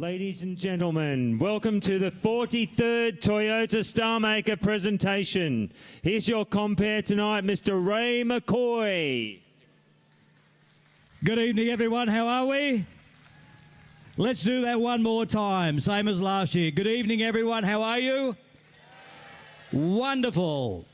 Ladies and gentlemen, welcome to the 43rd Toyota Starmaker presentation. Here's your compere tonight, Mr. Ray McCoy. Good evening, everyone. How are we? Let's do that one more time, same as last year. Good evening, everyone. How are you? Wonderful.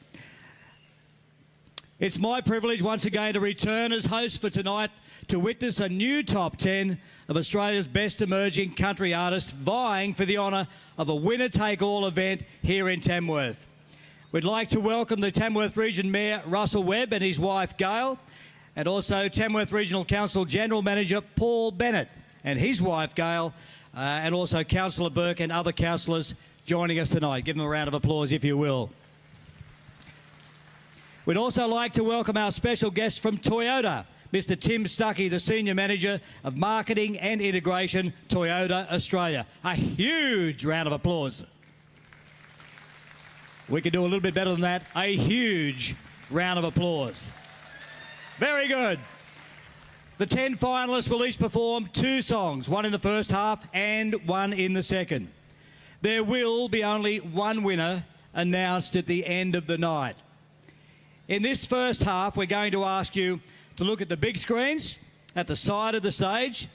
It's my privilege once again to return as host for tonight to witness a new top 10 of Australia's best emerging country artists vying for the honour of a winner-take-all event here in Tamworth. We'd like to welcome the Tamworth Region Mayor Russell Webb and his wife Gail, and also Tamworth Regional Council General Manager Paul Bennett and his wife Gail, and also Councillor Burke and other councillors joining us tonight. Give them a round of applause if you will. We'd also like to welcome our special guest from Toyota, Mr. Tim Stuckey, the Senior Manager of Marketing and Integration, Toyota Australia. A huge round of applause. We could do a little bit better than that. A huge round of applause. Very good. The 10 finalists will each perform 2 songs, one in the first half and one in the second. There will be only one winner announced at the end of the night. In this first half, we're going to ask you to look at the big screens at the side of the stage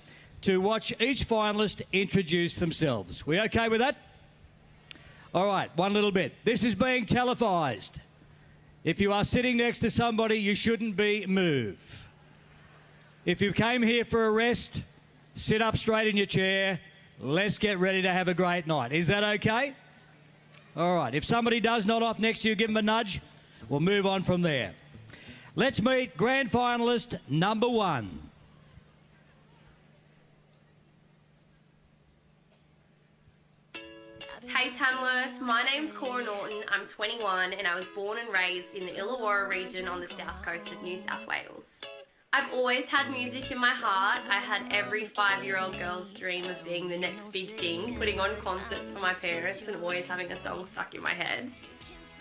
to watch each finalist introduce themselves. We okay with that? All right, one little bit. This is being televised. If you are sitting next to somebody, you shouldn't be moved. If you came here for a rest, sit up straight in your chair. Let's get ready to have a great night. Is that okay? All right, if somebody does nod off next to you, give them a nudge. We'll move on from there. Let's meet grand finalist number 1. Hey Tamworth, my name's Cora Norton, I'm 21 and I was born and raised in the Illawarra region on the south coast of New South Wales. I've always had music in my heart. I had every 5-year-old girl's dream of being the next big thing, putting on concerts for my parents and always having a song stuck in my head.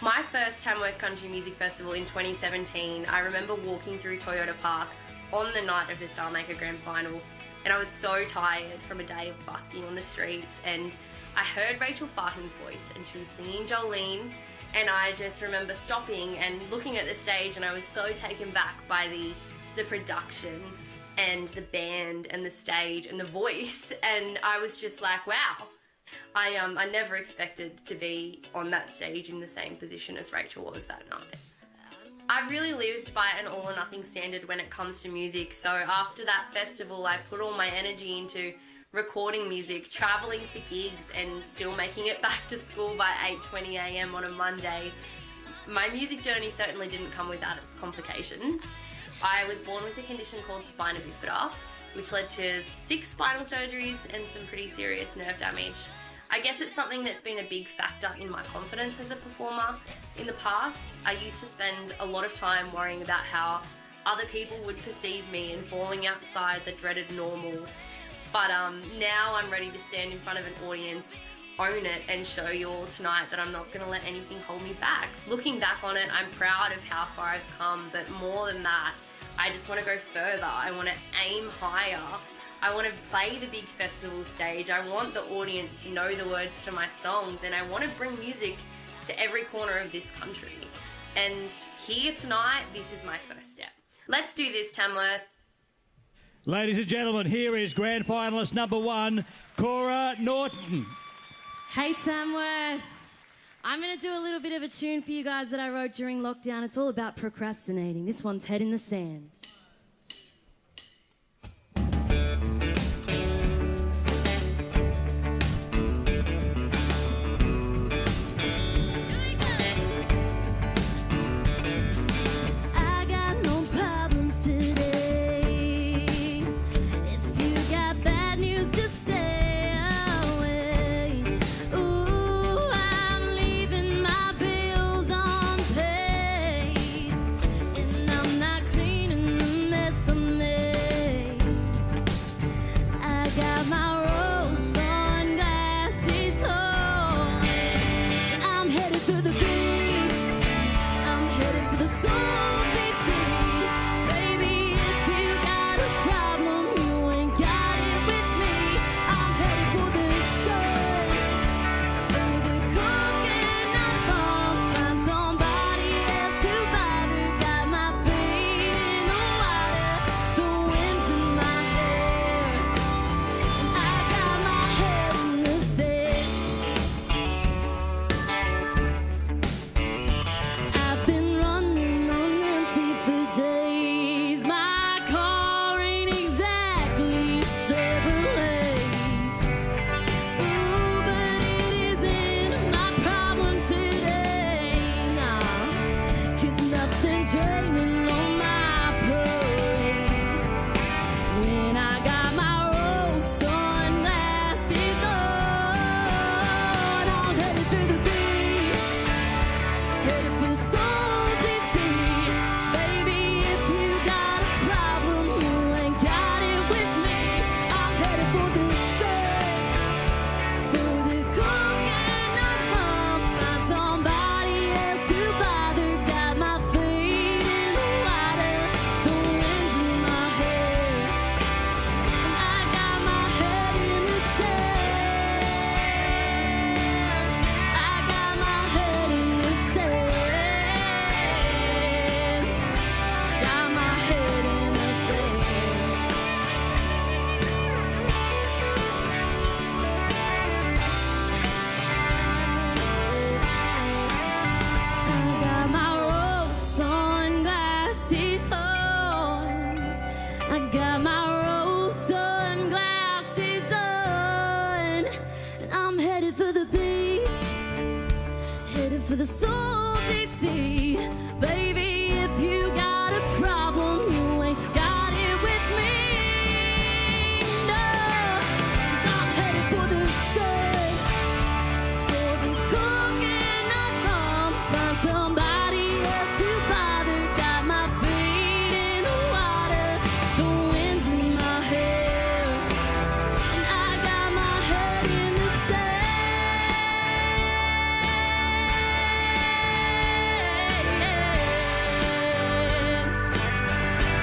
My first Tamworth Country Music Festival in 2017, I remember walking through Toyota Park on the night of the Starmaker Grand Final, and I was so tired from a day of busking on the streets, and I heard Rachel Farton's voice and she was singing Jolene, and I just remember stopping and looking at the stage, and I was so taken back by the production and the band and the stage and the voice, and I was just like, wow. I never expected to be on that stage in the same position as Rachel was that night. I really lived by an all or nothing standard when it comes to music, so after that festival I put all my energy into recording music, travelling for gigs and still making it back to school by 8:20 a.m. on a Monday. My music journey certainly didn't come without its complications. I was born with a condition called spina bifida, which led to 6 spinal surgeries and some pretty serious nerve damage. I guess it's something that's been a big factor in my confidence as a performer. In the past, I used to spend a lot of time worrying about how other people would perceive me and falling outside the dreaded normal. But now I'm ready to stand in front of an audience, own it, and show you all tonight that I'm not going to let anything hold me back. Looking back on it, I'm proud of how far I've come, but more than that, I just want to go further. I want to aim higher. I want to play the big festival stage. I want the audience to know the words to my songs, and I want to bring music to every corner of this country. And here tonight, this is my first step. Let's do this, Tamworth. Ladies and gentlemen, here is grand finalist number 1, Cora Norton. Hey Tamworth. I'm going to do a little bit of a tune for you guys that I wrote during lockdown. It's all about procrastinating. This one's Head in the Sand. I'm not cleaning training on my parade. When I got my rose sunglasses on, I'm headed to the beach, headed for salty sea. Baby, if you got a problem, you ain't got it with me. I'm headed for the sun, for the coconut rum. Find somebody else to bother. Got my feet in the water, the wind's in my hair, and I got my head in the sand. I got my head in the sand. Got my head in the sand. I got my rose sunglasses on. I got my rose sunglasses on. And I'm headed for the beach, headed for the salty sea. Baby, if you got a problem, you ain't got it with me. No, 'cause I'm headed for the sun, for the coconut rum. Find somebody else to bother. Got my feet in the water, the wind's in my hair, and I got my head in the sand.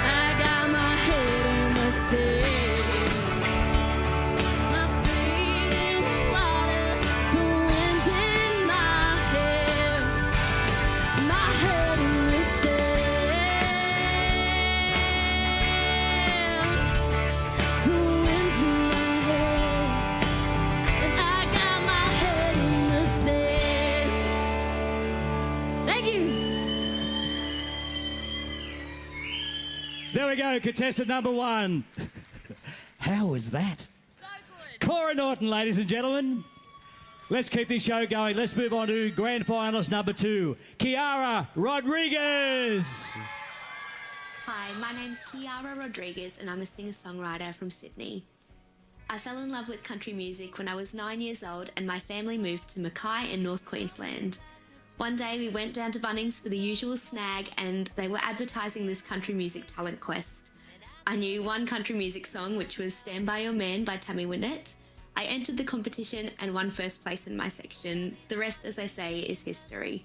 I got my head in the sand. My feet in the water, the wind's in my hair, my head in the sand. The wind's in my hair, and I got my head in the sand. Thank you. There we go, contestant number one. How was that? So good. Cora Norton, ladies and gentlemen. Let's keep this show going. Let's move on to grand finalist number two, Kiara Rodriguez. Hi, my name's Kiara Rodriguez and I'm a singer-songwriter from Sydney. I fell in love with country music when I was 9 years old and my family moved to Mackay in North Queensland. One day we went down to Bunnings for the usual snag and they were advertising this country music talent quest. I knew one country music song, which was Stand By Your Man by Tammy Wynette. I entered the competition and won first place in my section. The rest, as they say, is history.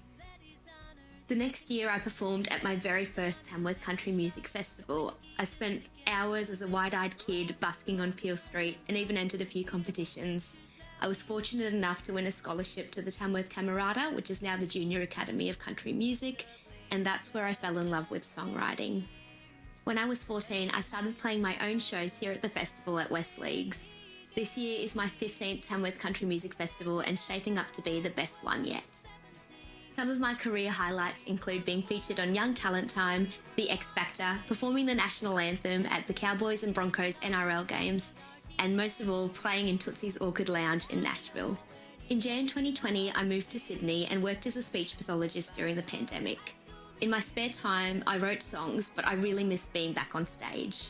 The next year I performed at my very first Tamworth Country Music Festival. I spent hours as a wide-eyed kid busking on Peel Street and even entered a few competitions. I was fortunate enough to win a scholarship to the Tamworth Camerata, which is now the Junior Academy of Country Music, and that's where I fell in love with songwriting. When I was 14, I started playing my own shows here at the festival at West Leagues. This year is my 15th Tamworth Country Music Festival and shaping up to be the best one yet. Some of my career highlights include being featured on Young Talent Time, The X Factor, performing the national anthem at the Cowboys and Broncos NRL games, and most of all, playing in Tootsie's Orchid Lounge in Nashville. In Jan 2020, I moved to Sydney and worked as a speech pathologist during the pandemic. In my spare time, I wrote songs, but I really missed being back on stage.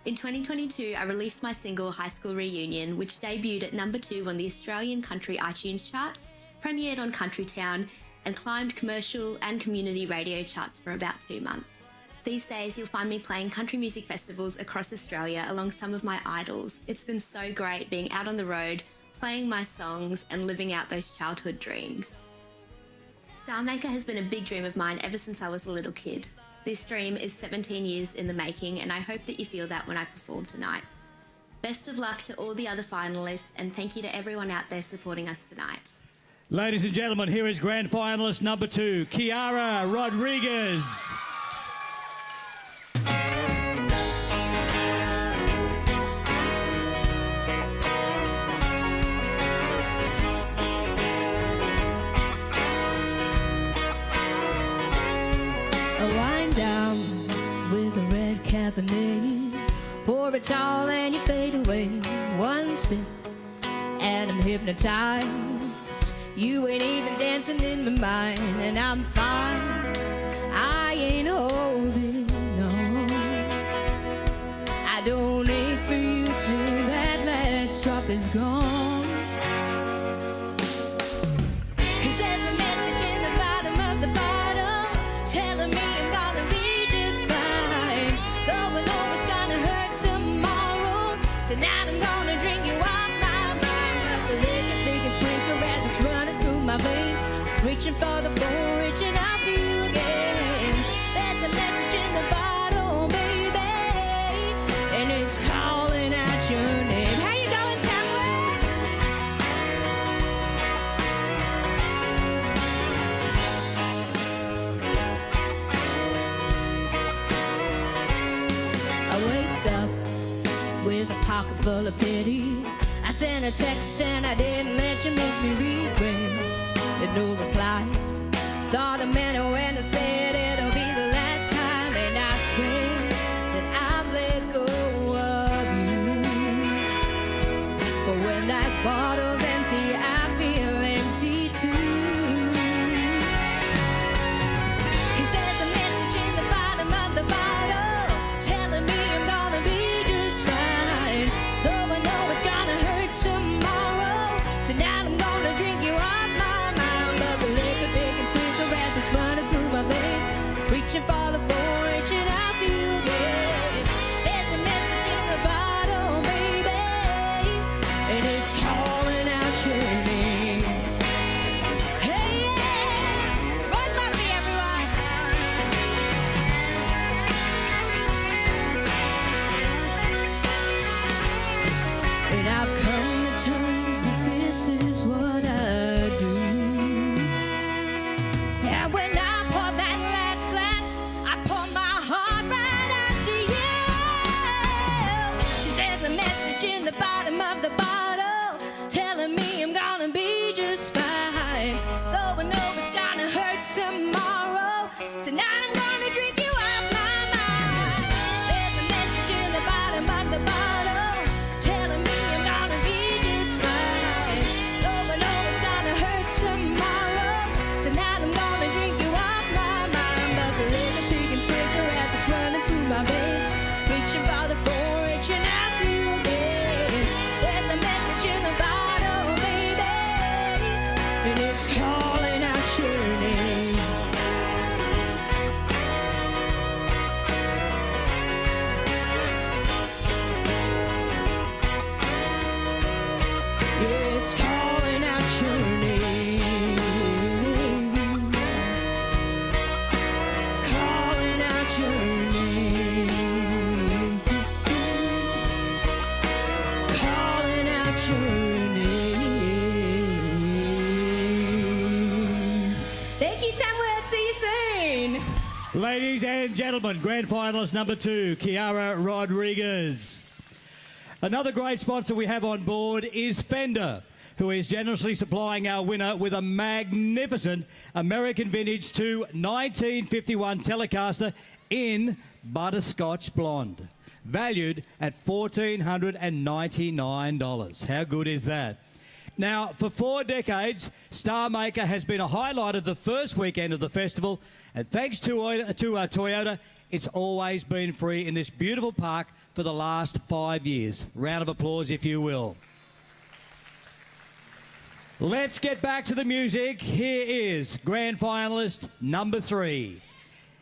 In 2022, I released my single High School Reunion, which debuted at number 2 on the Australian Country iTunes charts, premiered on Country Town, and climbed commercial and community radio charts for about 2 months. These days, you'll find me playing country music festivals across Australia along some of my idols. It's been so great being out on the road, playing my songs, and living out those childhood dreams. Starmaker has been a big dream of mine ever since I was a little kid. This dream is 17 years in the making, and I hope that you feel that when I perform tonight. Best of luck to all the other finalists, and thank you to everyone out there supporting us tonight. Ladies and gentlemen, here is grand finalist number 2, Kiara Rodriguez. Wind down with a red cabernet. Pour it all and you fade away. One sip and I'm hypnotized. You ain't even dancing in my mind, and I'm fine. I ain't holding on. I don't ache for you till that last drop is gone. 'Cause there's a message in the bottom of the bottle telling me I'm gonna be just fine. Though I know it's gonna hurt tomorrow, tonight I'm gonna drink you off my mind. But the liquor thinking sprinkler as it's running through my veins, reaching for the phone, reaching out for you again. There's a message in the bottle, baby, and it's calling out your name. How you going, Tamworth? I wake up with a pocket full of pity. I sent a text and I didn't let you miss me regret. And no reply. Thought I meant it when I said it'll be the last time. And I swear that I've let go of you. But when that bottle's empty, I feel empty too. 'Cause there's a message in the bottom of the bottle telling me I'm gonna be just fine. Though I know it's gonna hurt tomorrow, tonight I'm gonna drink you off my mind. But the liquor big and squeaker as it's running through my veins, reaching for the phone, reaching out for you again. There's a message in the bottle, baby, and it's calling out your name. Hey, yeah, run by me, everyone. And I've come to terms that this is what I do. And when I pour that last glass, I pour my heart right out to you. 'Cause there's a message in the bottom of the bottle telling me I'm gonna be just fine. Though I know it's gonna hurt tomorrow, tonight I'm gonna drink you off my mind. There's a message in the bottom of the bottle telling me I'm gonna be just fine. Though I know it's gonna hurt tomorrow, tonight I'm gonna drink you off my mind. But the liquor big and sprinkler as it's running through my veins, reaching for the phone, reaching out for you again. There's a message in the bottle, baby, and it's calling out your name. It's calling out your name. Calling out your name. Calling out your name. Thank you, Tamworth. See you soon. Ladies and gentlemen, grand finalist number 2, Kiara Rodriguez. Another great sponsor we have on board is Fender, who is generously supplying our winner with a magnificent American Vintage 2 1951 Telecaster in Butterscotch Blonde, valued at $1,499. How good is that? Now, for 4 decades, Star Maker has been a highlight of the first weekend of the festival, and thanks to Toyota, it's always been free in this beautiful park for the last 5 years. Round of applause, if you will. Let's get back to the music. Here is grand finalist number 3,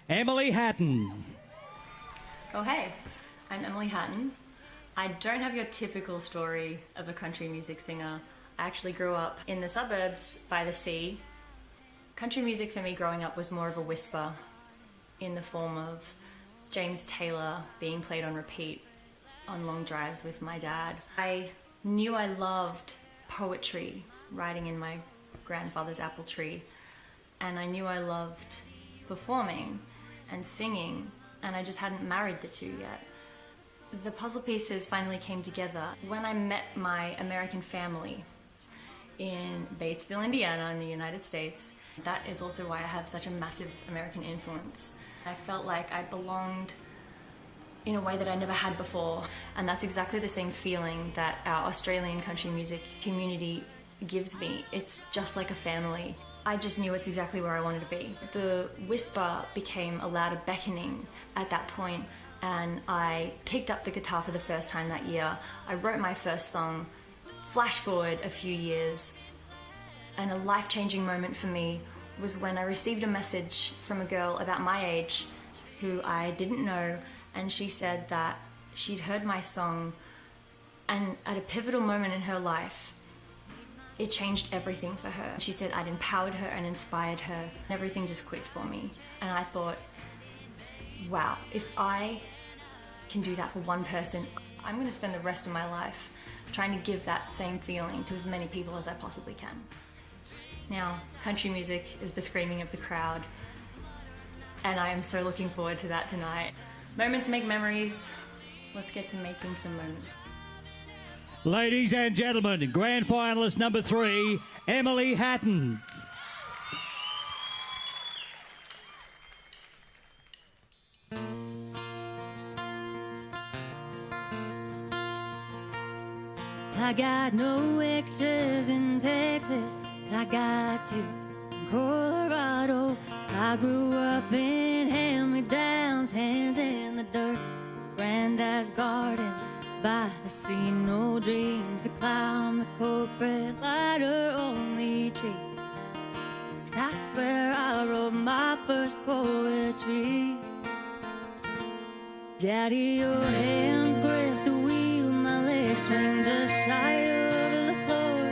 Emily Hatton. Oh, hey, I'm Emily Hatton. I don't have your typical story of a country music singer. I actually grew up in the suburbs by the sea. Country music for me growing up was more of a whisper in the form of James Taylor being played on repeat on long drives with my dad. I knew I loved poetry, writing in my grandfather's apple tree, and I knew I loved performing and singing, and I just hadn't married the two yet. The puzzle pieces finally came together when I met my American family in Batesville, Indiana in the United States. That is also why I have such a massive American influence. I felt like I belonged in a way that I never had before, and that's exactly the same feeling that our Australian country music community gives me. It's just like a family. I just knew it's exactly where I wanted to be. The whisper became a louder beckoning at that point, and I picked up the guitar for the first time that year. I wrote my first song. Flash forward a few years, and a life-changing moment for me was when I received a message from a girl about my age who I didn't know, and she said that she'd heard my song, and at a pivotal moment in her life, it changed everything for her. She said I'd empowered her and inspired her, and everything just clicked for me. And I thought, wow, if I can do that for one person, I'm going to spend the rest of my life trying to give that same feeling to as many people as I possibly can. Now, country music is the screaming of the crowd, and I am so looking forward to that tonight. Moments make memories. Let's get to making some moments. Ladies and gentlemen, grand finalist number 3, Emily Hatton. I got no exes in Texas, I got two in Colorado. I grew up in hand-me-downs, hands in the dirt, granddad's garden by the sea. No dreams to climb the corporate ladder, only tree. That's where I wrote my first poetry. Daddy, your hands grip the wheel, my legs swing just shy over the floor.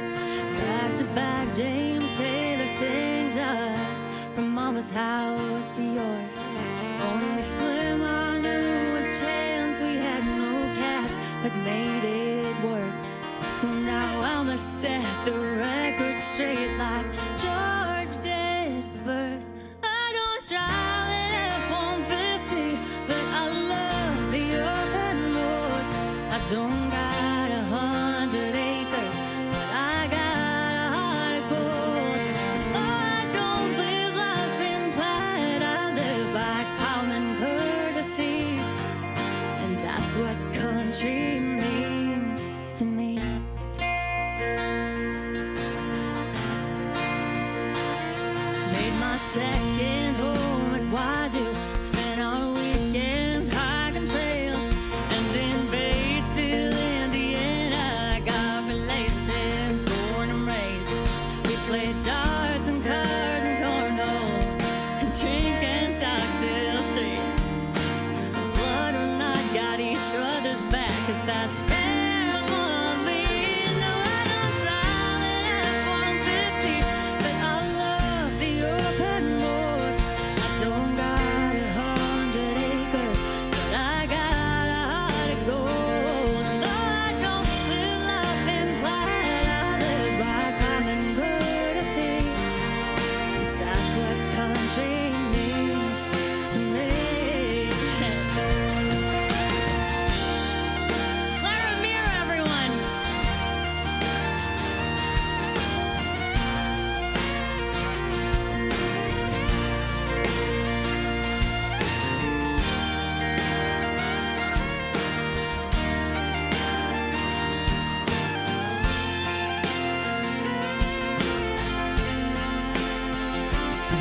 Back to back, James Taylor sings us from Mama's house to yours. Only slim I knew was chance. We had no cash, but made it work. Now I'ma set the record straight like George did first. I don't drive an F-150, but I love the open road. I don't got 100 acres, but I got a heart of gold. Oh, I don't live life in pride, I live by common courtesy, and that's what country means to me. Made my second home at Wazoo, spent our weekends hiking trails, and in Batesville, Indiana, I got relations, born and raised. We played darts and cars and cornhole, and drink and talk till 3. Blood or not, got each other's back, 'cause that's family. No, I don't drive an F-150, but I love the open road. I don't got 100 acres, but I got a heart of gold. No, I don't live life in pride, I live by common courtesy, 'cause that's what country means to me. Clara Mirror, everyone.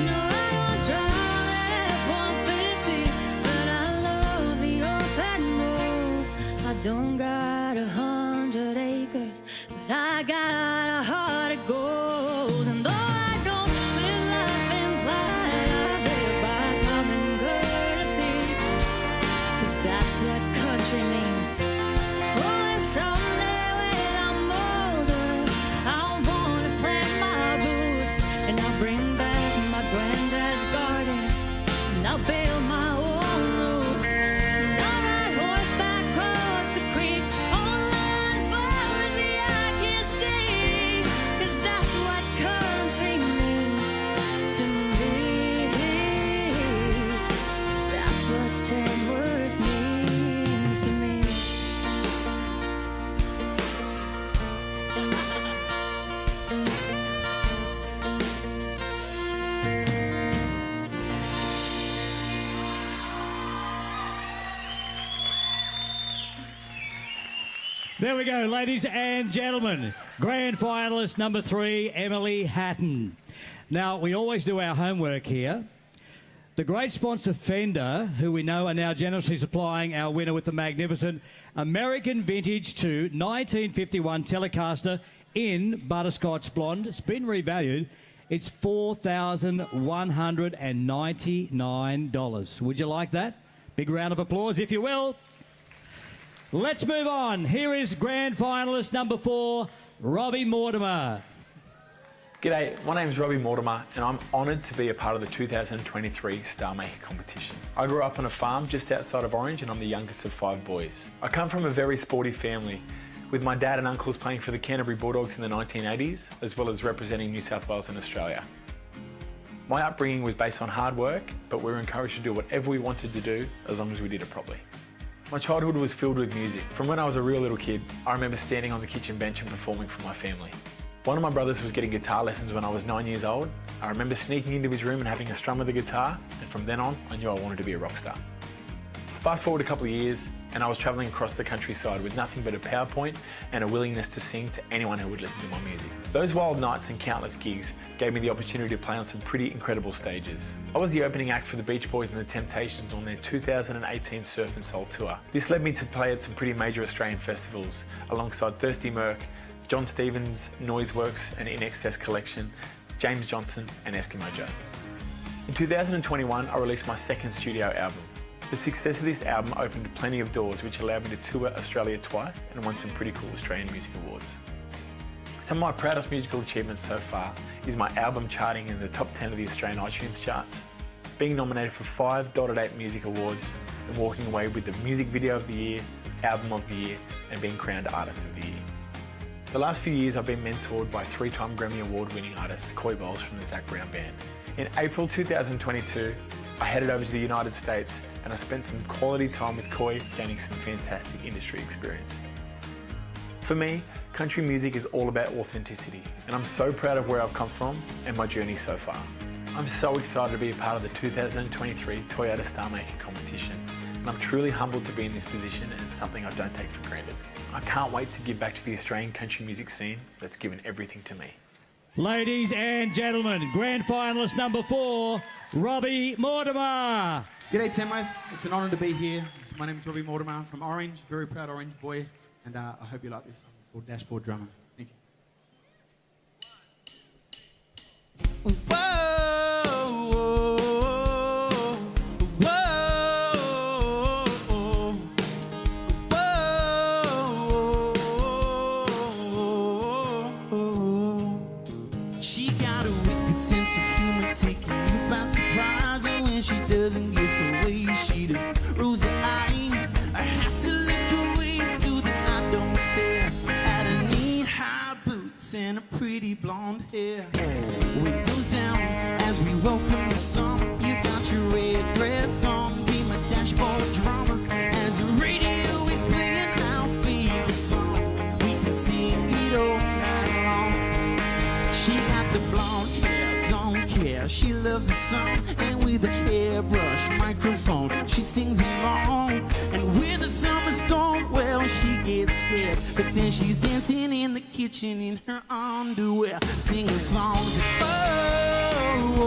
No, I don't drive an F-150, but I love the open road. I don't got 100 acres, but I got a heart of gold. And though I don't live life in pride, I live by common courtesy, 'cause that's what country means. Oh, and someday when I'm older, I wanna plant my roots, and I'll bring back my granddad's garden, and I'll build my own roof, and I'll ride horseback across the creek on land far as the eye can see, 'cause that's what country means to me. That's what Tamworth means to me. There we go, ladies and gentlemen. Grand finalist number 3, Emily Hatton. Now, we always do our homework here. The great sponsor Fender, who we know are now generously supplying our winner with the magnificent American Vintage 2 1951 Telecaster in Butterscotch Blonde. It's been revalued. It's $4,199. Would you like that? Big round of applause, if you will. Let's move on. Here is grand finalist number 4, Robbie Mortimer. G'day, my name is Robbie Mortimer and I'm honoured to be a part of the 2023 Star Maker competition. I grew up on a farm just outside of Orange and I'm the youngest of 5 boys. I come from a very sporty family, with my dad and uncles playing for the Canterbury Bulldogs in the 1980s, as well as representing New South Wales and Australia. My upbringing was based on hard work, but we were encouraged to do whatever we wanted to do as long as we did it properly. My childhood was filled with music. From when I was a real little kid, I remember standing on the kitchen bench and performing for my family. One of my brothers was getting guitar lessons when I was 9 years old. I remember sneaking into his room and having a strum of the guitar, and from then on, I knew I wanted to be a rock star. Fast forward a couple of years, and I was travelling across the countryside with nothing but a PowerPoint and a willingness to sing to anyone who would listen to my music. Those wild nights and countless gigs gave me the opportunity to play on some pretty incredible stages. I was the opening act for the Beach Boys and the Temptations on their 2018 Surf and Soul tour. This led me to play at some pretty major Australian festivals alongside Thirsty Merc, John Stevens, Noiseworks and In Excess Collection, James Johnson and Eskimo Joe. In 2021, I released my second studio album. The success of this album opened plenty of doors, which allowed me to tour Australia twice and won some pretty cool Australian music awards. Some of my proudest musical achievements so far is my album charting in the top 10 of the Australian iTunes charts, being nominated for 5 Dotted 8 Music Awards and walking away with the Music Video of the Year, Album of the Year and being crowned Artist of the Year. The last few years I've been mentored by 3-time Grammy Award winning artist Coy Bowles from the Zac Brown Band. In April 2022, I headed over to the United States and I spent some quality time with Coy, gaining some fantastic industry experience. For me, country music is all about authenticity, and I'm so proud of where I've come from and my journey so far. I'm so excited to be a part of the 2023 Toyota Star Making competition, and I'm truly humbled to be in this position, and it's something I don't take for granted. I can't wait to give back to the Australian country music scene that's given everything to me. Ladies and gentlemen, grand finalist number 4, Robbie Mortimer. G'day Tamworth, it's an honour to be here. My name is Robbie Mortimer from Orange, very proud Orange boy, and I hope you like this song. It's called Dashboard Drummer. Thank you. She got a wicked sense of humor, taking you by surprise, and when she doesn't get her way, she just rolls her eyes. I have to look away so that I don't stare at her knee-high boots and her pretty blonde hair. Windows down as we welcome the summer. You got your red dress on, be my dashboard drummer. As the radio is playing our favorite song, we can sing it all night long. She got the blonde hair, don't care. She loves the song, and with a hairbrush microphone, she sings along. And with a summer storm, well, she gets scared, but then she's dancing in the kitchen in her underwear, singing songs. Oh, oh, oh, oh,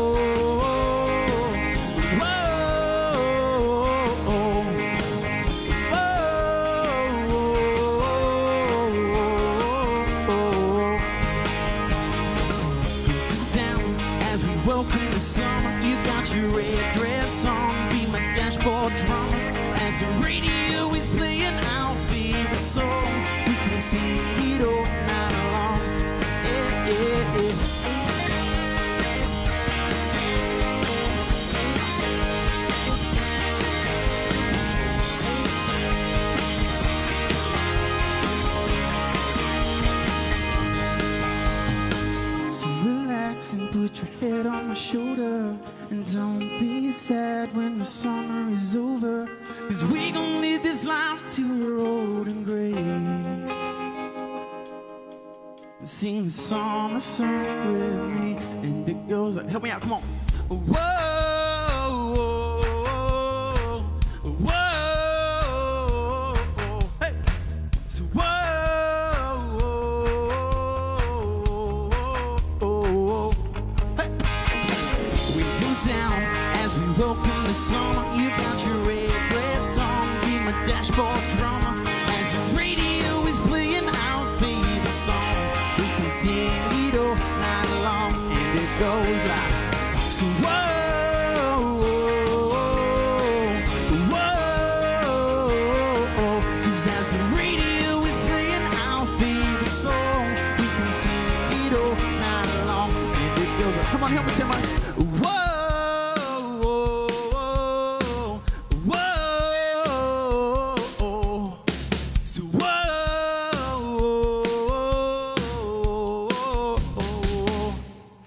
welcome to summer, you got your red dress on, be my dashboard drummer. As the radio is playing our favorite song, we can sing it all night long. Yeah, yeah, yeah. So relax and put your head on my shoulder, and don't be sad when the summer is over, 'cause we gon' live this life till we're old and gray. Sing the summer song with me, and it goes like, help me out, come on. Whoa, whoa, whoa, hey. So whoa, whoa, hey. windows down as we welcome the summer. You got your red dress on, be my dashboard drummer. As the radio is playing our favorite song, we can sing it all night long, and it goes like so. Whoa, whoa, 'cause as the radio is playing our favorite song, we can sing it all night long, and it goes like, come on, help me tell my whoa.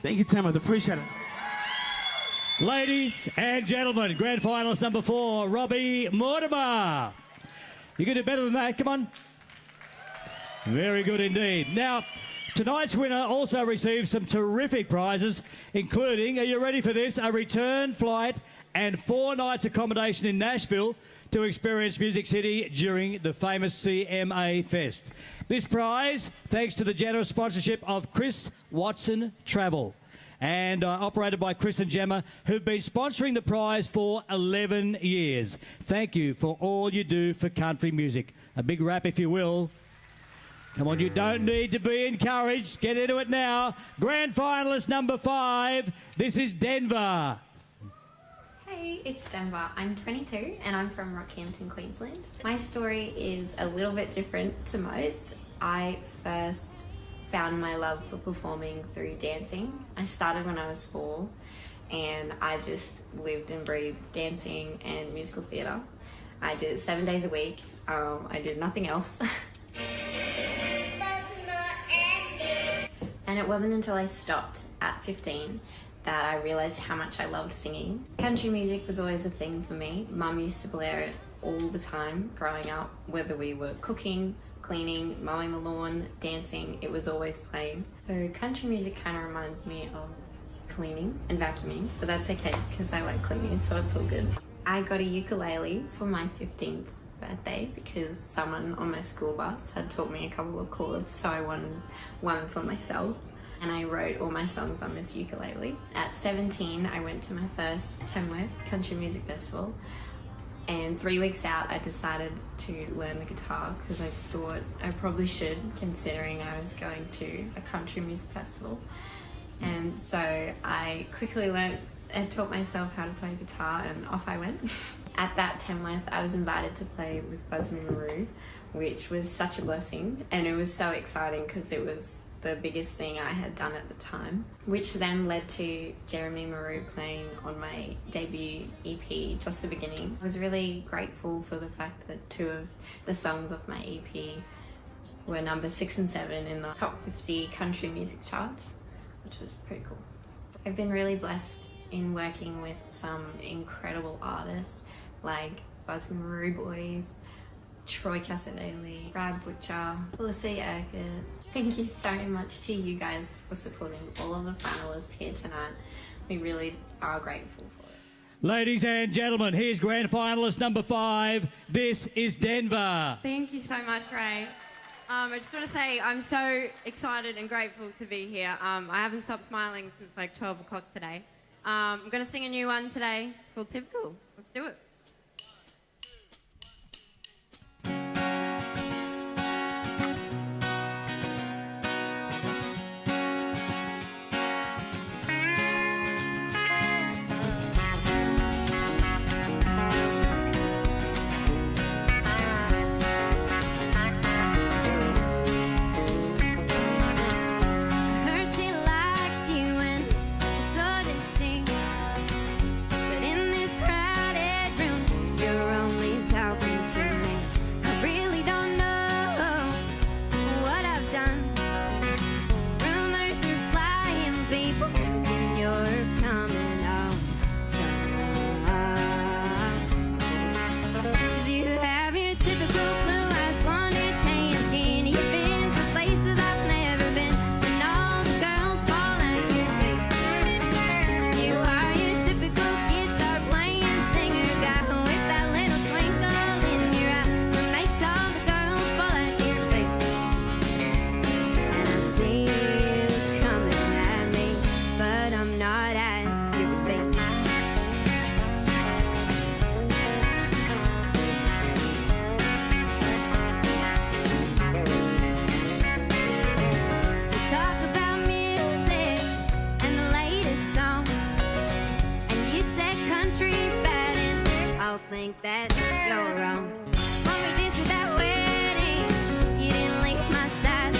Thank you, Tamworth. Appreciate it. Ladies and gentlemen, grand finalist number 4, Robbie Mortimer. You can do better than that, come on. Very good indeed. Now, tonight's winner also received some terrific prizes, including, are you ready for this, a return flight and 4 nights accommodation in Nashville to experience Music City during the famous CMA Fest. This prize, thanks to the generous sponsorship of Chris Watson Travel, and operated by Chris and Gemma, who've been sponsoring the prize for 11 years. Thank you for all you do for country music. A big rap, if you will. Come on, you don't need to be encouraged. Get into it now. Grand finalist number 5, this is Denver. Hey, it's Denver. I'm 22 and I'm from Rockhampton, Queensland. My story is a little bit different to most. I first found my love for performing through dancing. I started when I was 4 and I just lived and breathed dancing and musical theatre. I did it 7 days a week. I did nothing else. And it wasn't until I stopped at 15 that I realised how much I loved singing. Country music was always a thing for me. Mum used to blare it all the time growing up, whether we were cooking, cleaning, mowing the lawn, dancing, it was always playing. So country music kind of reminds me of cleaning and vacuuming, but that's okay because I like cleaning, so it's all good. I got a ukulele for my 15th birthday because someone on my school bus had taught me a couple of chords, so I wanted one for myself. And I wrote all my songs on this ukulele. At 17, I went to my first Tamworth Country Music Festival. And 3 weeks out, I decided to learn the guitar because I thought I probably should, considering I was going to a country music festival. And so I quickly learnt and taught myself how to play guitar, and off I went. At that Tamworth, I was invited to play with Busman Maroo, which was such a blessing. And it was so exciting because it was the biggest thing I had done at the time, which then led to Jeremy Maroo playing on my debut EP, Just the Beginning. I was really grateful for the fact that 2 of the songs off my EP were number 6 and 7 in the top 50 country music charts, which was pretty cool. I've been really blessed in working with some incredible artists like Busman Maroo Boys, Troy Casadale, Brad Butcher, Felicity Urquhart. Thank you so much to you guys for supporting all of the finalists here tonight. We really are grateful for it. Ladies and gentlemen, here's grand finalist number 5. This is Denver. Thank you so much, Ray. I just want to say I'm so excited and grateful to be here. I haven't stopped smiling since like 12 o'clock today. I'm going to sing a new one today. It's called Typical. Let's do it. But in this crowded all think that you're wrong. When we danced at that wedding, you didn't leave my side.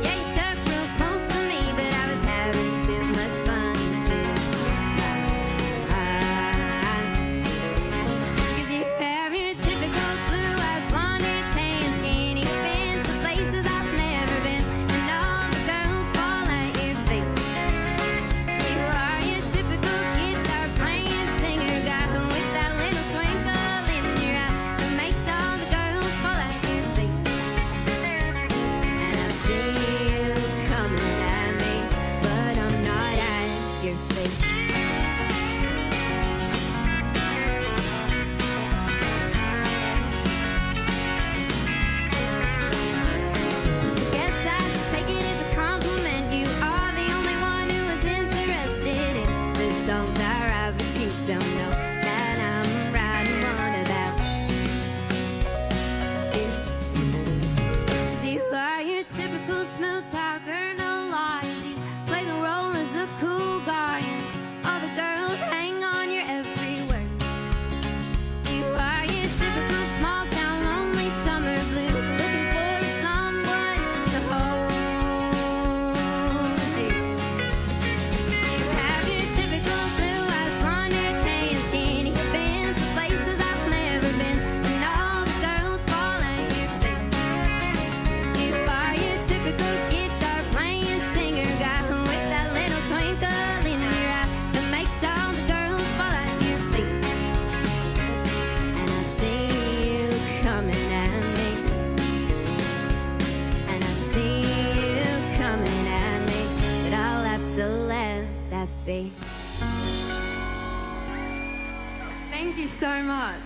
Yeah, you stuck real close to me, but I was having too much fun tonight. 'Cause you have your typical blue eyes, blonde hair, tan, skinny, been to places I've never been, and all the girls fall at your feet. You are your typical guitar playing singer guy with that little twinkle in your eye that makes all the girls fall at your feet. And I see you coming at me, but I'm not at your feet. Guess I should take it as a compliment. You are the only one who is interested in the songs I write, but you don't know that I'm writing one about you. 'Cause you are your typical smooth talker, no lies. You play the role as the cool guy, and all the girls hang on your every word. You are your typical small town lonely summer blues, looking for someone to hold you. You have your typical blue eyes, blonde hair, tan, skinny, been to places I've never been, and all the girls fall at your feet. You are your typical guitar playing singer guy with that little twinkle in your eye that makes all the girls fall at your feet. And I see you coming at me, and I see you coming at me, but I'll have to let that be. Thank you so much.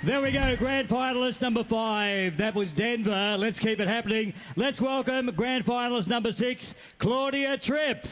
There we go, grand finalist number 5. That was Denver. Let's keep it happening. Let's welcome grand finalist number 6, Claudia Tripp.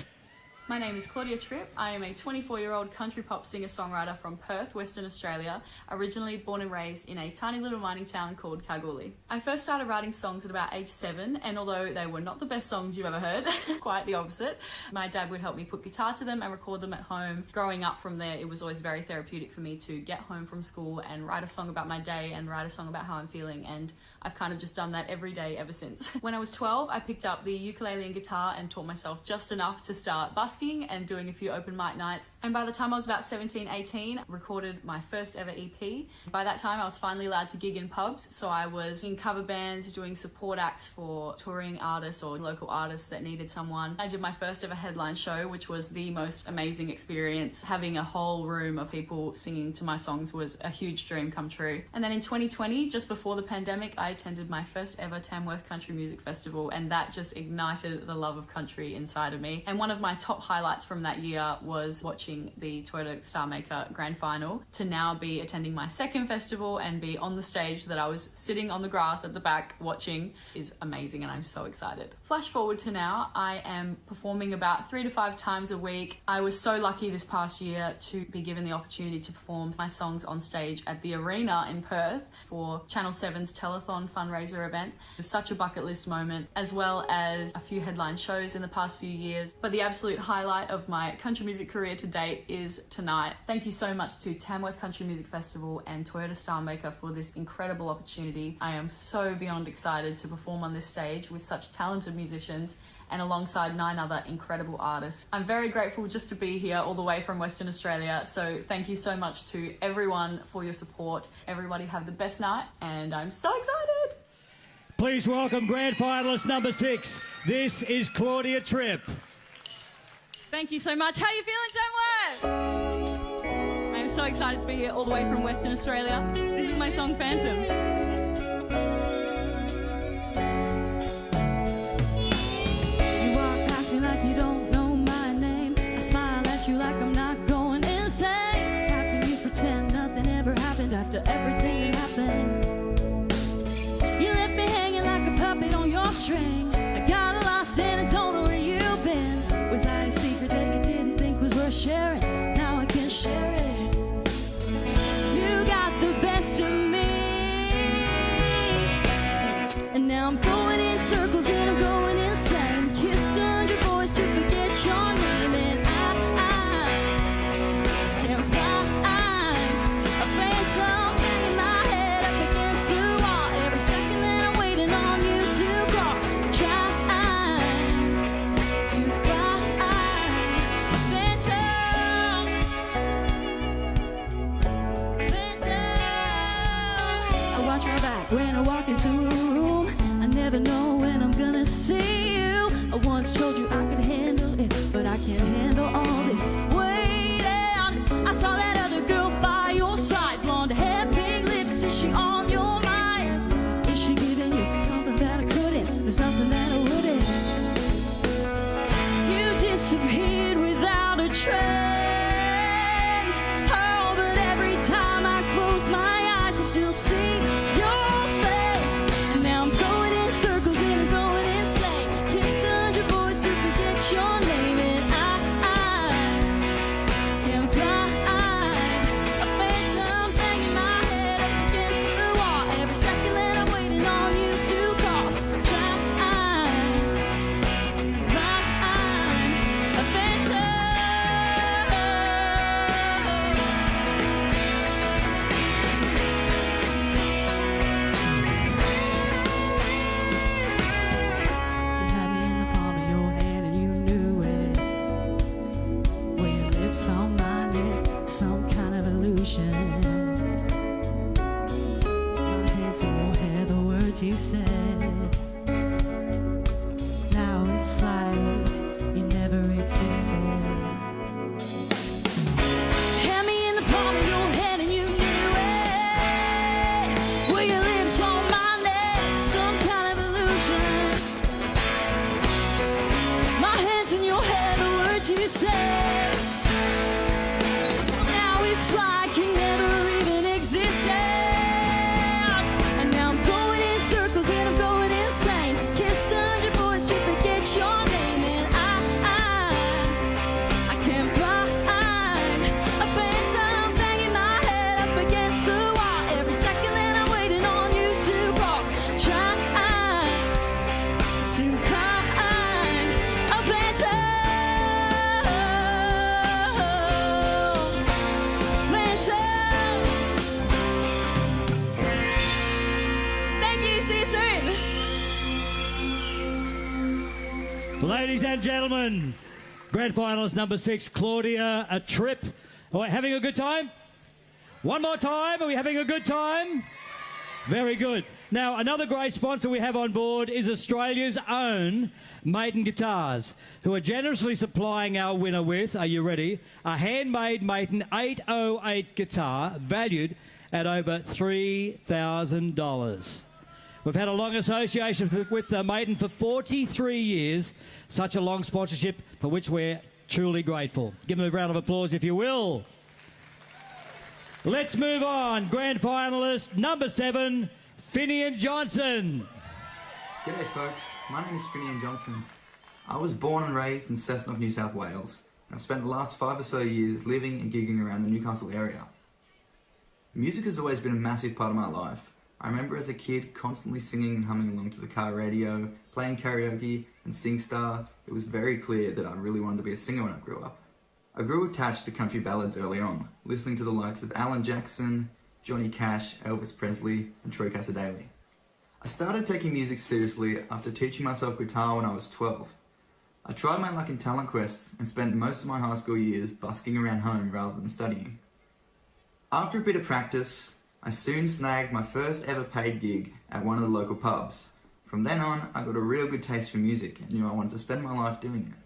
My name is Claudia Tripp. I am a 24-year-old country pop singer-songwriter from Perth, Western Australia, originally born and raised in a tiny little mining town called Kalgoorlie. I first started writing songs at about age 7, and although they were not the best songs you've ever heard, quite the opposite, my dad would help me put guitar to them and record them at home. Growing up from there, it was always very therapeutic for me to get home from school and write a song about my day and write a song about how I'm feeling, and I've kind of just done that every day ever since. When I was 12, I picked up the ukulele and guitar and taught myself just enough to start busking and doing a few open mic nights. And by the time I was about 17, 18, recorded my first ever EP. By that time, I was finally allowed to gig in pubs. So I was in cover bands, doing support acts for touring artists or local artists that needed someone. I did my first ever headline show, which was the most amazing experience. Having a whole room of people singing to my songs was a huge dream come true. And then in 2020, just before the pandemic, I attended my first ever Tamworth Country Music Festival, and that just ignited the love of country inside of me. And one of my top highlights from that year was watching the Toyota Star Maker Grand Final. To now be attending my second festival and be on the stage that I was sitting on the grass at the back watching is amazing, and I'm so excited. Flash forward to now, I am performing about 3 to 5 times a week. I was so lucky this past year to be given the opportunity to perform my songs on stage at the Arena in Perth for Channel 7's Telethon fundraiser event. It was such a bucket list moment, as well as a few headline shows in the past few years. But the absolute highlight of my country music career to date is tonight. Thank you so much to Tamworth Country Music Festival and Toyota Star Maker for this incredible opportunity. I am so beyond excited to perform on this stage with such talented musicians and alongside 9 other incredible artists. I'm very grateful just to be here all the way from Western Australia, so thank you so much to everyone for your support. Everybody have the best night, and I'm so excited! Please welcome grand finalist number 6. This is Claudia Tripp. Thank you so much. How are you feeling, Tamworth? I'm so excited to be here all the way from Western Australia. This is my song, Phantom. You walk past me like you don't know my name. I smile at you like I'm not going insane. How can you pretend nothing ever happened after everything that happened? You left me hanging like a puppet on your string. I got lost and I don't know where you've been. Was I a secret that you didn't think was worth sharing? Now I can share it. You got the best of me, and now I'm going in circles and I'm going insane. Kissed 100 boys to forget your name, and I can find a what you said. Now it's like you never existed. Hand me in the palm of your hand and you knew it. Were your lips on my neck, some kind of illusion? My hands in your hair, the words you said. Now it's like you never even existed. And now I'm going in circles and I'm going insane. Kissed under your voice to forget your name. And I can't find a phantom banging my head up against the wall. Every second that I'm waiting on you to call. Try to find a phantom. Thank you, see you soon. Ladies and gentlemen, grand finalist number 6, Claudia Tripp. Are we having a good time? One more time. Are we having a good time? Very good. Now, another great sponsor we have on board is Australia's own Maiden Guitars, who are generously supplying our winner with, are you ready, a handmade Maiden 808 guitar valued at over $3,000. We've had a long association with the Maiden for 43 years. Such a long sponsorship for which we're truly grateful. Give them a round of applause if you will. Let's move on. Grand finalist number 7, Finnian Johnson. G'day folks, my name is Finnian Johnson. I was born and raised in Cessnock, New South Wales, and I've spent the last 5 or so years living and gigging around the Newcastle area. Music has always been a massive part of my life. I remember as a kid constantly singing and humming along to the car radio, playing karaoke and SingStar. It was very clear that I really wanted to be a singer when I grew up. I grew attached to country ballads early on, listening to the likes of Alan Jackson, Johnny Cash, Elvis Presley and Troy Cassar-Daley. I started taking music seriously after teaching myself guitar when I was 12. I tried my luck in talent quests and spent most of my high school years busking around home rather than studying. After a bit of practice, I soon snagged my first ever paid gig at one of the local pubs. From then on, I got a real good taste for music and knew I wanted to spend my life doing it.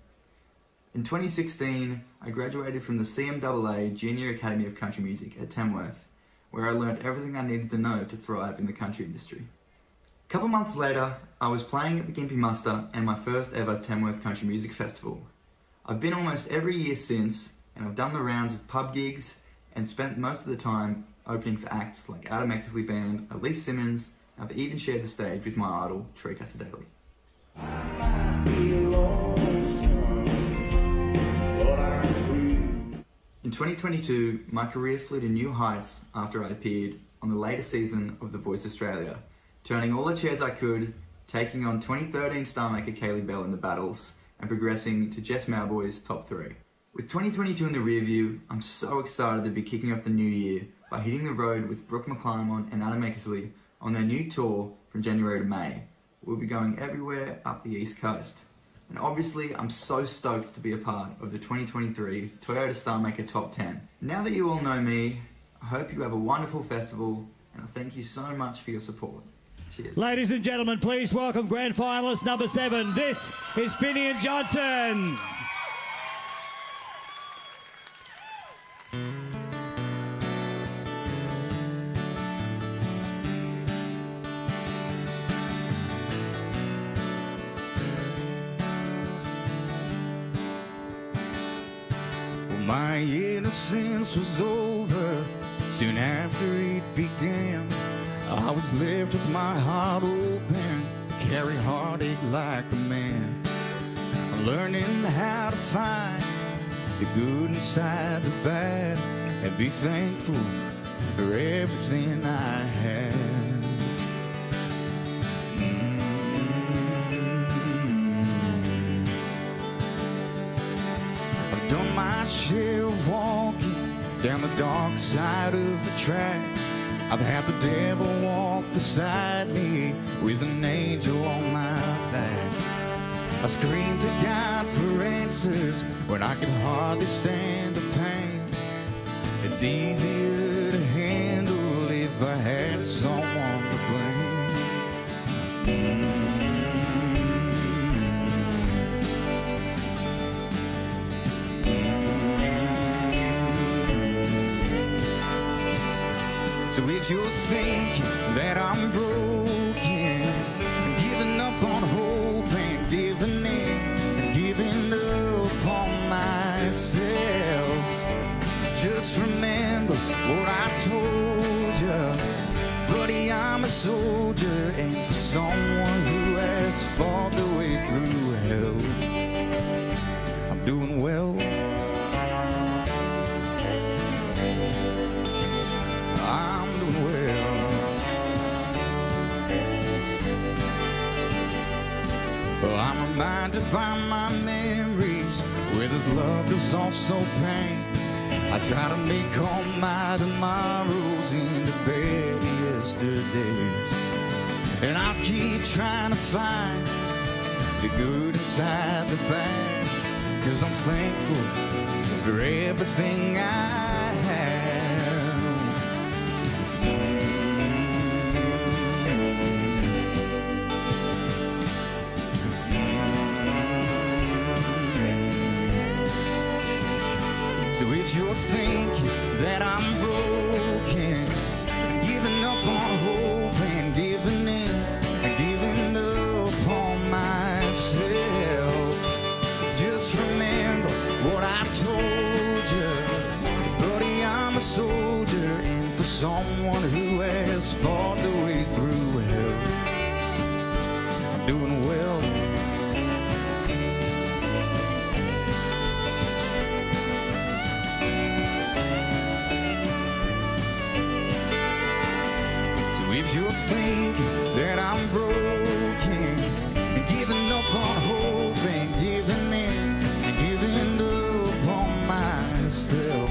In 2016, I graduated from the CMAA Junior Academy of Country Music at Tamworth, where I learned everything I needed to know to thrive in the country industry. A couple months later, I was playing at the Gympie Muster and my first ever Tamworth Country Music Festival. I've been almost every year since, and I've done the rounds of pub gigs and spent most of the time opening for acts like Adam Eckersley Band, Elise Simmons, and I've even shared the stage with my idol, Troy Cassar-Daley. In 2022, my career flew to new heights after I appeared on the latest season of The Voice Australia, turning all the chairs I could, taking on 2013 star maker Kaylee Bell in the battles, and progressing to Jess Mauboy's top 3. With 2022 in the rear view, I'm so excited to be kicking off the new year by hitting the road with Brooke McClymont and Adam Eckersley on their new tour from January to May. We'll be going everywhere up the East Coast. And obviously, I'm so stoked to be a part of the 2023 Toyota Star Maker Top 10. Now that you all know me, I hope you have a wonderful festival, and I thank you so much for your support. Cheers. Ladies and gentlemen, please welcome grand finalist number 7. This is Finnian Johnson. My innocence was over soon after it began. I was left with my heart open, carry heartache like a man. I'm learning how to find the good inside the bad and be thankful for everything I have. I've done my share of walking down the dark side of the tracks. I've had the devil walk beside me with an angel on my back. I screamed to God for answers when I could hardly stand the pain. It's easier to handle if I had someone to blame. So if you're thinking that I'm broken, giving up on hope and giving in and giving up on myself, just remember what I told you, buddy. I'm a soldier, and for someone who has fought the way through hell, I'm doing well. I'm doing well. Well, I'm reminded by my memories where there's love, there's also pain. I try to make all my tomorrows into better yesterdays, and I'll keep trying to find the good inside the bad, 'cause I'm thankful for everything I have. So if you're thinking that I'm broken, giving up on hope and giving in and giving up on myself, just remember what I told you, buddy. I'm a soldier, and for someone who has fought the way through hell, I'm doing well. If you're thinking that I'm broken and giving up on hope and giving in and giving up on myself,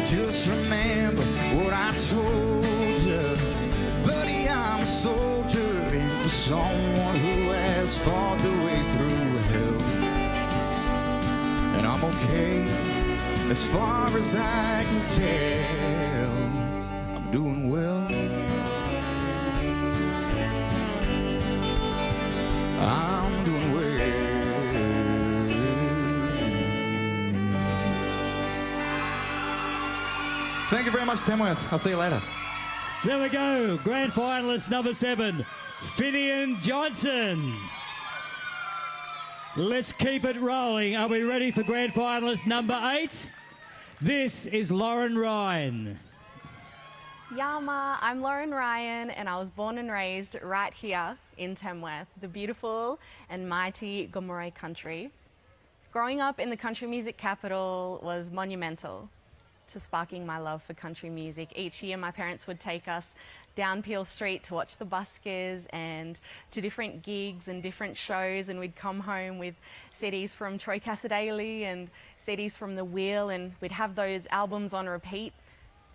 just remember what I told you, buddy. I'm a soldier, and for someone who has fought the way through hell, and I'm okay as far as I can tell. I'm doing well. I'm doing well. Thank you very much, Tamworth. I'll see you later. There we go. Grand finalist number 7, Finnian Johnson. Let's keep it rolling. Are we ready for grand finalist number 8? This is Lauren Ryan. Yama, I'm Lauren Ryan, and I was born and raised right here in Tamworth, the beautiful and mighty Gomeroi country. Growing up in the country music capital was monumental to sparking my love for country music. Each year my parents would take us down Peel Street to watch the buskers and to different gigs and different shows, and we'd come home with CDs from Troy Cassadaly and CDs from The Wheel, and we'd have those albums on repeat,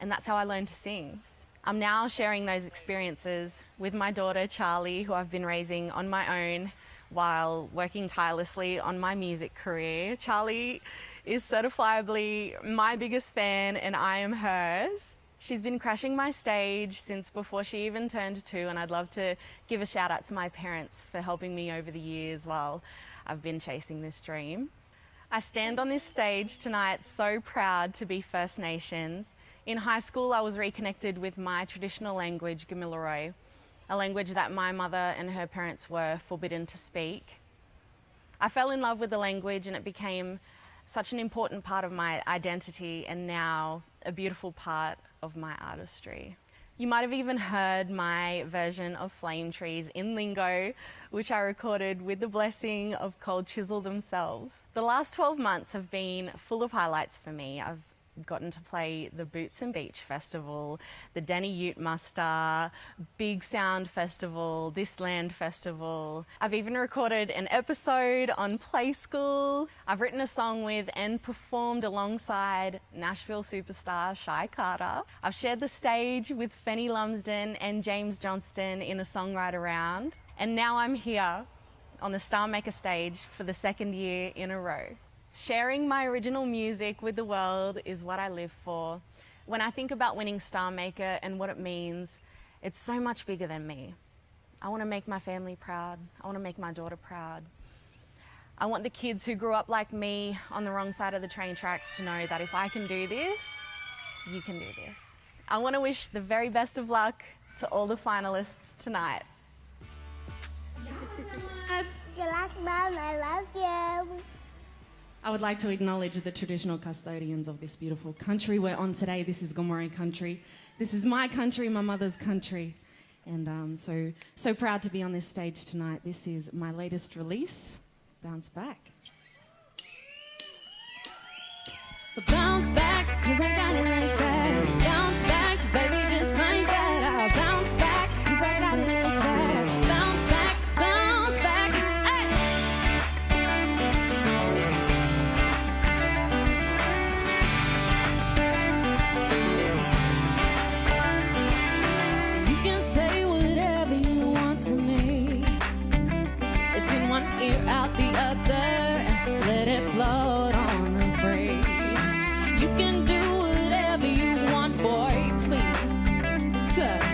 and that's how I learned to sing. I'm now sharing those experiences with my daughter Charlie, who I've been raising on my own while working tirelessly on my music career. Charlie is certifiably my biggest fan, and I am hers. She's been crashing my stage since before she even turned 2, and I'd love to give a shout out to my parents for helping me over the years while I've been chasing this dream. I stand on this stage tonight so proud to be First Nations. In high school, I was reconnected with my traditional language, Gamilaroi, a language that my mother and her parents were forbidden to speak. I fell in love with the language, and it became such an important part of my identity, and now a beautiful part of my artistry. You might have even heard my version of Flame Trees in lingo, which I recorded with the blessing of Cold Chisel themselves. The last 12 months have been full of highlights for me. I've gotten to play the Boots and Beach Festival, the Danny Ute Muster, Big Sound Festival, This Land Festival. I've even recorded an episode on Play School. I've written a song with and performed alongside Nashville superstar Shy Carter. I've shared the stage with Fenny Lumsden and James Johnston in a songwriter round. And now I'm here on the Star Maker stage for the 2nd year in a row. Sharing my original music with the world is what I live for. When I think about winning Star Maker and what it means, it's so much bigger than me. I want to make my family proud. I want to make my daughter proud. I want the kids who grew up like me on the wrong side of the train tracks to know that if I can do this, you can do this. I want to wish the very best of luck to all the finalists tonight. Good luck, Mum. I love you. I would like to acknowledge the traditional custodians of this beautiful country we're on today. This is Gomeroi country. This is my country, my mother's country. And so proud to be on this stage tonight. This is my latest release, Bounce Back. Bounce back, 'cause I got it like that. Bounce back, baby, just like that. I'll bounce back, 'cause I got it like that. Bounce back, bounce back. Hey! You can say whatever you want to me. It's in one ear, out the other. Let it float on a breeze. You can do whatever you want, boy, please.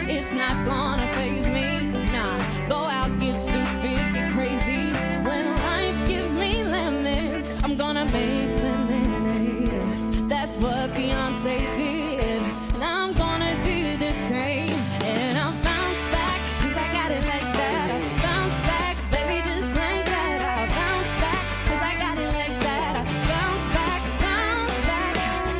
It's not gonna faze me. Nah, go out, get stupid, get crazy. When life gives me lemons, I'm gonna make lemonade. That's what Beyonce did, and I'm gonna do the same. And I'll bounce back, 'cause I got it like that. I'll bounce back, baby, just like that. I'll bounce back, 'cause I got it like that. I'll bounce back, bounce back.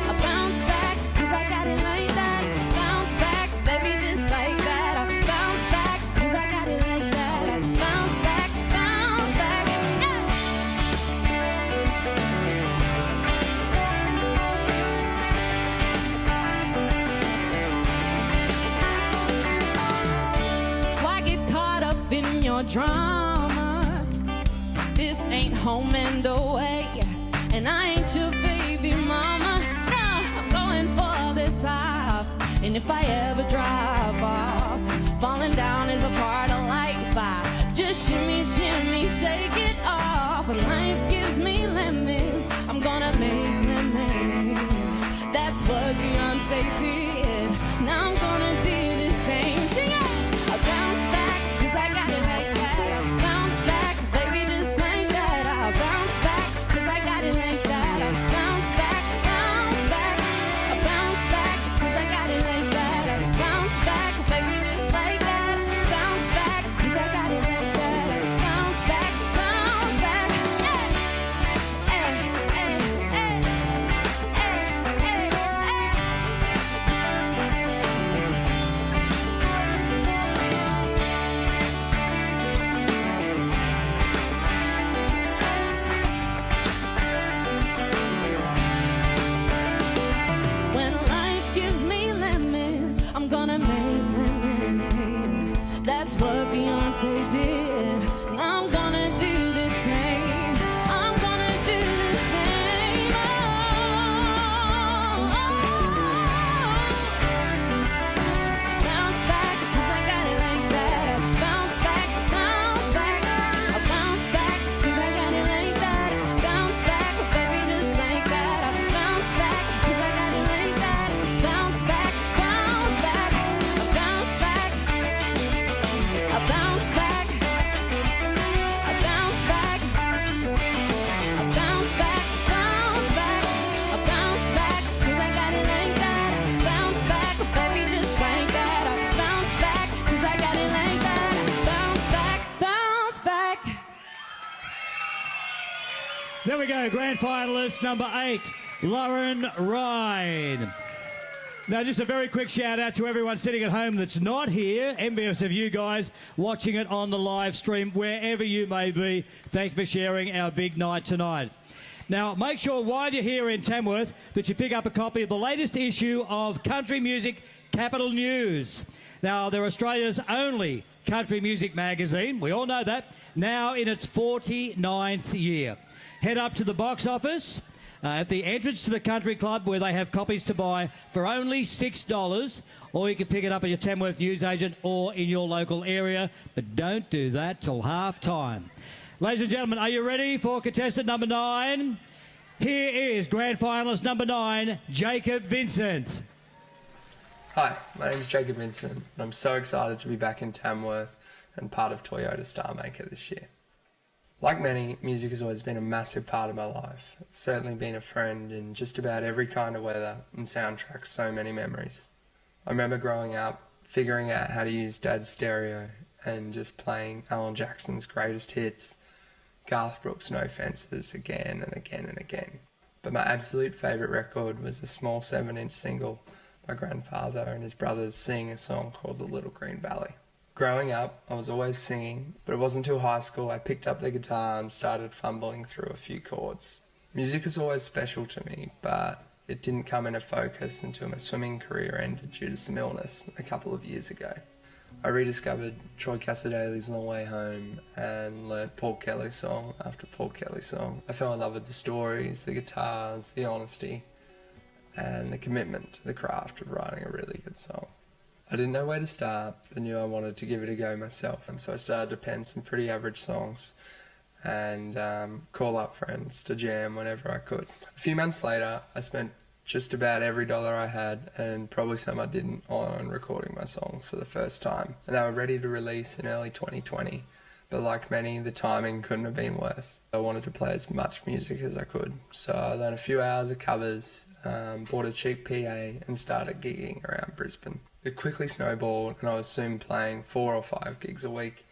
I'll bounce back, 'cause I got it like that. Bounce back, baby, just like that. I'll bounce back, 'cause I got it like that. I'll bounce back, bounce back. Why get caught up in your drama? This ain't home and away, and I ain't your baby mama. No, I'm going for the top, and if I ever drop off, falling down is a part of life. I just shimmy, shimmy, shake it off. When life gives me lemons, I'm gonna make lemonade. That's what Beyonce did. Now I'm gonna do the same. Sing it! I bounce back, 'cause I got it like that. I bounce back, baby, just like that. I bounce back, 'cause I got it like that. I bounce back, bounce back. I bounce back, 'cause I got it like that. I bounce back, baby, just like that. Bounce back, 'cause I got it like that. I bounce back, bounce back. Hey, hey, hey, hey, hey, When life gives me lemons, I'm gonna make lemonade. That's what Beyonce did. And I'm gonna do the same. I'm gonna do the same. Bounce back, 'cause I got it like that. Bounce back, bounce back. I bounce back, 'cause I got it like that. Bounce back, baby, just like that. I bounce back, 'cause I got it like that. Bounce back, bounce back. I bounce back. I bounce back. I bounce back. I bounce back, bounce back. I bounce back, 'cause I got it like that. Bounce back, baby, just like that. I bounce back, 'cause I got it like that. Bounce back, bounce back. There we go, grand finalist number 8, Lauren Ryan. Now, just a very quick shout out to everyone sitting at home that's not here. Envious of you guys watching it on the live stream, wherever you may be. Thank you for sharing our big night tonight. Now, make sure while you're here in Tamworth that you pick up a copy of the latest issue of Country Music Capital News. Now, they're Australia's only country music magazine. We all know that. Now in its 49th year. Head up to the box office at the entrance to the Country Club, where they have copies to buy for only $6, or you can pick it up at your Tamworth newsagent or in your local area, but don't do that till half time. Ladies and gentlemen, are you ready for contestant number 9? Here is grand finalist number 9, Jacob Vincent. Hi, my name is Jacob Vincent, and I'm so excited to be back in Tamworth and part of Toyota Star Maker this year. Like many, music has always been a massive part of my life. It's certainly been a friend in just about every kind of weather and soundtracks so many memories. I remember growing up, figuring out how to use Dad's stereo and just playing Alan Jackson's greatest hits, Garth Brooks' No Fences again and again and again. But my absolute favourite record was a small 7-inch single my grandfather and his brothers sing a song called The Little Green Valley. Growing up, I was always singing, but it wasn't until high school I picked up the guitar and started fumbling through a few chords. Music was always special to me, but it didn't come into focus until my swimming career ended due to some illness a couple of years ago. I rediscovered Troy Cassar-Daley's Long Way Home and learnt Paul Kelly's song after Paul Kelly's song. I fell in love with the stories, the guitars, the honesty, and the commitment to the craft of writing a really good song. I didn't know where to start, but knew I wanted to give it a go myself, and so I started to pen some pretty average songs and call up friends to jam whenever I could. A few months later, I spent just about every dollar I had, and probably some I didn't, on recording my songs for the first time. And they were ready to release in early 2020, but like many, the timing couldn't have been worse. I wanted to play as much music as I could, so I learned a few hours of covers, bought a cheap PA and started gigging around Brisbane. It quickly snowballed and I was soon playing 4 or 5 gigs a week.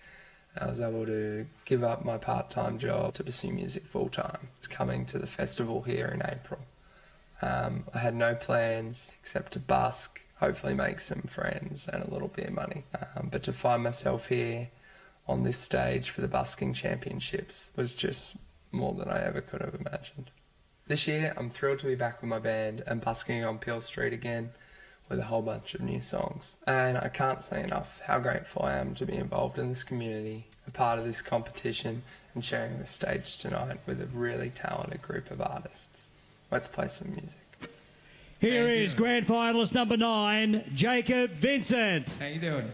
I was able to give up my part-time job to pursue music full-time. It's coming to the festival here in April. I had no plans except to busk, hopefully make some friends and a little bit of money. But to find myself here on this stage for the busking championships was just more than I ever could have imagined. This year, I'm thrilled to be back with my band and busking on Peel Street again with a whole bunch of new songs. And I can't say enough how grateful I am to be involved in this community, a part of this competition, and sharing the stage tonight with a really talented group of artists. Let's play some music. Here is grand finalist number 9, Jacob Vincent. How you doing?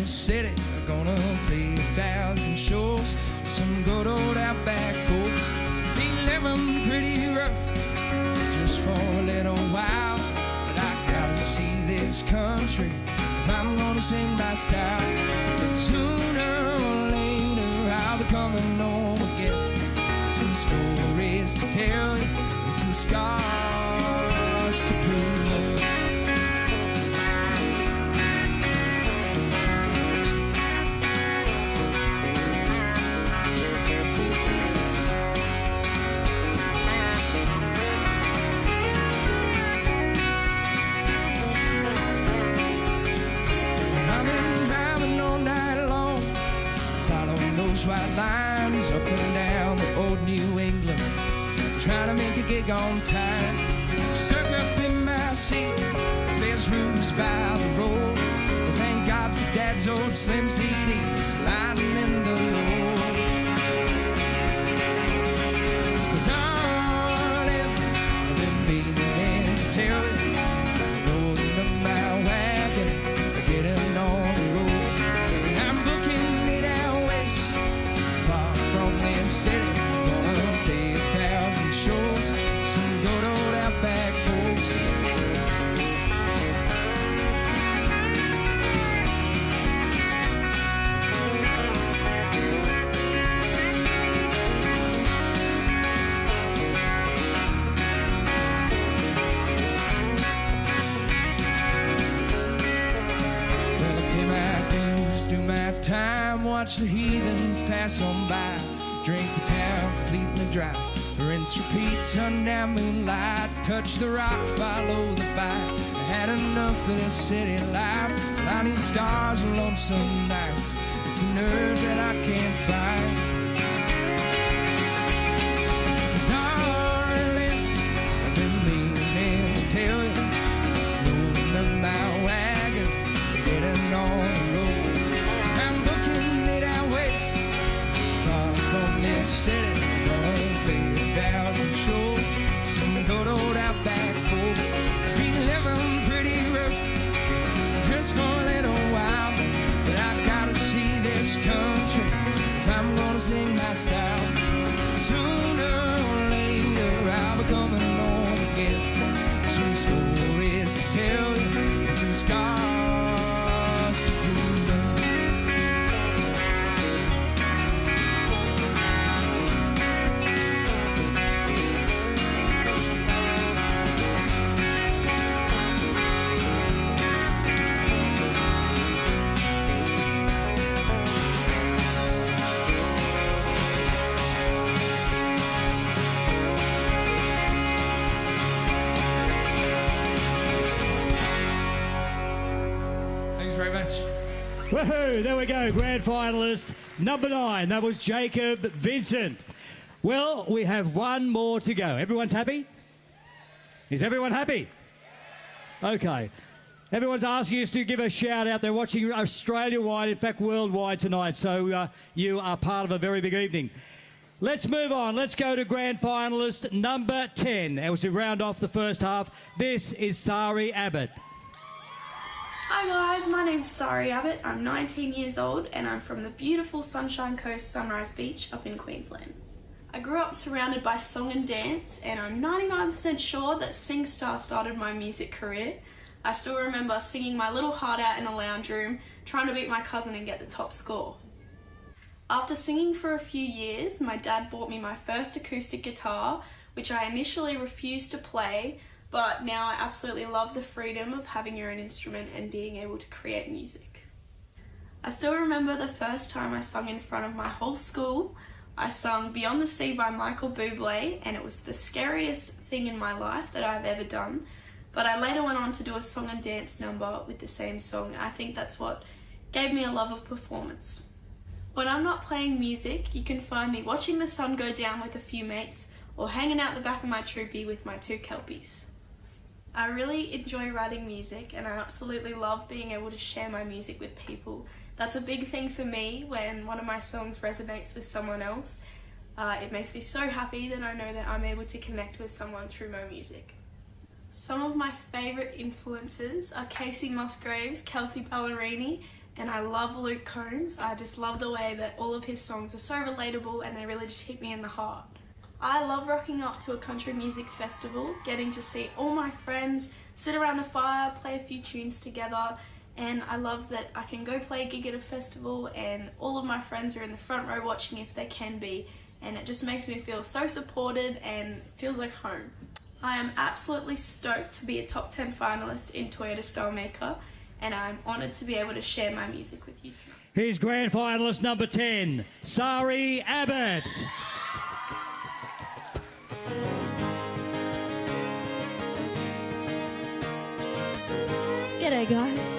City, gonna play 1,000 shows. Some good old outback folks been living pretty rough just for a little while. But I gotta see this country if I'm gonna sing my style. But sooner or later I'll be coming home again. Some stories to tell you and some scars to prove. White lines up and down the old New England, trying to make a gig on time. Stuck up in my seat, says Ruse by the road. Well, thank God for Dad's old Slim CD sliding in the road. But darling, I've been meaning to tell you, rolling up my wagon, getting on the road. And I'm booking it out west, far from this city. Gonna play 1,000 shows, some good old outback folks. Well, I pay my dues, do my time, watch the heathens pass on by, drink the town completely dry, rinse, repeat, sundown moonlight, touch the rock, follow the bike. I had enough of this city life, blinding stars and lonesome nights. It's an urge that I can't fight. Darling, I've been meaning to tell you, rolling up my wagon, getting on the road. I'm booking it out west, far from this city. Gonna play 1,000 stressed out. Sooner or later I'll be coming home again. Some stories to tell you, some scars to prove it. Woohoo! There we go, grand finalist number 9. That was Jacob Vincent. Well, we have one more to go. Everyone's happy? Is everyone happy? Okay. Everyone's asking us to give a shout out. They're watching Australia-wide, in fact worldwide tonight, so you are part of a very big evening. Let's move on. Let's go to grand finalist number 10. As we round off the first half, this is Sari Abbott. Hi guys, my name's Sari Abbott. I'm 19 years old and I'm from the beautiful Sunshine Coast Sunrise Beach up in Queensland. I grew up surrounded by song and dance and I'm 99% sure that SingStar started my music career. I still remember singing my little heart out in the lounge room, trying to beat my cousin and get the top score. After singing for a few years, my dad bought me my first acoustic guitar, which I initially refused to play, but now I absolutely love the freedom of having your own instrument and being able to create music. I still remember the first time I sung in front of my whole school. I sung Beyond the Sea by Michael Bublé and it was the scariest thing in my life that I've ever done. But I later went on to do a song and dance number with the same song and I think that's what gave me a love of performance. When I'm not playing music, you can find me watching the sun go down with a few mates or hanging out the back of my troopy with my 2 kelpies. I really enjoy writing music and I absolutely love being able to share my music with people. That's a big thing for me when one of my songs resonates with someone else. It makes me so happy that I know that I'm able to connect with someone through my music. Some of my favourite influences are Casey Musgraves, Kelsey Ballerini, and I love Luke Combs. I just love the way that all of his songs are so relatable and they really just hit me in the heart. I love rocking up to a country music festival, getting to see all my friends, sit around the fire, play a few tunes together, and I love that I can go play a gig at a festival and all of my friends are in the front row watching if they can be, and it just makes me feel so supported and feels like home. I am absolutely stoked to be a top 10 finalist in Toyota Style Maker, and I'm honoured to be able to share my music with you tonight. Here's grand finalist number 10, Sari Abbott. G'day guys.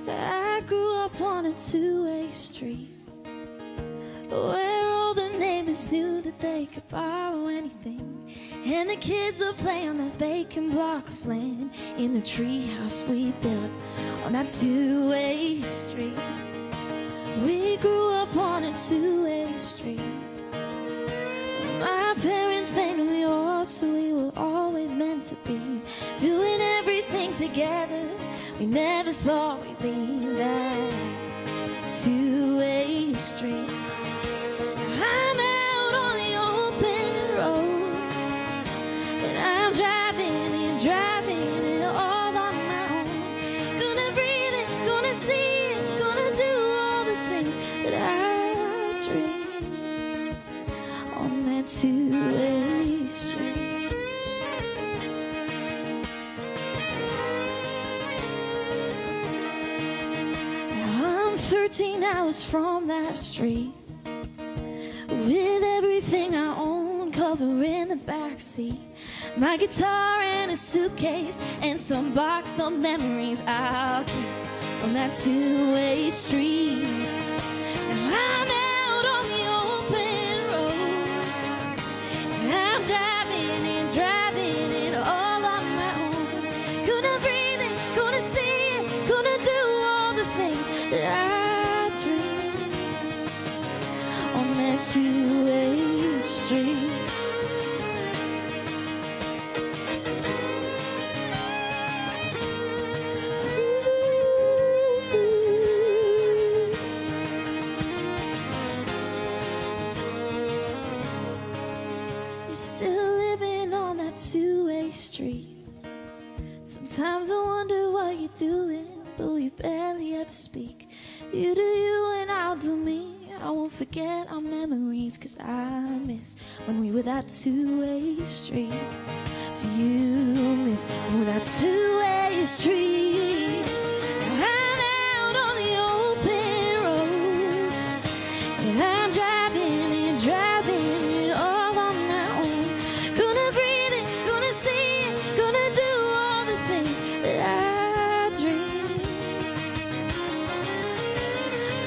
I grew up on a 2-way street where all the neighbors knew that they could borrow anything, and the kids would play on that vacant block of land in the treehouse we built on that 2-way street. We grew up on a 2-way street. My parents, they knew yours, so we were always meant to be doing everything together. We never thought we'd leave that 2-way street. I'm out on the open road, and I'm driving it all on my own. Gonna breathe it, gonna see it, gonna do all the things that I dream on that 2-way street. Now I'm 13 hours from that street, with everything I own covering the backseat. My guitar and a suitcase and some box of memories I'll keep on that 2-way street. Now I'm out on the open road, and I'm driving it all on my own. Gonna breathe it, gonna see it, gonna do all the things that I dream on that 2-way street. still living on that two-way street. Sometimes I wonder what you're doing, but we barely ever speak. You do you and I'll do me. I won't forget our memories, 'cause I miss when we were that two-way street. Do you miss when we were that two-way street? I'm out on the open road, and I'm driving it all on my own. Gonna breathe it, gonna see it, gonna do all the things that I dream.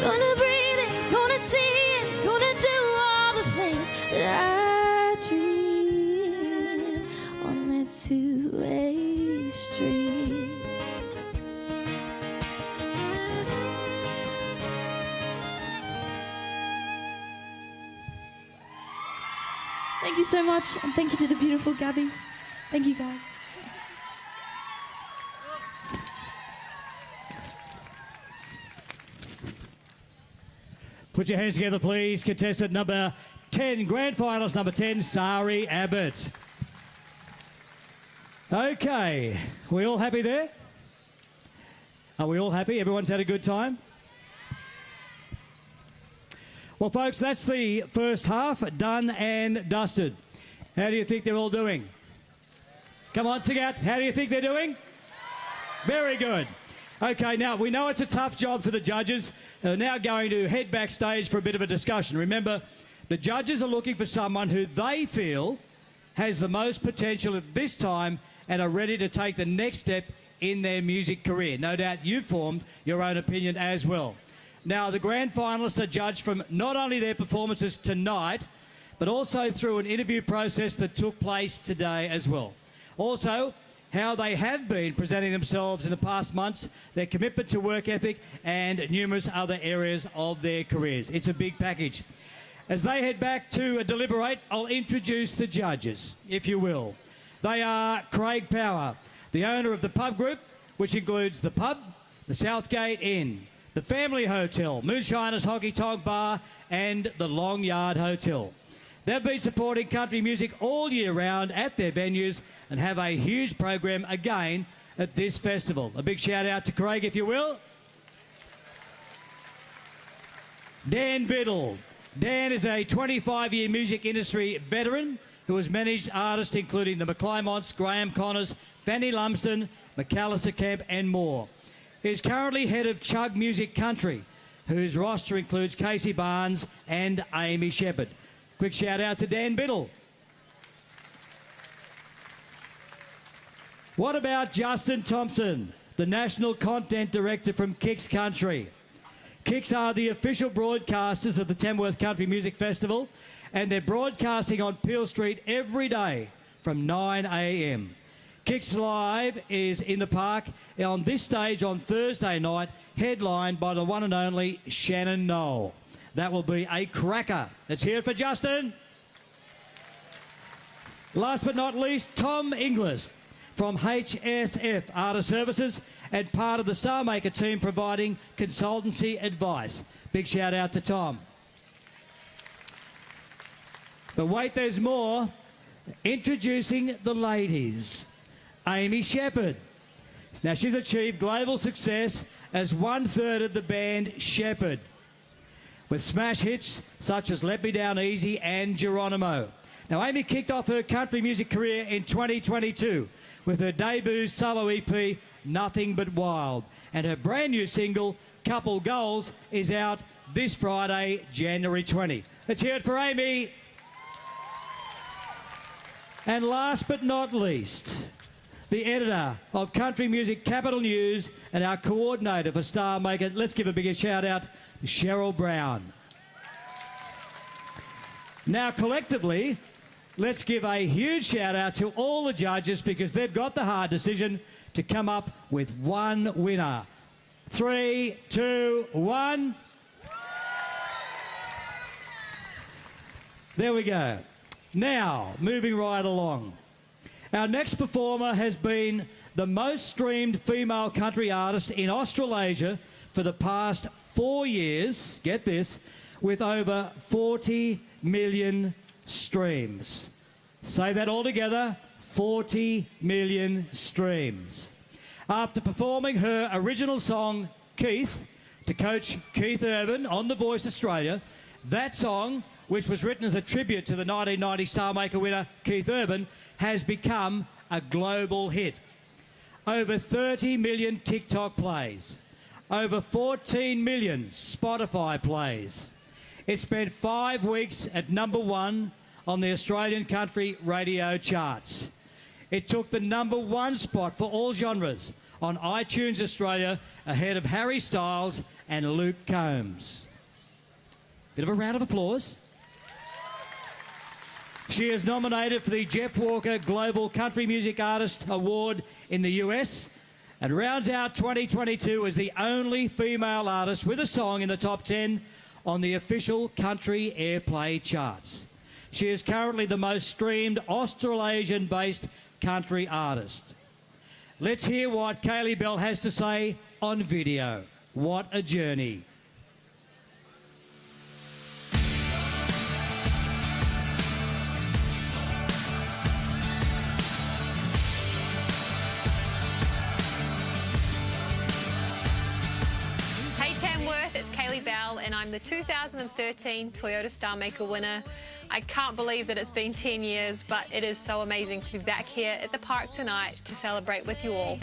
Gonna breathe it, gonna see it, gonna do all the things that I dream on that two-way street. Thank you so much, and thank you to the beautiful Gabby. Thank you, guys. Put your hands together, please. Contestant number 10, grand finalist number 10, Sari Abbott. Okay, we all happy there? Are we all happy? Everyone's had a good time? Well, folks, that's the first half done and dusted. How do you think they're all doing? Come on, sing out. How do you think they're doing? Very good. Okay, now, we know it's a tough job for the judges. They're now going to head backstage for a bit of a discussion. Remember, the judges are looking for someone who they feel has the most potential at this time and are ready to take the next step in their music career. No doubt you've formed your own opinion as well. Now, the grand finalists are judged from not only their performances tonight, but also through an interview process that took place today as well. Also, how they have been presenting themselves in the past months, their commitment to work ethic, and numerous other areas of their careers. It's a big package. As they head back to deliberate, I'll introduce the judges, if you will. They are Craig Power, the owner of the pub group, which includes the pub, the Southgate Inn, the Family Hotel, Moonshiners Honky Tonk Bar, and the Long Yard Hotel. They've been supporting country music all year round at their venues and have a huge program again at this festival. A big shout out to Craig, if you will. Dan Biddle. Dan is a 25-year music industry veteran who has managed artists including the McClymonts, Graham Connors, Fanny Lumsden, McAllister Camp, and more. He is currently head of Chug Music Country, whose roster includes Casey Barnes and Amy Shepherd. Quick shout out to Dan Biddle. What about Justin Thompson, the National Content Director from Kicks Country? Kicks are the official broadcasters of the Tamworth Country Music Festival, and they're broadcasting on Peel Street every day from 9 a.m. Kicks Live is in the park on this stage on Thursday night, headlined by the one and only Shannon Knoll. That will be a cracker. Let's hear it for Justin. Last but not least, Tom Inglis from HSF Artist Services and part of the Star Maker team providing consultancy advice. Big shout out to Tom. But wait, there's more. Introducing the ladies. Amy Shepherd. Now, she's achieved global success as one-third of the band Shepherd, with smash hits such as Let Me Down Easy and Geronimo. Now, Amy kicked off her country music career in 2022 with her debut solo EP, Nothing But Wild, and her brand new single, Couple Goals, is out this Friday, January 20. Let's hear it for Amy. And last but not least, the editor of Country Music Capital News and our coordinator for Star Maker. Let's give a big shout out to Cheryl Brown. Now, collectively, let's give a huge shout out to all the judges because they've got the hard decision to come up with one winner. 3, 2, 1. There we go. Now, moving right along. Our next performer has been the most streamed female country artist in Australasia for the past 4 years, get this, with over 40 million streams. Say that all together, 40 million streams. After performing her original song, Keith, to coach Keith Urban on The Voice Australia, that song, which was written as a tribute to the 1990 Star Maker winner Keith Urban, has become a global hit. Over 30 million TikTok plays, over 14 million Spotify plays. It spent 5 weeks at #1 on the Australian country radio charts. It took the #1 spot for all genres on iTunes Australia, ahead of Harry Styles and Luke Combs. Bit of a round of applause. She is nominated for the Jeff Walker Global Country Music Artist Award in the US and rounds out 2022 as the only female artist with a song in the top 10 on the official country airplay charts. She is currently the most streamed Australasian-based country artist. Let's hear what Kaylee Bell has to say on video. What a journey. Hey Tamworth, it's Kaylee Bell and I'm the 2013 Toyota Star Maker winner. I can't believe that it's been 10 years, but it is so amazing to be back here at the park tonight to celebrate with you all.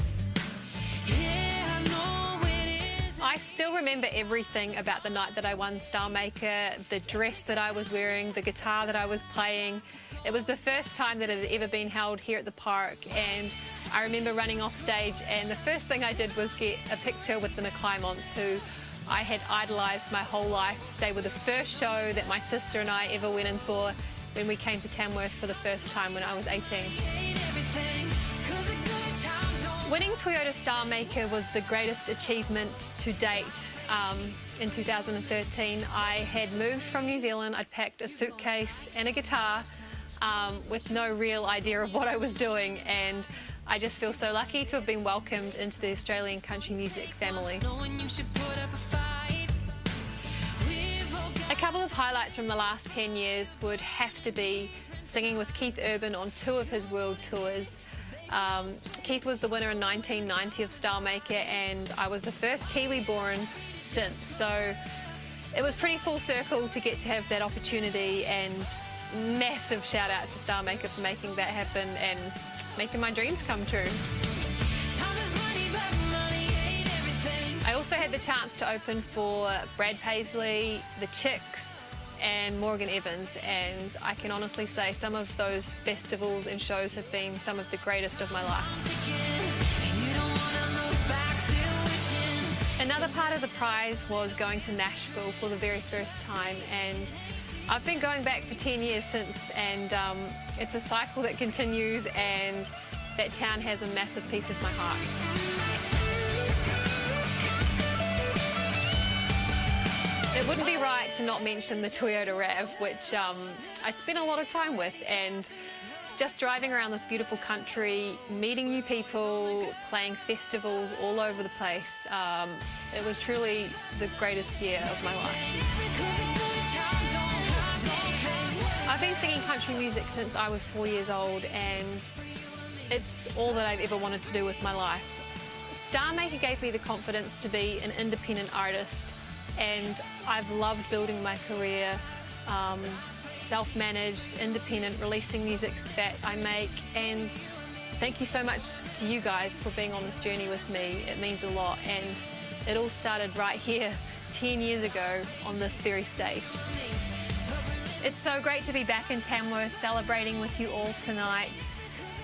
I still remember everything about the night that I won Star Maker, the dress that I was wearing, the guitar that I was playing. It was the first time that it had ever been held here at the park, and I remember running off stage and the first thing I did was get a picture with the McClymonts, who I had idolised my whole life. They were the first show that my sister and I ever went and saw when we came to Tamworth for the first time when I was 18. Winning Toyota Star Maker was the greatest achievement to date. In 2013, I had moved from New Zealand. I'd packed a suitcase and a guitar with no real idea of what I was doing, and I just feel so lucky to have been welcomed into the Australian country music family. A couple of highlights from the last 10 years would have to be singing with Keith Urban on 2 of his world tours. Keith was the winner in 1990 of Star Maker, and I was the first Kiwi born since. So it was pretty full circle to get to have that opportunity, and massive shout out to Star Maker for making that happen and making my dreams come true. I also had the chance to open for Brad Paisley, The Chicks and Morgan Evans, and I can honestly say some of those festivals and shows have been some of the greatest of my life. Another part of the prize was going to Nashville for the very first time, and I've been going back for 10 years since, and it's a cycle that continues, and that town has a massive piece of my heart. It wouldn't be right to not mention the Toyota RAV, which I spent a lot of time with, and just driving around this beautiful country, meeting new people, playing festivals all over the place. It was truly the greatest year of my life. I've been singing country music since I was 4 years old, and it's all that I've ever wanted to do with my life. Star Maker gave me the confidence to be an independent artist, and I've loved building my career, self-managed, independent, releasing music that I make, and thank you so much to you guys for being on this journey with me. It means a lot, and it all started right here 10 years ago on this very stage. It's so great to be back in Tamworth celebrating with you all tonight.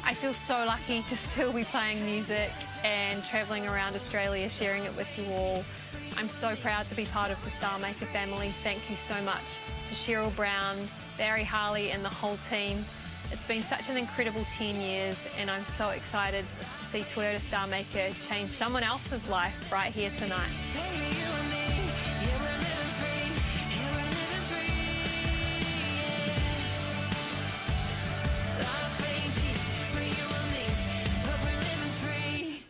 I feel so lucky to still be playing music and travelling around Australia sharing it with you all. I'm so proud to be part of the Star Maker family. Thank you so much to Cheryl Brown, Barry Harley and the whole team. It's been such an incredible 10 years, and I'm so excited to see Toyota Star Maker change someone else's life right here tonight.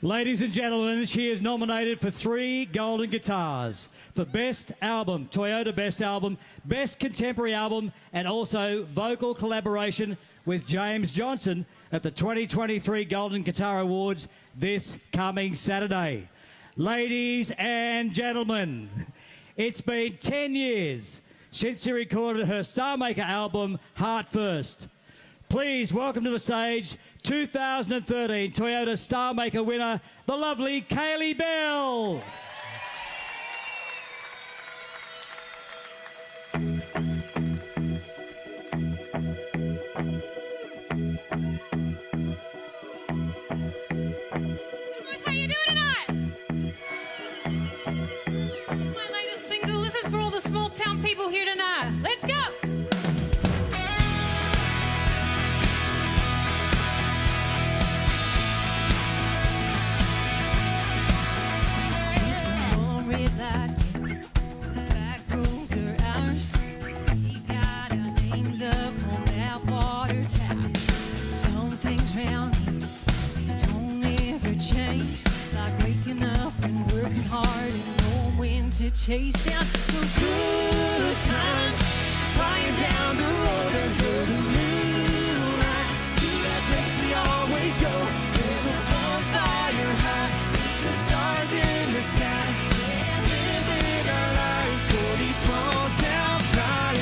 Ladies and gentlemen, she is nominated for 3 Golden Guitars for Best Album, Toyota Best Album, Best Contemporary Album, and also vocal collaboration with James Johnson at the 2023 Golden Guitar Awards this coming Saturday. Ladies and gentlemen, it's been 10 years since she recorded her Star Maker album, Heart First. Please welcome to the stage 2013 Toyota Star Maker winner, the lovely Kaylee Bell. How you doing tonight? This is my latest single. This is for all the small town people here tonight. Let's go! These back rooms are ours. We got our names up on that water tap. Some things round here, they don't ever change. Like waking up and working hard and knowing when to chase down those good times. Flying down the road under the moonlight to that place we always go. Where the bonfire high, it's the stars in the sky. Small town pride.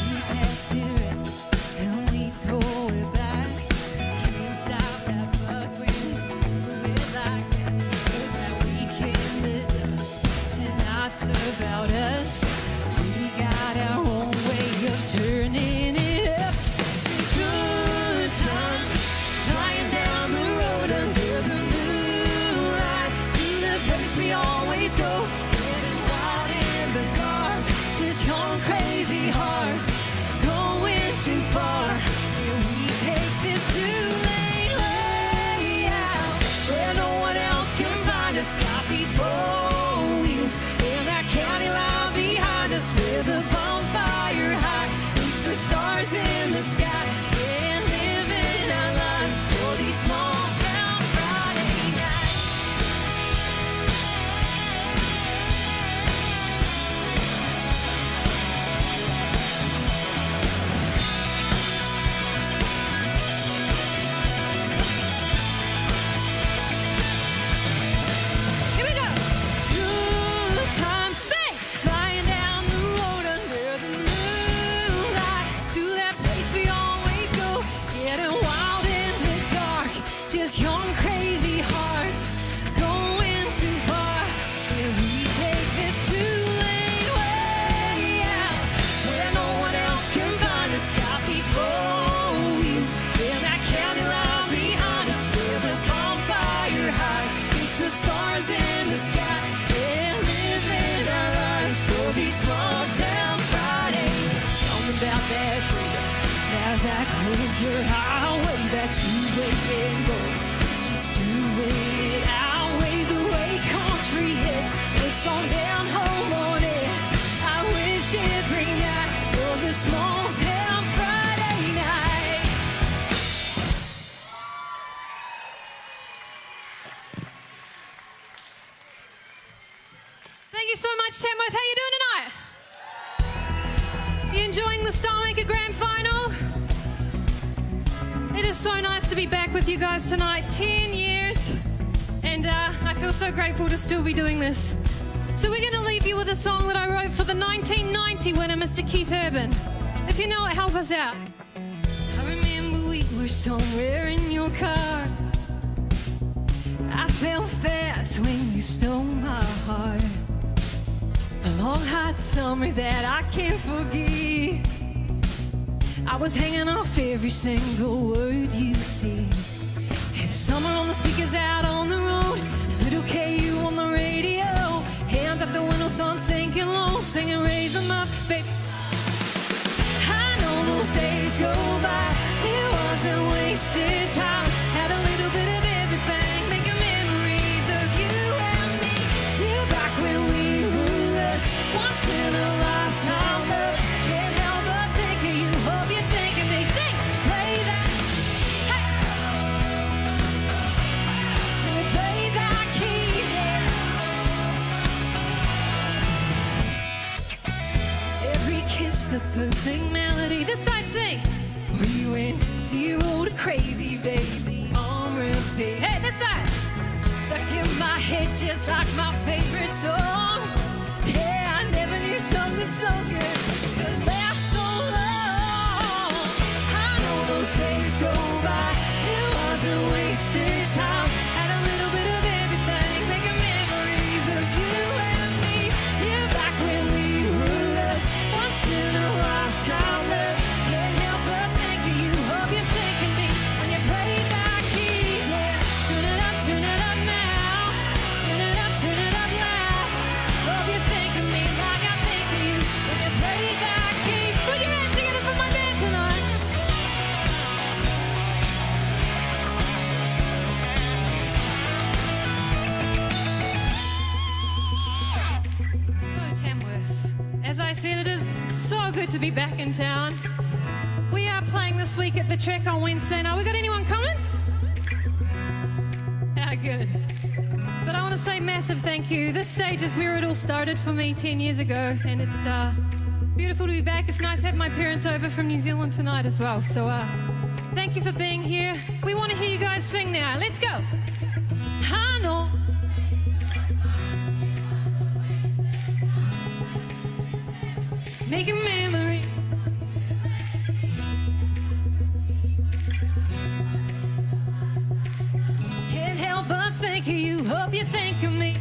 We test it and we throw it back. Can't stop that buzz when we do it like that. That weekend lit us, tonight's about us. We got our own way of turning it up. It's good times. Flying down the road under the moonlight to the place we always go. Getting wild in the dark, just young crazy hearts going too far. And we take this 2-lane way out where no one else can find us. Got these 4 wheels and that county line behind us with the bonfire high. It's the stars in the sky and living our lives for these small town Friday nights. Here we go. Good times, say, flying down the road under the moonlight to that place we always go. Getting wild in the dark, just young crazy hearts going too far. Yeah, we take this 2-lane way out where no one else can find us. Got these 4 wheels and that county line behind us with the bonfire high. It's the stars in the sky and living our lives for these small town Fridays. Tell me about that freedom. Now that cold dirt highway, that 2-way and go. Just doing it our way, the way country hits. The song down home on it. I wish every night was a small town Friday night. Thank you so much, Tamworth. How you doing tonight? You enjoying the Star Maker Grand Final? It is so nice to be back with you guys tonight. 10 years, and I feel so grateful to still be doing this. So we're going to leave you with a song that I wrote for the 1990 winner, Mr. Keith Urban. If you know it, help us out. I remember we were somewhere in your car. I fell fast when you stole my heart. The long hot summer that I can't forget. I was hanging off every single word you said. It's summer on the speakers out on the road. Little KU on the radio. Hands out the window, sun sinking low. Singing, raise 'em up, baby. I know those days go by. It wasn't wasted time. Had a little bit of everything. Making memories of you and me. Yeah, back when we were us. Once in a lifetime. perfect melody. This side sing. We went 0 to crazy, baby, on repeat. Hey, this side. Stuck in my head just like my favorite song. Yeah, I never knew something so good could last so long. I know those days go by. It wasn't wasted time. Had a little bit of everything, making memories of you and me. Yeah, back when we were lost, once in a lifetime love. Can't help but think of you. Hope you're thinking me when you play that key. Yeah, turn it up now. Turn it up loud. Hope you think of me like I think of you when you play that key. Put your hands together for my band tonight. So Tamworth, as I said, it is so good to be back in town. We are playing this week at the Trek on Wednesday. Now, we got anyone coming? Ah, good. But I want to say massive thank you. This stage is where it all started for me 10 years ago, and it's beautiful to be back. It's nice to have my parents over from New Zealand tonight as well. So thank you for being here. We want to hear you guys sing now. Let's go. I know. Make a memory. Can't help but think of you. Hope you think of me.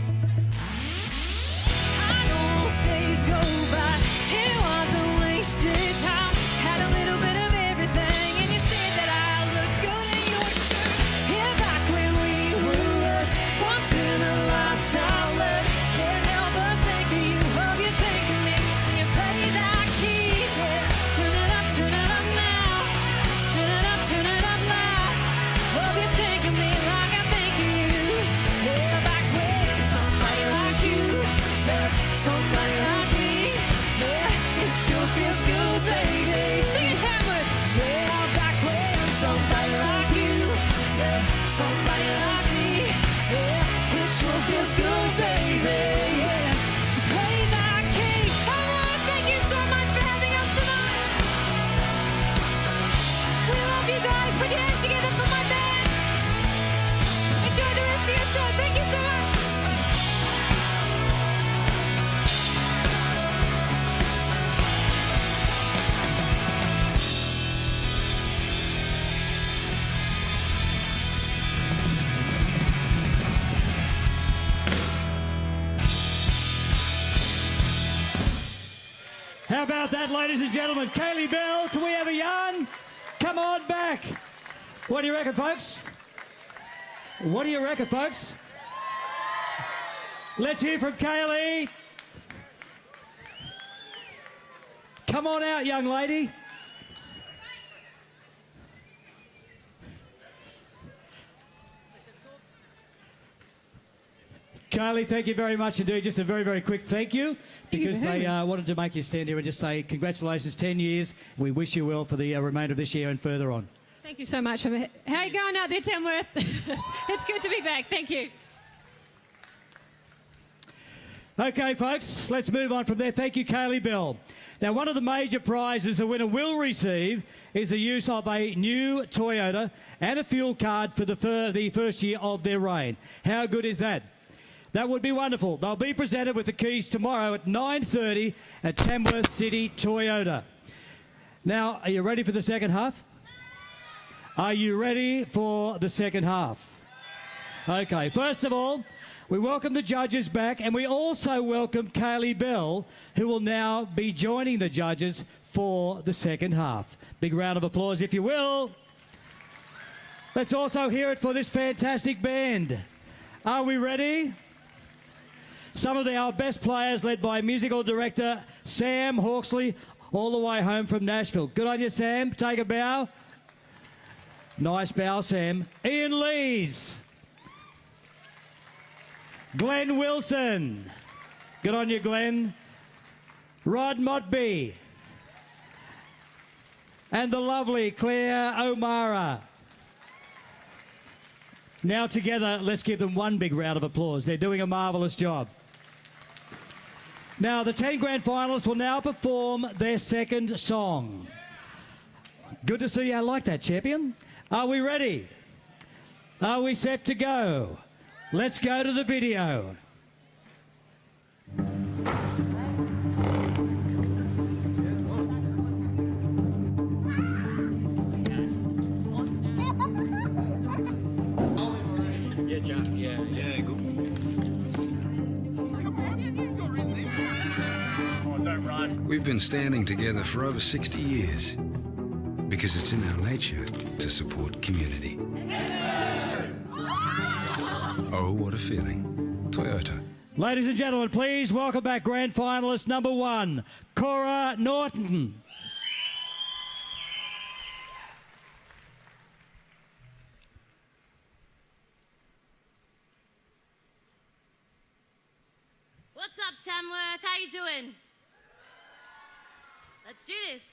I know those days go by. It wasn't wasted time. Had a little bit of everything, and you said that I look good in your shirt. Yeah, back when we were lost, once in a lifetime love. Can't help but think of you. Hope you think of me when you play that key. Yeah, turn it up now. Turn it up loud. Hope you think of me like I think of you. Yeah, back when somebody like you loved somebody like me. Yeah, it sure feels good, baby. Sing it, Tamworth. Yeah, back when somebody like you loved somebody like me. Yeah, it sure feels good, baby. Yeah, to play that key. Tamworth, thank you so much for having us tonight. We love you guys. Put your hands together for my band. Enjoy the rest of your show. Thank you so much. How about that, ladies and gentlemen? Kaylee Bell, can we have a yarn? Come on back. What do you reckon, folks? What do you reckon, folks? Let's hear from Kaylee. Come on out, young lady. Kaylee, thank you very much indeed. Just a very, very quick thank you, because they wanted to make you stand here and just say congratulations, 10 years. We wish you well for the remainder of this year and further on. Thank you so much. How are you going out there, Tamworth? It's good to be back. Thank you. Okay, folks, let's move on from there. Thank you, Kaylee Bell. Now, one of the major prizes the winner will receive is the use of a new Toyota and a fuel card for the first year of their reign. How good is that? That would be wonderful. They'll be presented with the keys tomorrow at 9:30 at Tamworth City Toyota. Now, are you ready for the second half? Are you ready for the second half? Okay, first of all, we welcome the judges back, and we also welcome Kaylee Bell, who will now be joining the judges for the second half. Big round of applause, if you will. Let's also hear it for this fantastic band. Are we ready? Some of our best players, led by musical director Sam Hawksley, all the way home from Nashville. Good on you, Sam. Take a bow. Nice bow, Sam. Ian Lees. Glenn Wilson. Good on you, Glenn. Rod Motby. And the lovely Claire O'Mara. Now together, let's give them one big round of applause. They're doing a marvellous job. Now, the 10 grand finalists will now perform their second song. Good to see you. I like that, champion. Are we ready? Are we set to go? Let's go to the video. Yeah, good. We've been standing together for over 60 years because it's in our nature to support community. Oh, what a feeling. Toyota. Ladies and gentlemen, please welcome back grand finalist number 1, Cora Norton. What's up, Tamworth? How you doing? Let's do this.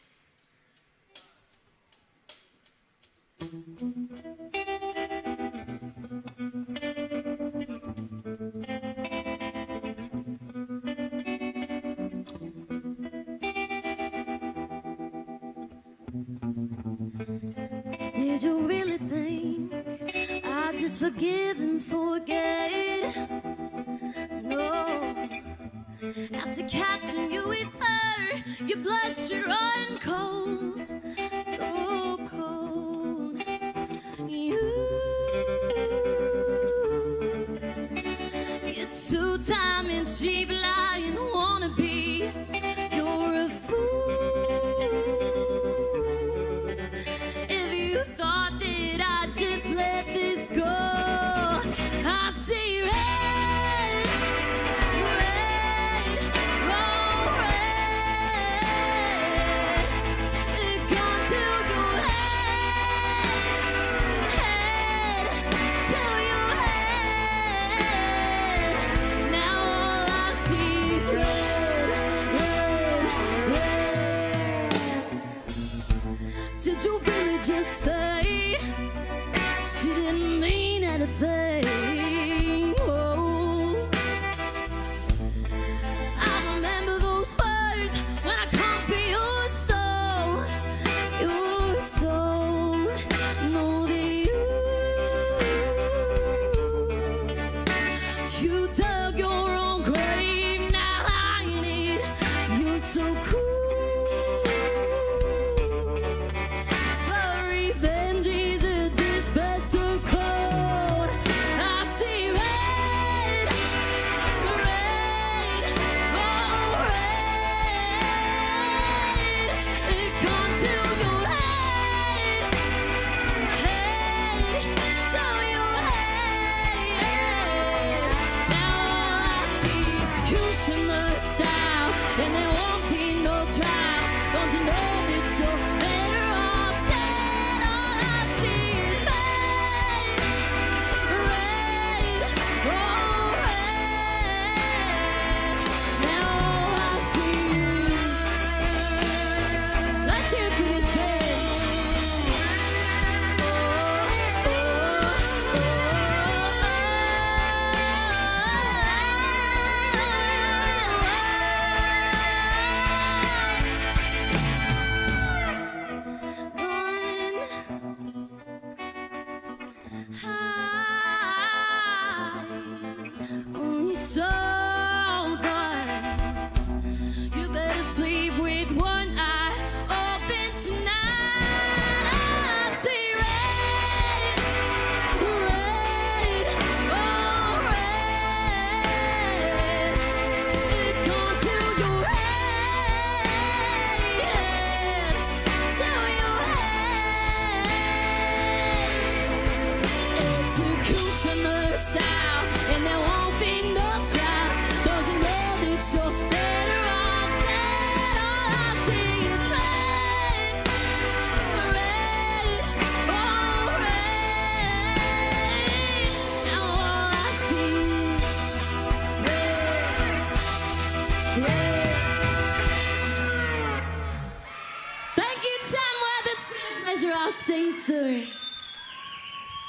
Did you really think I'd just forgive and forget? No. After catching you with her, your blood should run cold, so cold. You're two-time and cheap lying wannabe. You're a fool. If you thought that I'd just let this go, I see red. Did you really just say she didn't mean anything? Oh, I remember those words when I can't feel your soul, your soul. Know that you dug your own grave, now lying in it. You're so cool.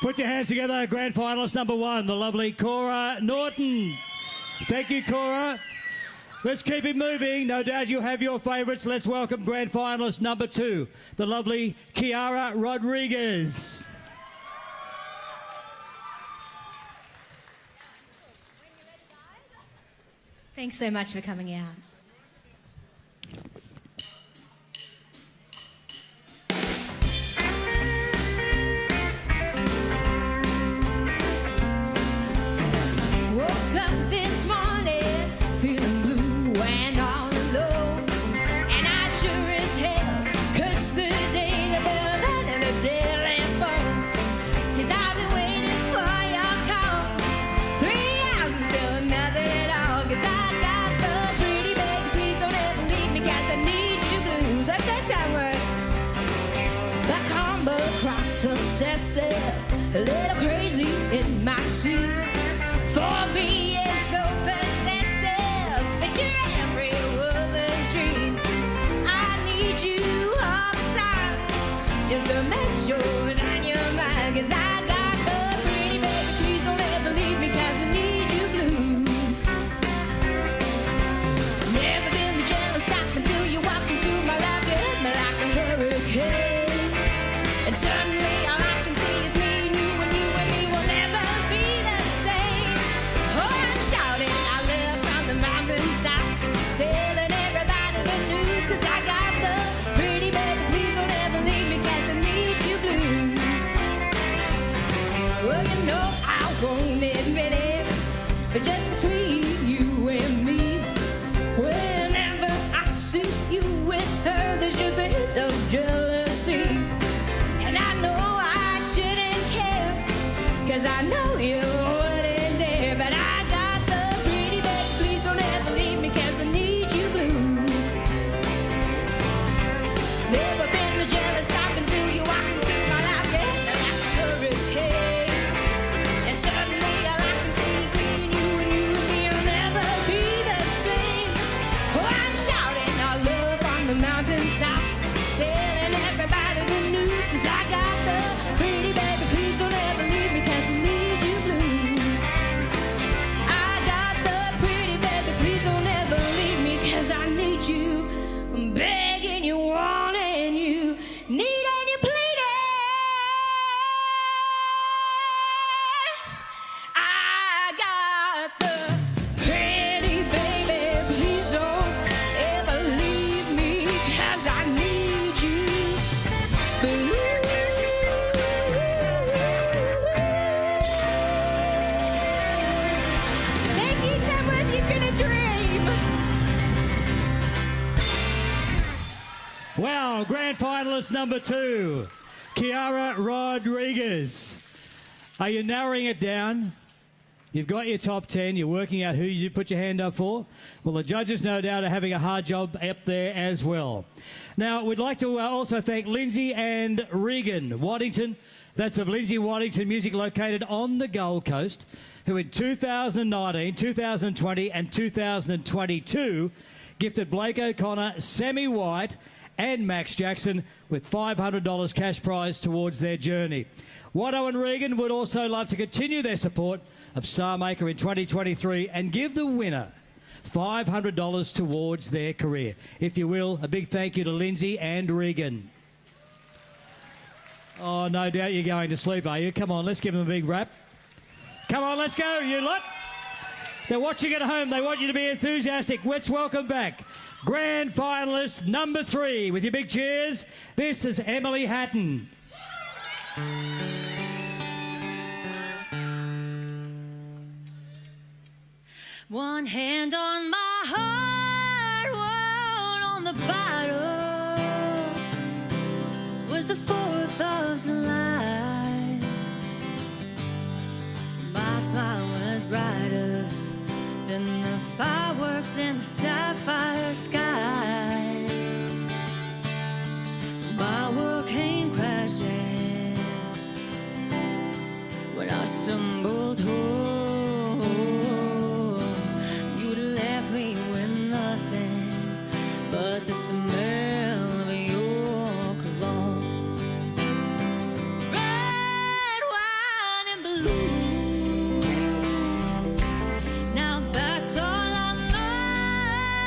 Put your hands together, grand finalist number 1, the lovely Cora Norton. Thank you, Cora. Let's keep it moving. No doubt you have your favourites. Let's welcome grand finalist number 2, the lovely Kiara Rodriguez. Thanks so much for coming out. Woke up this morning feeling blue and all alone, and I sure as hell cursed the day that better than the telephone, 'cause I've been waiting for your call 3 hours and still nothing at all, 'cause I got the pretty baby, please don't ever leave me, 'cause I need you blues. That's that Tamworth. The combo cross obsessive, a little crazy in my seat. For me, it's so possessive. Picture every woman's dream. I need you all the time, just to make sure that I'm your mind. 'Cause I got the pretty baby, please don't ever leave me, 'cause I need you blues. Never been the jealous type until you walk into my life. You hit me like a hurricane, and suddenly all I can see is me and you, and you and me will never be the same. Oh, I'm shouting, I live from the mountaintops, telling everybody the news, 'cause I got the pretty baby, please don't ever leave me, 'cause I need you blues. Well, you know I won't admit it, but just between you and me, whenever I see you with her, there's just a hint of jealousy. And I know I shouldn't care, 'cause I know you wouldn't dare, but I got the pretty baby, please don't ever leave me, 'cause I need you blues. Never been a jealous type until you walk into my life, yeah, like a hurricane, and suddenly all I can see is me and you and me will never be the same. Oh, I'm shouting our love on the mountaintops, telling everybody the news, 'cause I got the pretty baby, please don't ever leave me, 'cause I need you blues. I got the pretty baby, please don't ever leave me, 'cause I need you. I'm begging you, wanting you, needing you, pleading. I got the pretty baby, please don't ever leave me, 'cause I need you blues. Thank you, Tamworth, you've been a dream. Wow, grand finalist number 2, Kiara Rodriguez. Are you narrowing it down? You've got your top 10. You're working out who you put your hand up for. Well, the judges, no doubt, are having a hard job up there as well. Now, we'd like to also thank Lindsay and Regan Waddington. That's of Lindsay Waddington Music, located on the Gold Coast, who in 2019, 2020 and 2022 gifted Blake O'Connor, Sammy White and Max Jackson with $500 cash prize towards their journey. Watto and Regan would also love to continue their support of Star Maker in 2023 and give the winner $500 towards their career. If you will, a big thank you to Lindsay and Regan. Oh, no doubt you're going to sleep, are you? Come on, let's give them a big rap. Come on, let's go, you lot. They're watching at home. They want you to be enthusiastic. Let's welcome back grand finalist number 3 with your big cheers. This is Emily Hatton. One hand on my heart, one on the bottle. Was the 4th of July. My smile was brighter than the fireworks in the sapphire skies. My world came crashing when I stumbled home. You'd left me with nothing but the smell of your cologne. Red wine and blue. Now that's all I know.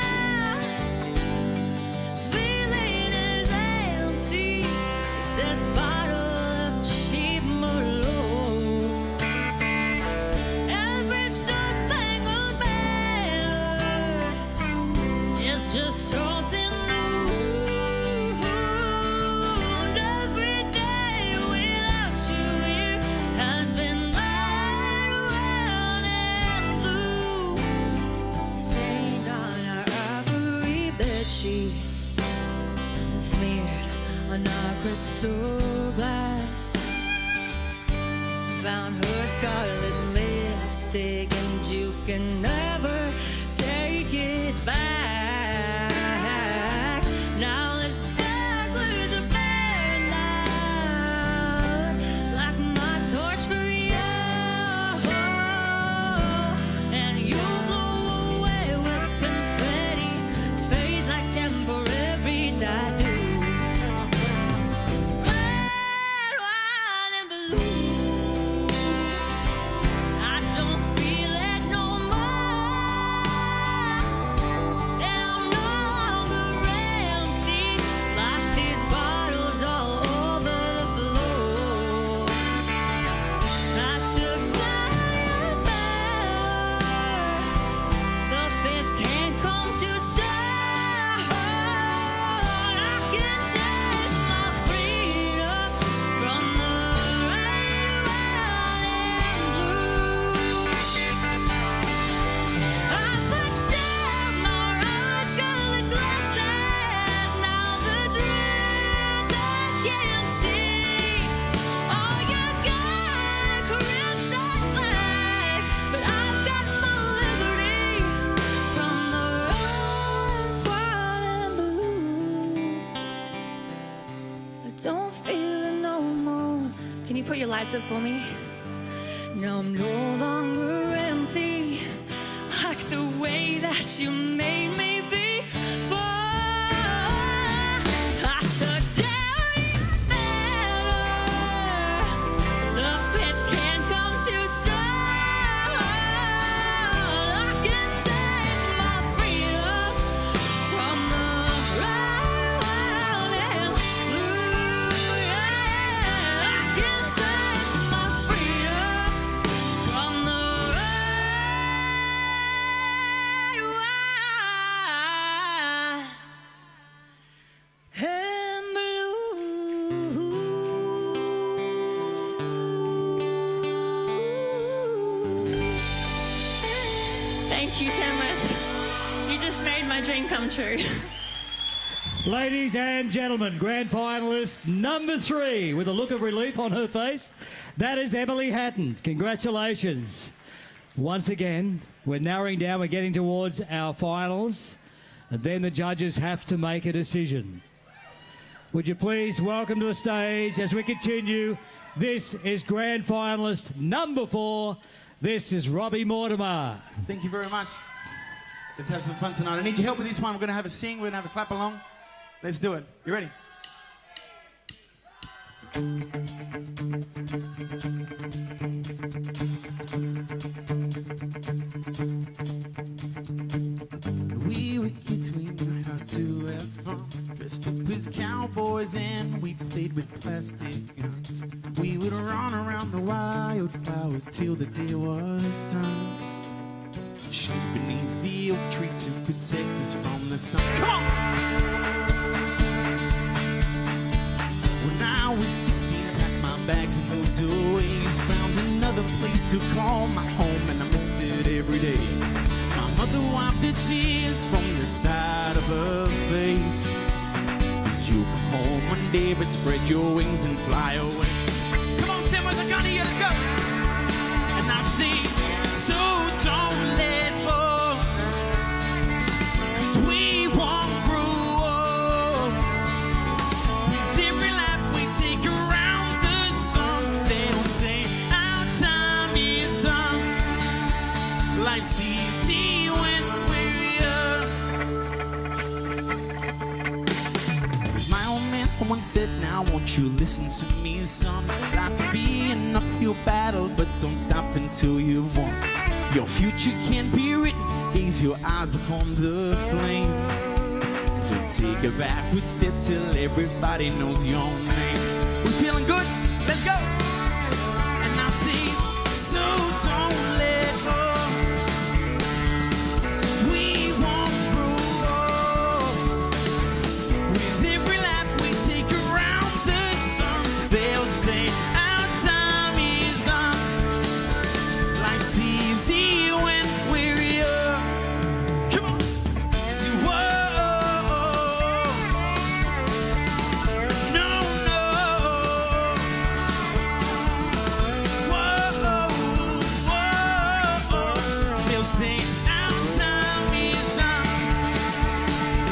so glad. Found her scarlet lipstick and you can never take it back. Now this necklace of fair now, like my torch for you, and you blow away with confetti, fade like temporary tattoo. Red wine and blue, I don't feel it no more, and I'm no longer empty like these bottles all over the floor. I took down your bed, the fifth can't come too soon. I can taste my freedom from the red, white, and blue. I put down my rose-colored glasses, now the truth I can't see. Oh, you got crimson flags, but I've got my liberty from the red, white, and blue. I don't feel it no more. Can you put your lights up for me? Now I'm no longer empty, like the way that you made me before. I took down your banner, the pit can't come too soon. I can taste my freedom from the red, white, and blue. Yeah, I can taste my freedom from the red, white, and blue. Thank you, Tamworth. You just made my dream come true. Ladies and gentlemen, grand finalist number 3 with a look of relief on her face. That is Emily Hatton. Congratulations. Once again, we're narrowing down, we're getting towards our finals, and then the judges have to make a decision. Would you please welcome to the stage as we continue. This is grand finalist number 4. This is Robbie Mortimer. Thank you very much. Let's have some fun tonight. I need your help with this one. We're going to have a sing. We're going to have a clap along. Let's do it. You ready? We were kids, we knew how to have fun. Dressed up as cowboys and we played with plastic guns. We would run around the wildflowers till the day was done. Shade beneath the oak tree to protect us from the sun. Come on! When I was 16, I packed my bags and moved away. Found another place to call my home, and I missed it every day. My mother wiped the tears from the side of her face. 'Cause you come home one day, but spread your wings and fly away. Come on, Tamworth, I got you, let's go! And I sing, so don't let go. 'Cause we won't grow old. With every lap we take around the sun, they don't say our time is done. Life's easy when we're young. My old man once said, now won't you listen to me, son? Life can be an uphill battle, but don't stop until you've won. Your future can't be written, gaze your eyes upon the flame. And don't take a backward step till everybody knows your name. We feeling good? Let's go! And I sing, so don't let go. 'Cause we won't grow old. With every lap we take around the sun, they'll say our time is done. Life's easy when we're young. Come on! See, whoa! No, no! say our time is done.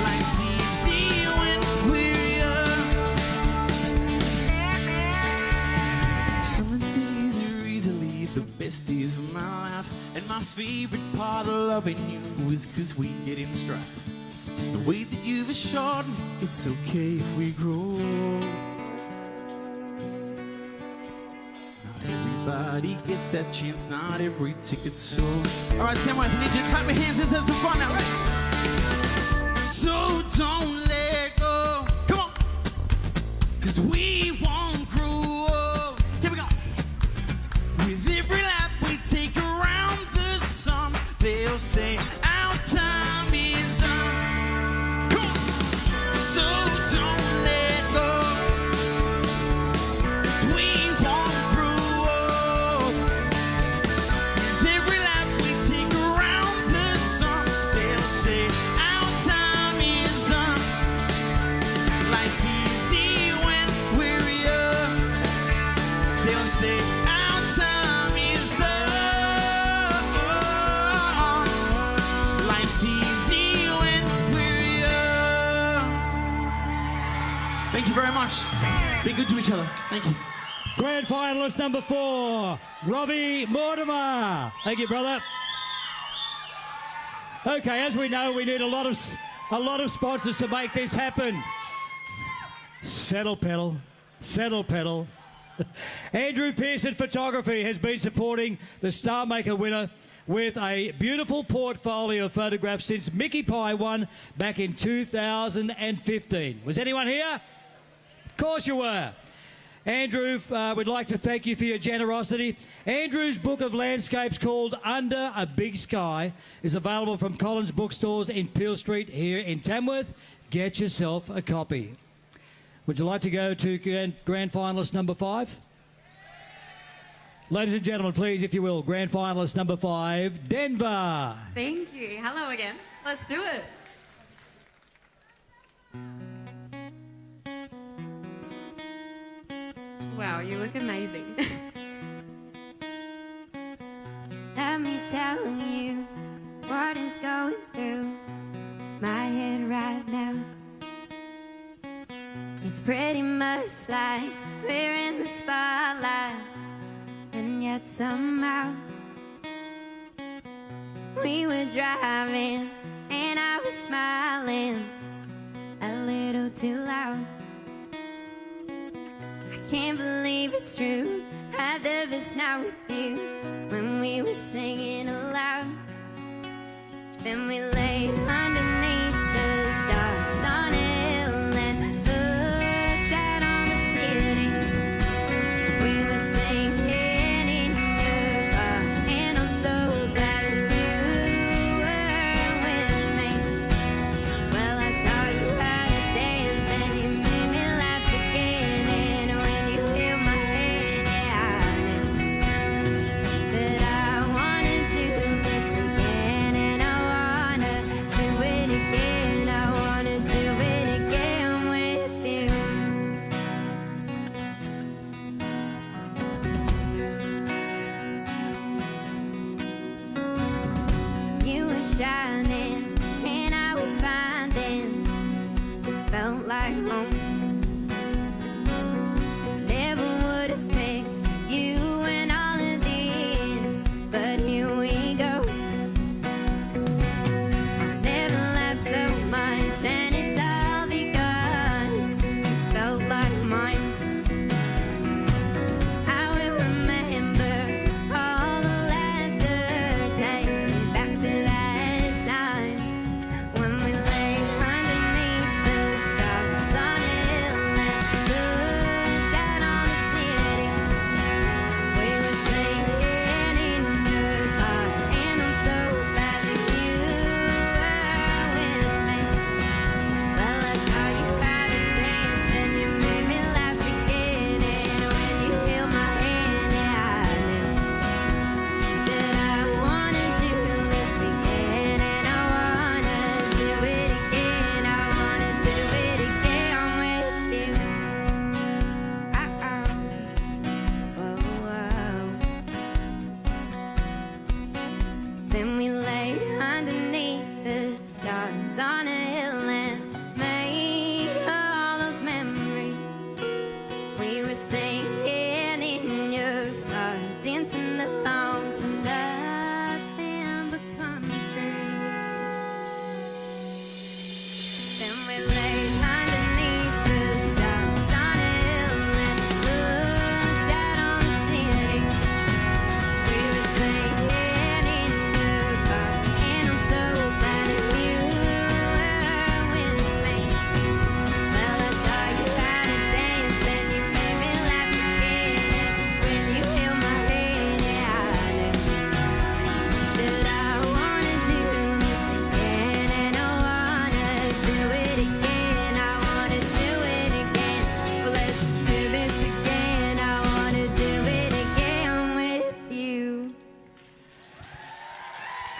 Life's easy when we're young. Summer days are easily the best days of my life, and my favorite part of loving you is 'cause we get in strife. The way that you've assured me it's okay if we grow. Not everybody gets that chance, not every ticket's sold. Alright, Tamworth, I need you to clap your hands, let's have some fun now, right? So don't let go, come on, 'cause we won't grow old. Here we go. With every lap we take around the sun, they'll say our time is done. Come on. So don't let go, 'cause we won't grow old. With every lap we take around the sun, they'll say our time is done. Life's easy when we're young. They'll say our time is done. Life's easy when we're young. Thank you very much. Be good to each other. Thank you. Grand finalist number 4, Robbie Mortimer. Thank you, brother. Okay, as we know, we need a lot of sponsors to make this happen. Settle pedal, settle pedal. Andrew Pearson Photography has been supporting the Star Maker winner with a beautiful portfolio of photographs since Mickey Pie won back in 2015. Was anyone here? Of course you were. Andrew, we'd like to thank you for your generosity. Andrew's book of landscapes called Under a Big Sky is available from Collins Bookstores in Peel Street here in Tamworth. Get yourself a copy. Would you like to go to grand finalist number 5? Ladies and gentlemen, please, if you will, grand finalist number 5, Denver. Thank you. Hello again. Let's do it. Wow, you look amazing. Let me tell you what is going through my head right now. It's pretty much like we're in the spotlight, and yet somehow we were driving and I was smiling a little too loud. I can't believe it's true, had the best night with you when we were singing aloud. Then we laid underneath the stars on a hill and looked out on the city. We were singing in your car, and I'm so glad that you were with me. Well, I taught you how to dance, and you made me laugh again. And when you held my hand, yeah, I knew that I wanted to do this again, and I wanna do it again. I wanna do it again with you. You were shining and I was finding it felt like home. Never would have picked you in all of these, but here we go. Never laughed so much, and it's all because it felt like mine. I will remember all the laughter, take me back to that time.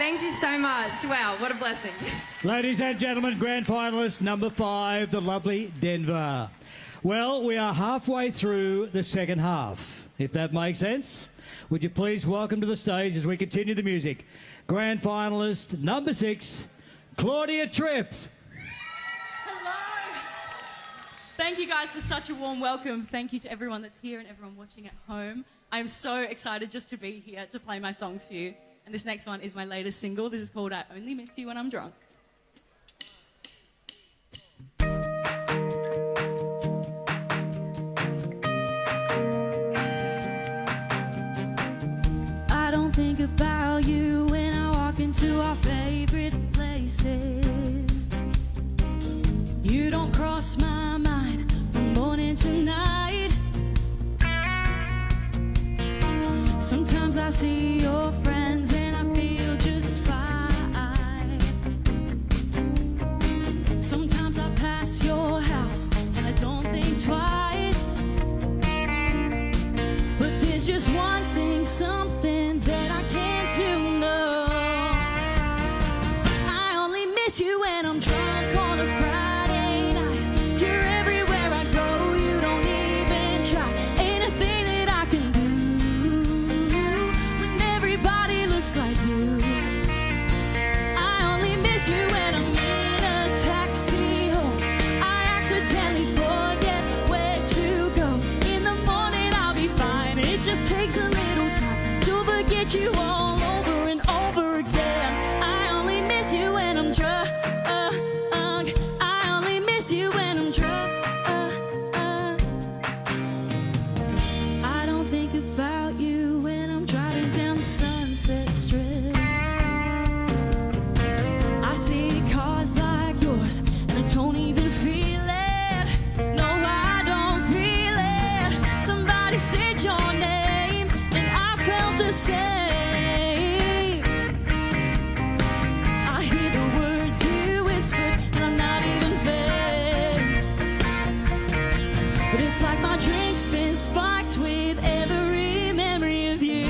Thank you so much. Wow, what a blessing. Ladies and gentlemen, grand finalist number 5, the lovely Denver. Well, we are halfway through the second half, if that makes sense. Would you please welcome to the stage as we continue the music, grand finalist number 6, Claudia Tripp. Hello. Thank you guys for such a warm welcome. Thank you to everyone that's here and everyone watching at home. I'm so excited just to be here to play my songs for you. And this next one is my latest single. This is called I Only Miss You When I'm Drunk. I don't think about you when I walk into our favorite places. You don't cross my mind from morning to night. Sometimes I see your friends and I feel just fine. Sometimes I pass your house and I don't think twice. But there's just one thing, something that I can't do, no. I only miss you when I'm drunk on a Friday night. You're everywhere I go, you don't even try. Ain't a thing that I can do when everybody looks like you. I only miss you when I'm in a taxi home. I accidentally forget where to go. In the morning I'll be fine. It just takes a little time to forget you all over and over again. I only miss you when I'm drunk. I only miss you when I'm drunk. I don't think about you when I'm driving down the Sunset Strip. I see cars like yours and I don't even feel it. No, I don't feel it. Somebody said your name and I felt the same. I hear the words you whispered and I'm not even phased. But it's like my drink's been sparked with every memory of you.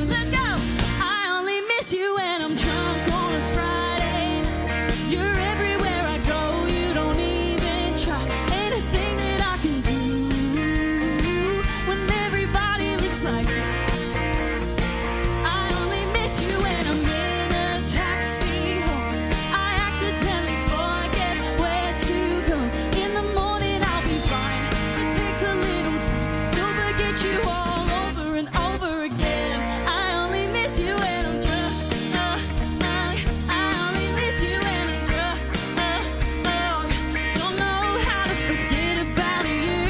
Let's go! I only miss you when I'm drunk on a Friday night. You're everywhere I go, you don't even try. Ain't a thing that I can do when everybody looks like you. I only miss you when I'm in a taxi home. I accidentally forget where to go. In the morning I'll be fine. It takes a little time to forget you all over and over again. I only miss you when I'm drunk. I only miss you when I'm drunk. Don't know how to forget about you.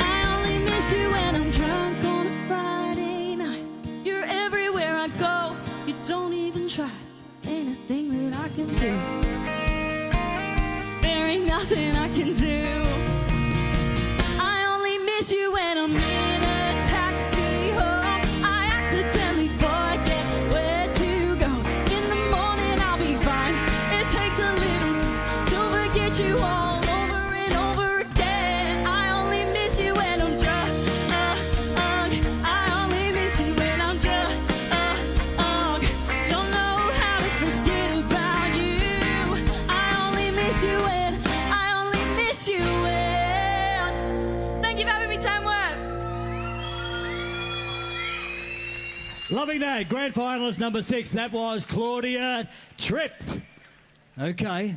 I only miss you when I'm drunk on a Friday night. You're everywhere I go, you don't even try. Ain't a thing that I can do. There ain't nothing I can do. I only miss you when I'm in a taxi home. I accidentally forget where to go. In the morning I'll be fine. It takes a little time to forget you all over and over again. I only miss you when I'm drunk. I only miss you when I'm drunk. Don't know how to forget about you. I only miss you when. Thank you for having me, Tamworth. Loving that. Grand finalist number 6, that was Claudia Tripp. Okay,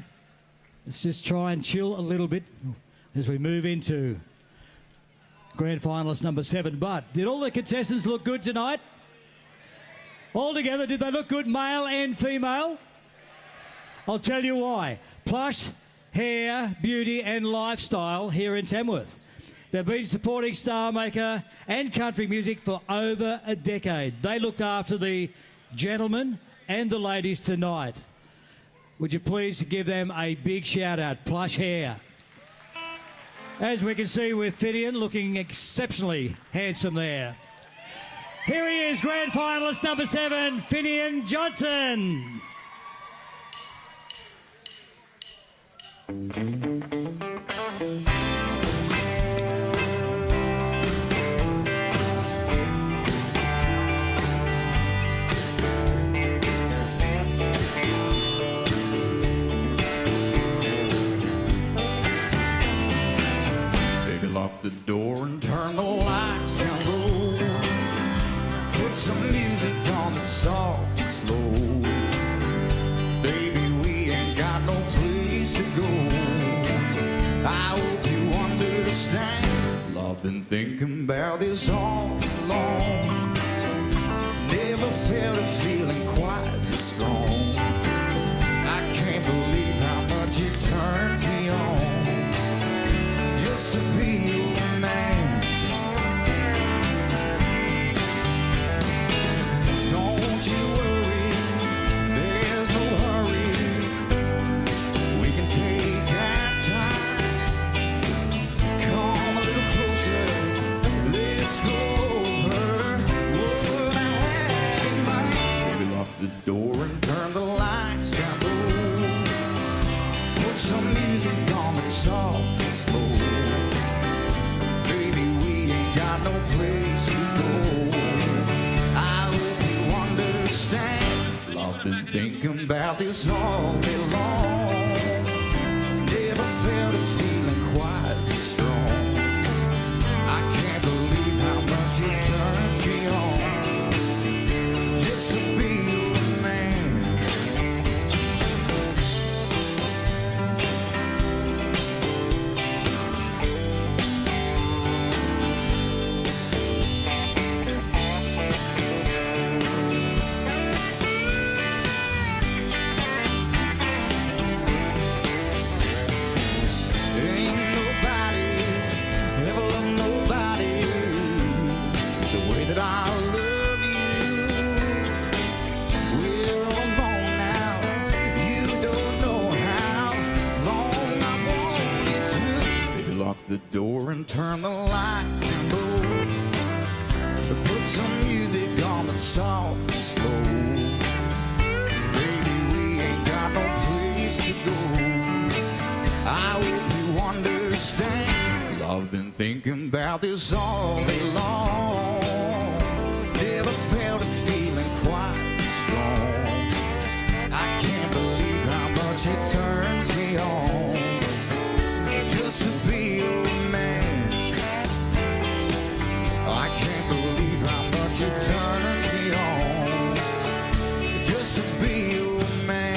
let's just try and chill a little bit as we move into grand finalist number 7. But did all the contestants look good tonight? All together, did they look good, male and female? I'll tell you why. Plush, hair, beauty and lifestyle here in Tamworth. They've been supporting Star Maker and country music for over a decade. They looked after the gentlemen and the ladies tonight. Would you please give them a big shout out, Plush Hair. As we can see with Finnian looking exceptionally handsome there. Here he is, grand finalist number 7, Finnian Johnson. Put some music on that's soft and slow. Baby, we ain't got no place to go. I hope you understand. Love, been thinking about this all along. Never felt a feeling quite this strong. I can't believe how much it turns me on just to be your man. Don't you worry, there's no hurry. We can take our time. Come a little closer, let's go over what I had in mind. Maybe lock the door and turn the lights down low. Put some music on that's soft and slow. Baby, we ain't got no place to go. I hope you understand. Love, been thinking about this all day long. Never felt a feeling quite this strong. I can't believe how much it turns me on just to be your man. Ain't nobody ever loved nobody the way that I love you. We're alone now. You don't know how long I wanted to. Baby, lock the door and turn the light down low. Put some music on that's soft and slow. Baby, we ain't got no place to go. I hope you understand. Love, been thinking about this all day long. Never felt a feeling quite strong. I can't believe how much it turns me on just to be your man. I can't believe how much it turns me on just to be your man.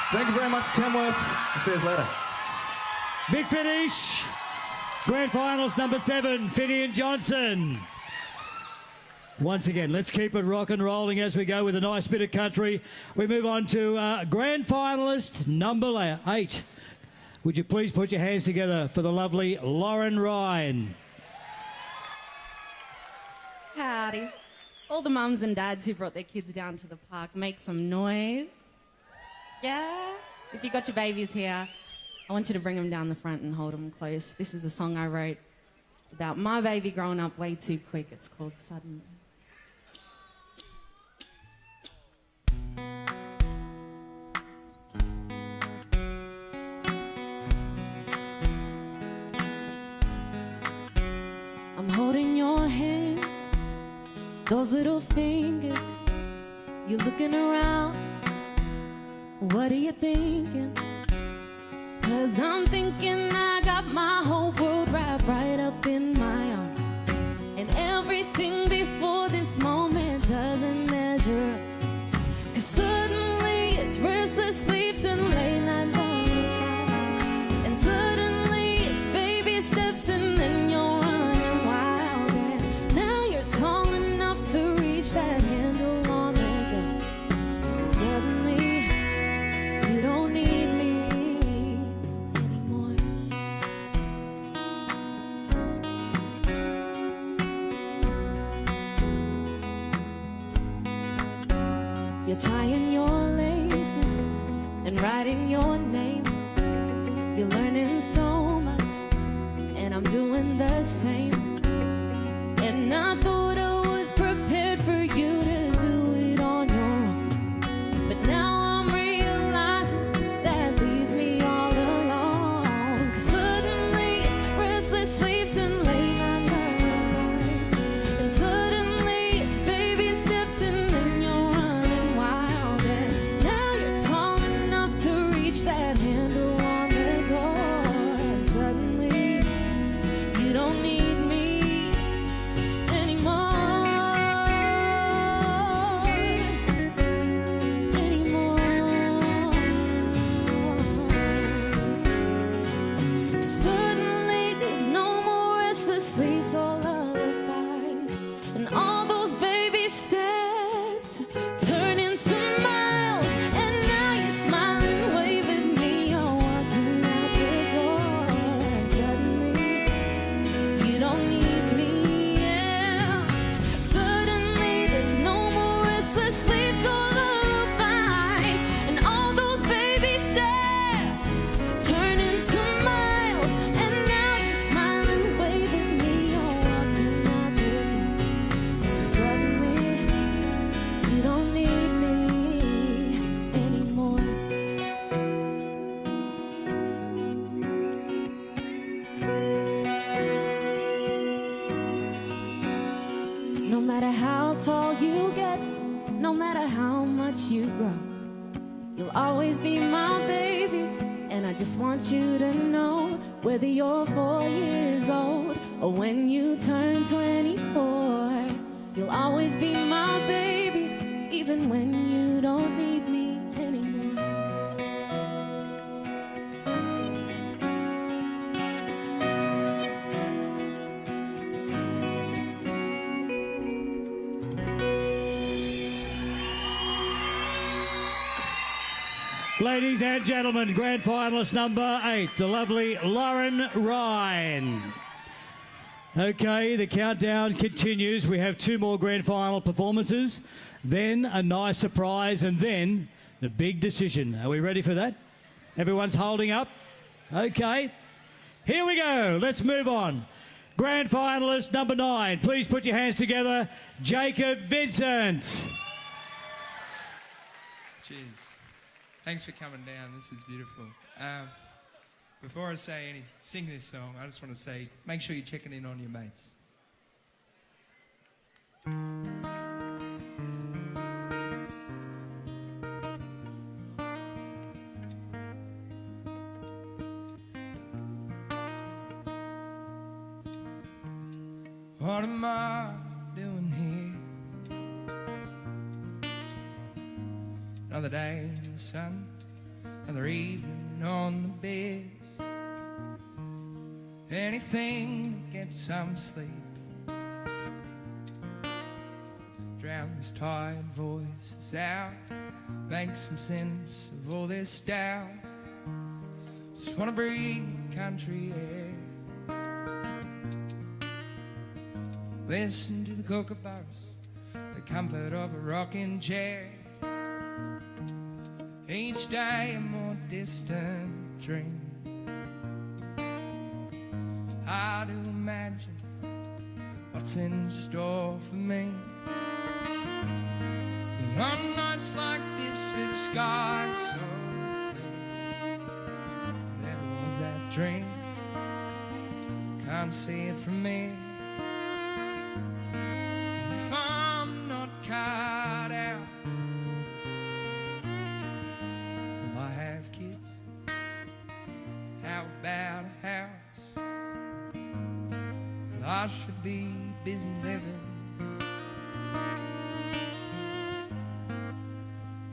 Thank you very much, Tamworth. I'll see you later. Big finish. Grand finals number 7, Finnian Johnson. Once again, let's keep it rock and rolling as we go with a nice bit of country. We move on to grand finalist number 8. Would you please put your hands together for the lovely Lauren Ryan. Howdy. All the mums and dads who brought their kids down to the park, make some noise. Yeah? If you got your babies here, I want you to bring them down the front and hold them close. This is a song I wrote about my baby growing up way too quick. It's called Suddenly. I'm holding your hand, those little fingers. You're looking around, what are you thinking? 'Cause I'm thinking I got my whole world wrapped right up in my arm. And everything before this moment doesn't measure up. 'Cause suddenly it's restless sleeps and late night lullabies. And suddenly it's baby steps and then you're running wild. And now you're tall enough to reach that handle on the door. And suddenly you don't need me anymore. You're tying your laces and writing your name. You're learning so much, and I'm doing the same. And I thought I was prepared for you to do it on your own. But now I'm realizing that leaves me all alone. 'Cause suddenly it's restless no matter how much you grow. You'll always be my baby, and I just want you to know, whether you're 4 years old or when you turn 24, you'll always be my baby, even when you don't need me anymore. Ladies and gentlemen, grand finalist number 8, the lovely Lauren Ryan. Okay, the countdown continues. We have 2 more grand final performances, then a nice surprise, and then the big decision. Are we ready for that? Everyone's holding up? Okay. Here we go. Let's move on. Grand finalist number 9. Please put your hands together. Jacob Vincent. Cheers. Thanks for coming down. This is beautiful. Before I sing this song, I just want to say, make sure you're checking in on your mates. What am I doing here? Another day in the sun, another evening on the bed. Anything to get some sleep, drown these tired voices out, make some sense of all this doubt. Just wanna breathe country air, listen to the kookaburras, the comfort of a rocking chair. Each day a more distant dream. I do imagine what's in store for me. And on nights like this with the sky so clear, whatever was that dream, can't see it from me. If I'm not cut out, will I have kids? How about a house? I should be busy living.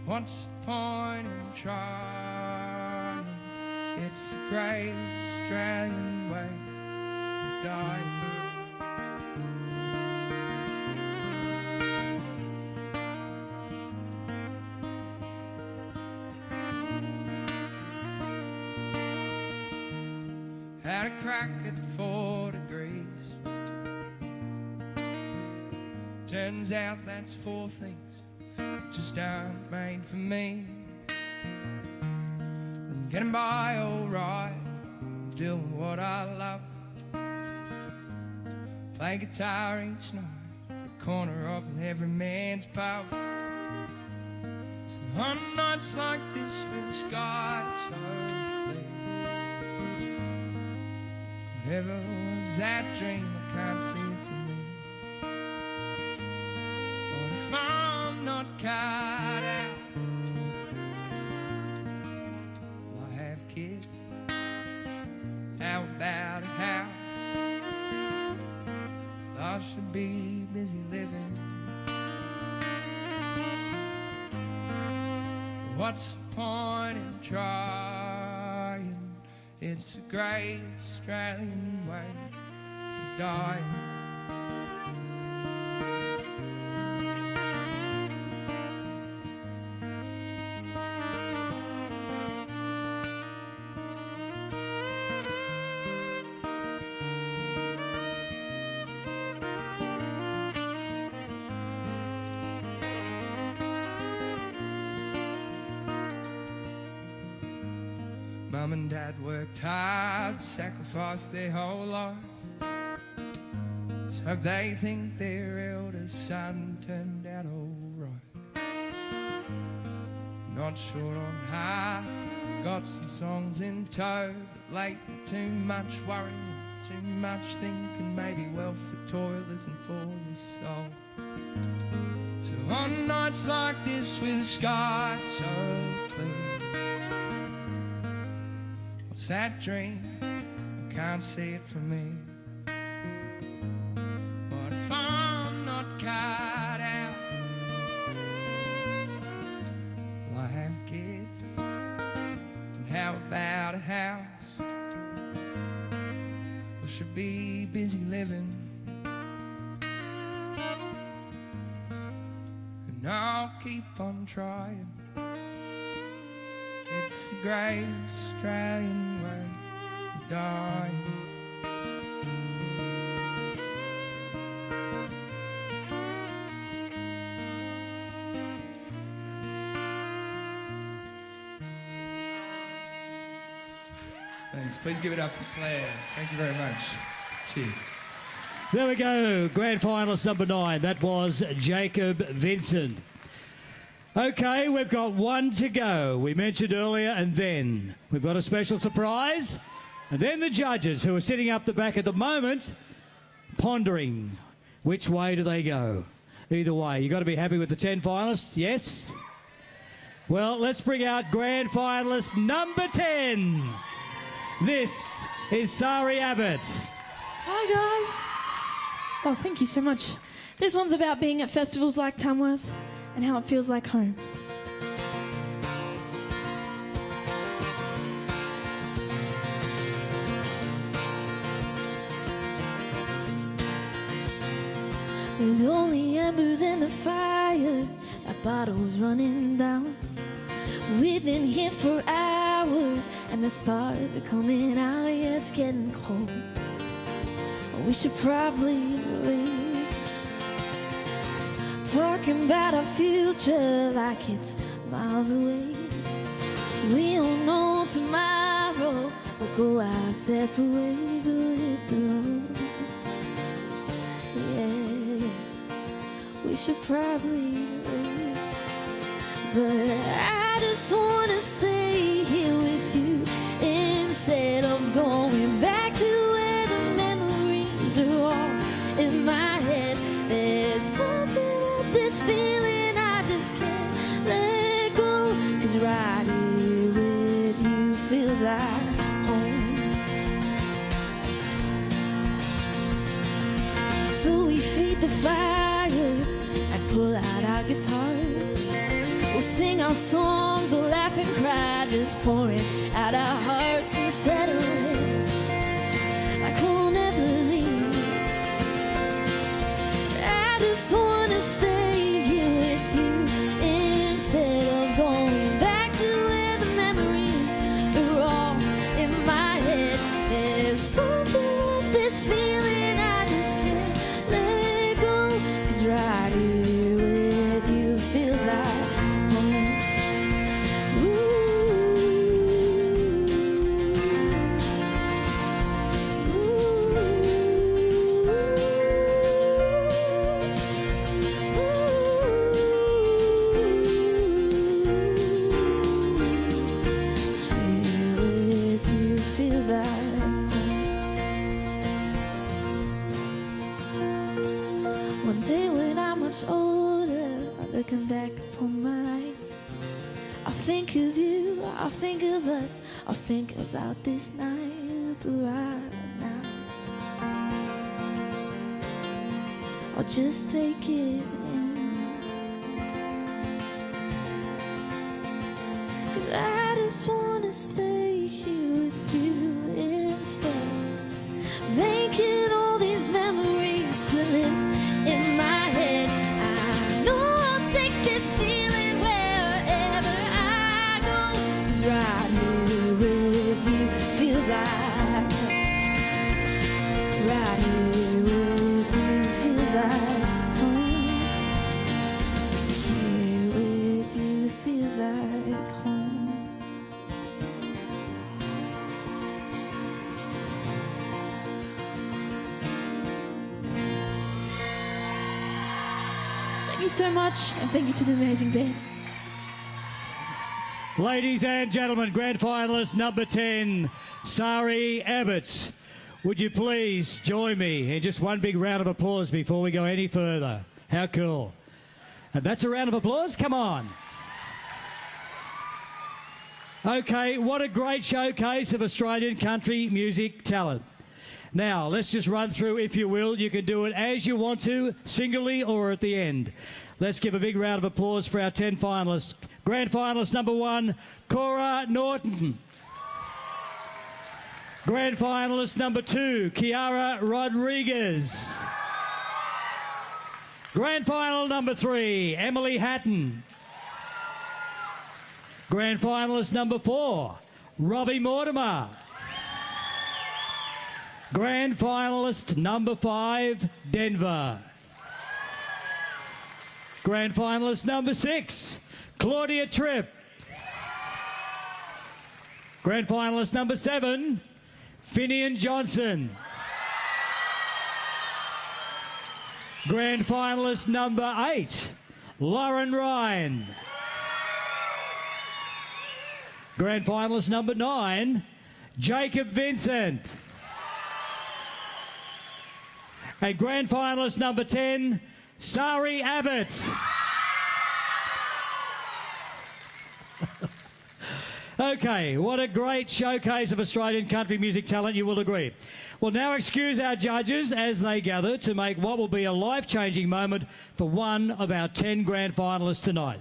What's the point in trying? It's a great Australian way of dying. Had a crack at 4 degrees. Turns out that's 4 things that just aren't made for me. I'm getting by alright, doing what I love. Play guitar each night, the corner of every man's pub. So on nights like this with the sky so clear, whatever was that dream, I can't see it from me. But if I'm not cut out, will I have kids? How about a house? I should be busy living. What's the point in trying? It's a great Australian way of dying. Mum and Dad worked hard, sacrificed their whole life. So they think their eldest son turned out alright. Not short on heart, got some songs in tow, but lately too much worrying, too much thinking, maybe well for toilers and for the soul. So on nights like this with the sky so clear, what's that dream? I can't see it for me. What if I'm not cut out? Will I have kids? And how about a house? Or should be busy living? And I'll keep on trying. It's the great Australian way of dying. Thanks. Please give it up for Claire. Thank you very much. Cheers. There we go. Grand finalist number 9. That was Jacob Vincent. Okay, we've got one to go. We mentioned earlier, and then we've got a special surprise. And then the judges, who are sitting up the back at the moment, pondering which way do they go. Either way, you've got to be happy with the 10 finalists, yes? Well, let's bring out grand finalist number 10. This is Sari Abbott. Hi guys. Oh, thank you so much. This one's about being at festivals like Tamworth and how it feels like home. There's only embers in the fire, like bottles running down. We've been here for hours and the stars are coming out. Yeah, it's getting cold. We should probably leave. Talking about our future like it's miles away. We don't know tomorrow. We'll go our separate ways with the road. Yeah, we should probably leave. But I just wanna stay here with you instead of going back to where the memories are all in my head. There's something about this feeling I just can't let go. 'Cause right here with you feels like home. So we feed the fire and pull out our guitars. We'll sing our songs, we'll laugh and cry, just pouring out our hearts and settling like we'll never leave. I just wanna stay here with you instead of going back to where the memories are all in my head. There's something about this feeling I just can't let go. 'Cause right here with you feels like looking back upon my life, I think of you, I think of us, I think about this night. But right now, I'll just take it in. 'Cause I just wanna stay here with you instead, making all these memories to live in my head. Right here with you feels like, right here with you feels like home. Here with you feels like home. Thank you so much, and thank you to the amazing band. Ladies and gentlemen, grand finalist number 10, Sari Abbott. Would you please join me in just one big round of applause before we go any further? How cool. And that's a round of applause. Come on. Okay, what a great showcase of Australian country music talent. Now, let's just run through, if you will. You can do it as you want to, singly or at the end. Let's give a big round of applause for our 10 finalists. Grand finalist number 1, Cora Norton. Grand finalist number 2, Kiara Rodriguez. Grand final number 3, Emily Hatton. Grand finalist number 4, Robbie Mortimer. Grand finalist number 5, Denver. Grand finalist number 6, Claudia Tripp. Grand finalist number 7, Finnian Johnson. Grand finalist number 8, Lauren Ryan. Grand finalist number 9, Jacob Vincent. And grand finalist number 10, Sari Abbott. Okay, what a great showcase of Australian country music talent, you will agree. Well, now excuse our judges as they gather to make what will be a life-changing moment for one of our 10 grand finalists tonight.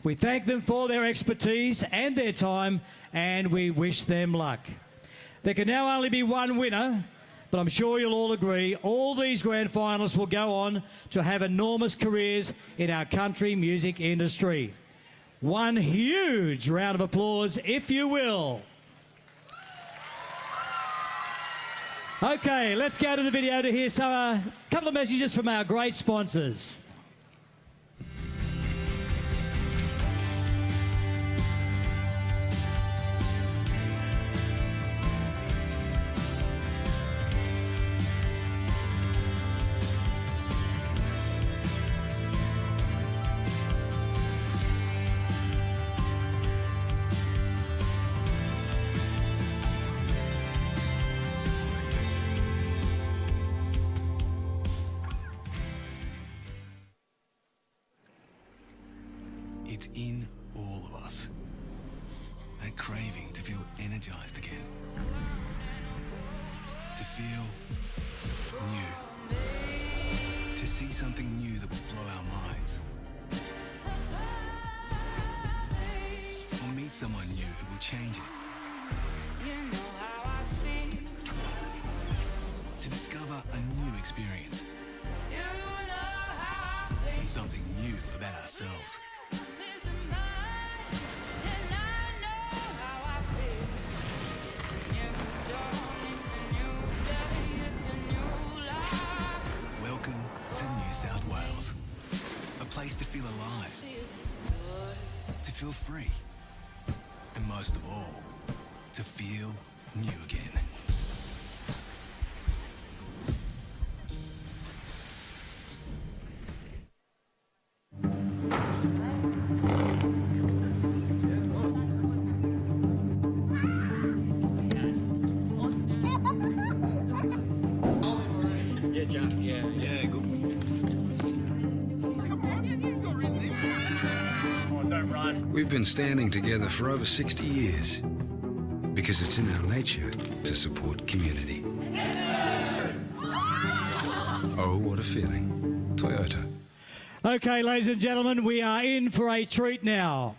We thank them for their expertise and their time, and we wish them luck. There can now only be one winner, but I'm sure you'll all agree all these grand finalists will go on to have enormous careers in our country music industry. One huge round of applause, if you will. Okay, let's go to the video to hear a couple of messages from our great sponsors. It's in all of us. That craving to feel energized again. To feel new. To see something new that will blow our minds. Or meet someone new who will change it. To discover a new experience. And something new about ourselves. Welcome to New South Wales. A place to feel alive. To feel free. And most of all, to feel new again. We've been standing together for over 60 years because it's in our nature to support community. Oh, what a feeling. Toyota. Okay, ladies and gentlemen, we are in for a treat now.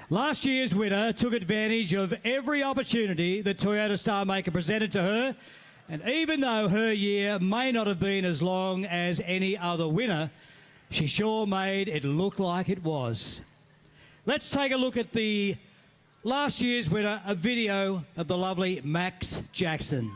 Last year's winner took advantage of every opportunity that Toyota Star Maker presented to her, and even though her year may not have been as long as any other winner, she sure made it look like it was. Let's take a look at the last year's winner, a video of the lovely Max Jackson.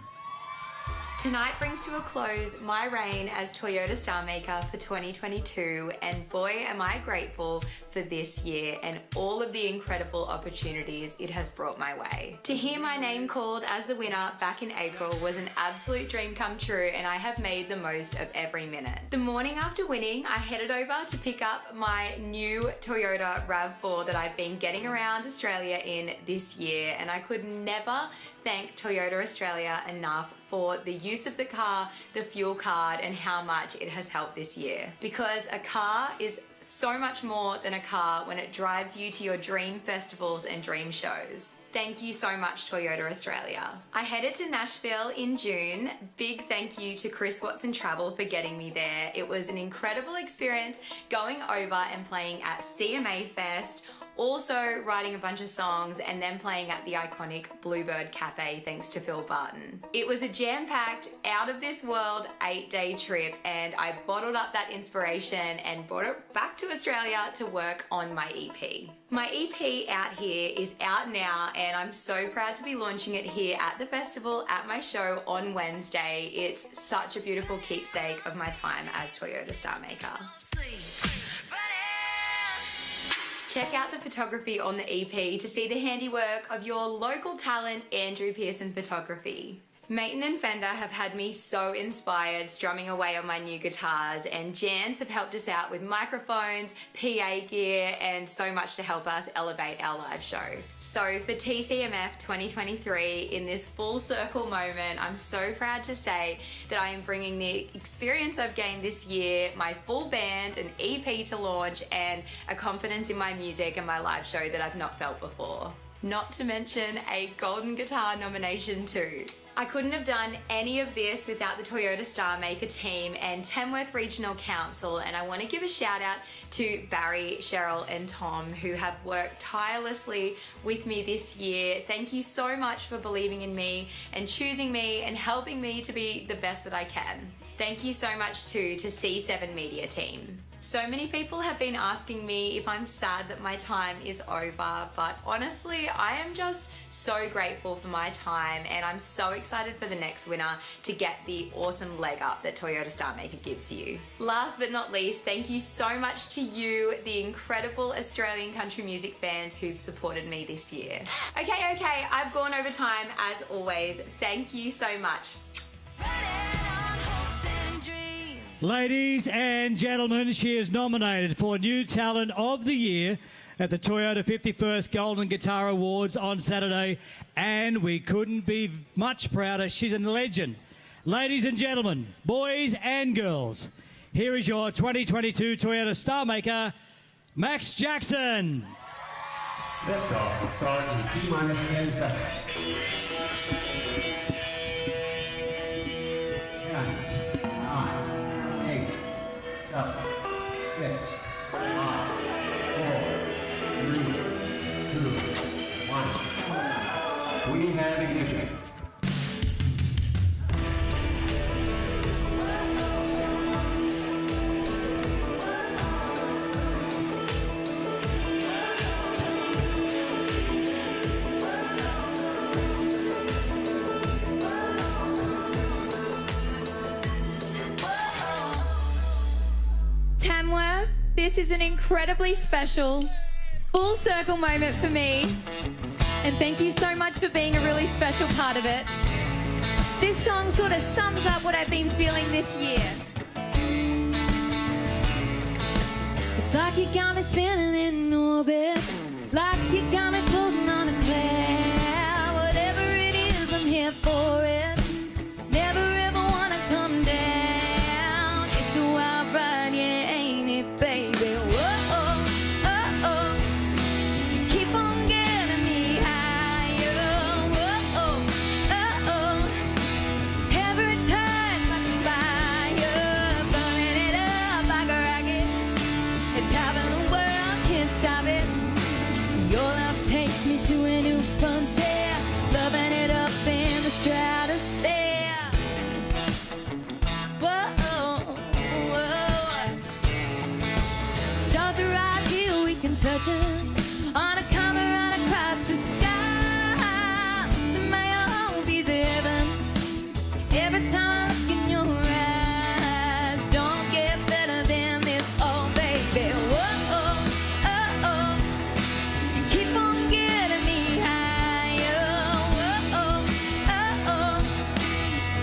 Tonight brings to a close my reign as Toyota Star Maker for 2022, and boy am I grateful for this year and all of the incredible opportunities it has brought my way. To hear my name called as the winner back in April was an absolute dream come true, and I have made the most of every minute. The morning after winning, I headed over to pick up my new Toyota RAV4 that I've been getting around Australia in this year, and I could never thank Toyota Australia enough for the use of the car, the fuel card, and how much it has helped this year. Because a car is so much more than a car when it drives you to your dream festivals and dream shows. Thank you so much, Toyota Australia. I headed to Nashville in June. Big thank you to Chris Watson Travel for getting me there. It was an incredible experience going over and playing at CMA Fest, also writing a bunch of songs and then playing at the iconic Bluebird Cafe thanks to Phil Barton. It was a jam-packed, out-of-this-world 8-day trip, and I bottled up that inspiration and brought it back to Australia to work on my EP. My EP Out Here is out now, and I'm so proud to be launching it here at the festival at my show on Wednesday. It's such a beautiful keepsake of my time as Toyota Star Maker. Check out the photography on the EP to see the handiwork of your local talent, Andrew Pearson Photography. Maton and Fender have had me so inspired strumming away on my new guitars, and Jans have helped us out with microphones, PA gear, and so much to help us elevate our live show. So for TCMF 2023, in this full circle moment, I'm so proud to say that I am bringing the experience I've gained this year, my full band, an EP to launch, and a confidence in my music and my live show that I've not felt before. Not to mention a Golden Guitar nomination too. I couldn't have done any of this without the Toyota Star Maker team and Tamworth Regional Council, and I want to give a shout out to Barry, Cheryl and Tom, who have worked tirelessly with me this year. Thank you so much for believing in me and choosing me and helping me to be the best that I can. Thank you so much too to C7 Media team. So many people have been asking me if I'm sad that my time is over, but honestly, I am just so grateful for my time, and I'm so excited for the next winner to get the awesome leg up that Toyota Star Maker gives you. Last but not least, thank you so much to you, the incredible Australian country music fans who've supported me this year. Okay, I've gone over time as always. Thank you so much. Ladies and gentlemen, she is nominated for New Talent of the Year at the Toyota 51st Golden Guitar Awards on Saturday, and we couldn't be much prouder. She's a legend. Ladies and gentlemen, boys and girls, here is your 2022 Toyota Star Maker, Max Jackson. Liftoff starts in T-minus 10 seconds. 10, 9, 8, 7, 6, 5, 4, 3, 2, 1. We have ignition. Tamworth, this is an incredibly special, full circle moment for me, and thank you so much for being a really special part of it. This song sort of sums up what I've been feeling this year. It's like you got me spinning in orbit, like you got me floating on a cloud. Whatever it is, I'm here for it. Never ever wanna come down. It's a wild ride, yeah, ain't it, baby? Whoa, oh, oh. You keep on getting me higher. Whoa, oh, oh. Every time like a fire, burning it up like a rocket. It's happening, the world can't stop it. Your love takes me to a new frontier, loving it up in the stratosphere. Whoa, whoa. Stars are right here, we can touch it. On a cover right across the sky. To my own piece of heaven. Every time I look in your eyes, don't get better than this, oh baby. Whoa, oh, oh. You keep on getting me higher. Whoa, oh, oh.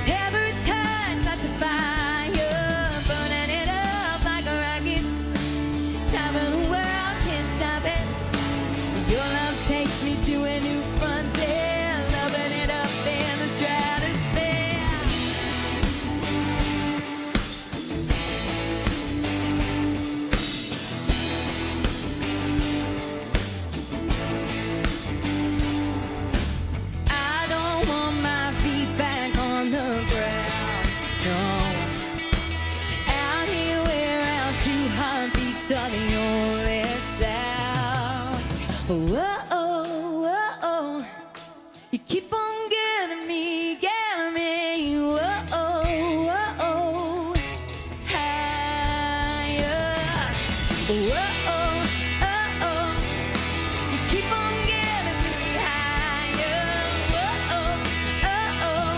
Every touch lights a fire, burning it up like a rocket. Time for the world can't stop it. are the only sound. Whoa, whoa, whoa. You keep on getting me, whoa, whoa, whoa. Higher. Whoa, oh, oh. You keep on getting me higher. Whoa, oh, oh.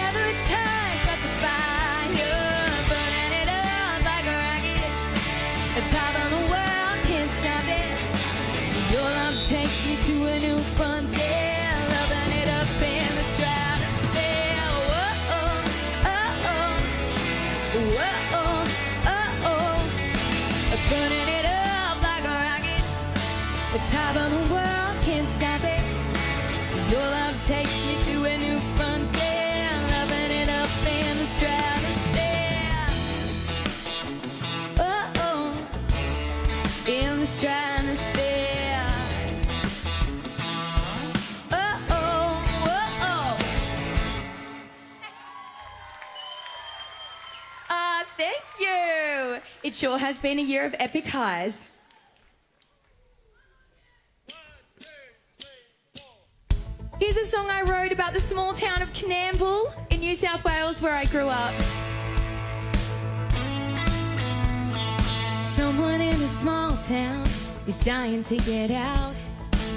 Every time that's a fire, burning it up like a rocket. The top of the world can't stop it. Your love takes me to a new frontier, loving it up in the stratosphere. Whoa, oh, oh. Whoa, oh, oh. Burning it up like a rocket. The top of the world can't stop it. Your love takes me to a new frontier, loving it up in the stratosphere. Oh, oh, in the stratosphere. Oh, oh, oh, oh. Thank you. It sure has been a year of epic highs. Here's a song I wrote about the small town of Canamble in New South Wales where I grew up. Someone in a small town is dying to get out.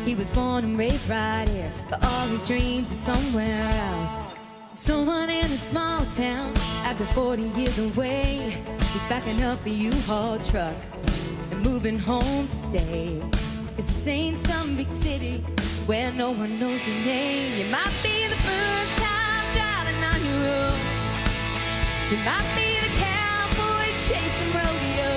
He was born and raised right here, but all his dreams are somewhere else. Someone in a small town, after 40 years away, he's backing up a U-Haul truck and moving home to stay. 'Cause this ain't some big city where no one knows your name. You might be the first time driving on your own. You might be the cowboy chasing rodeo.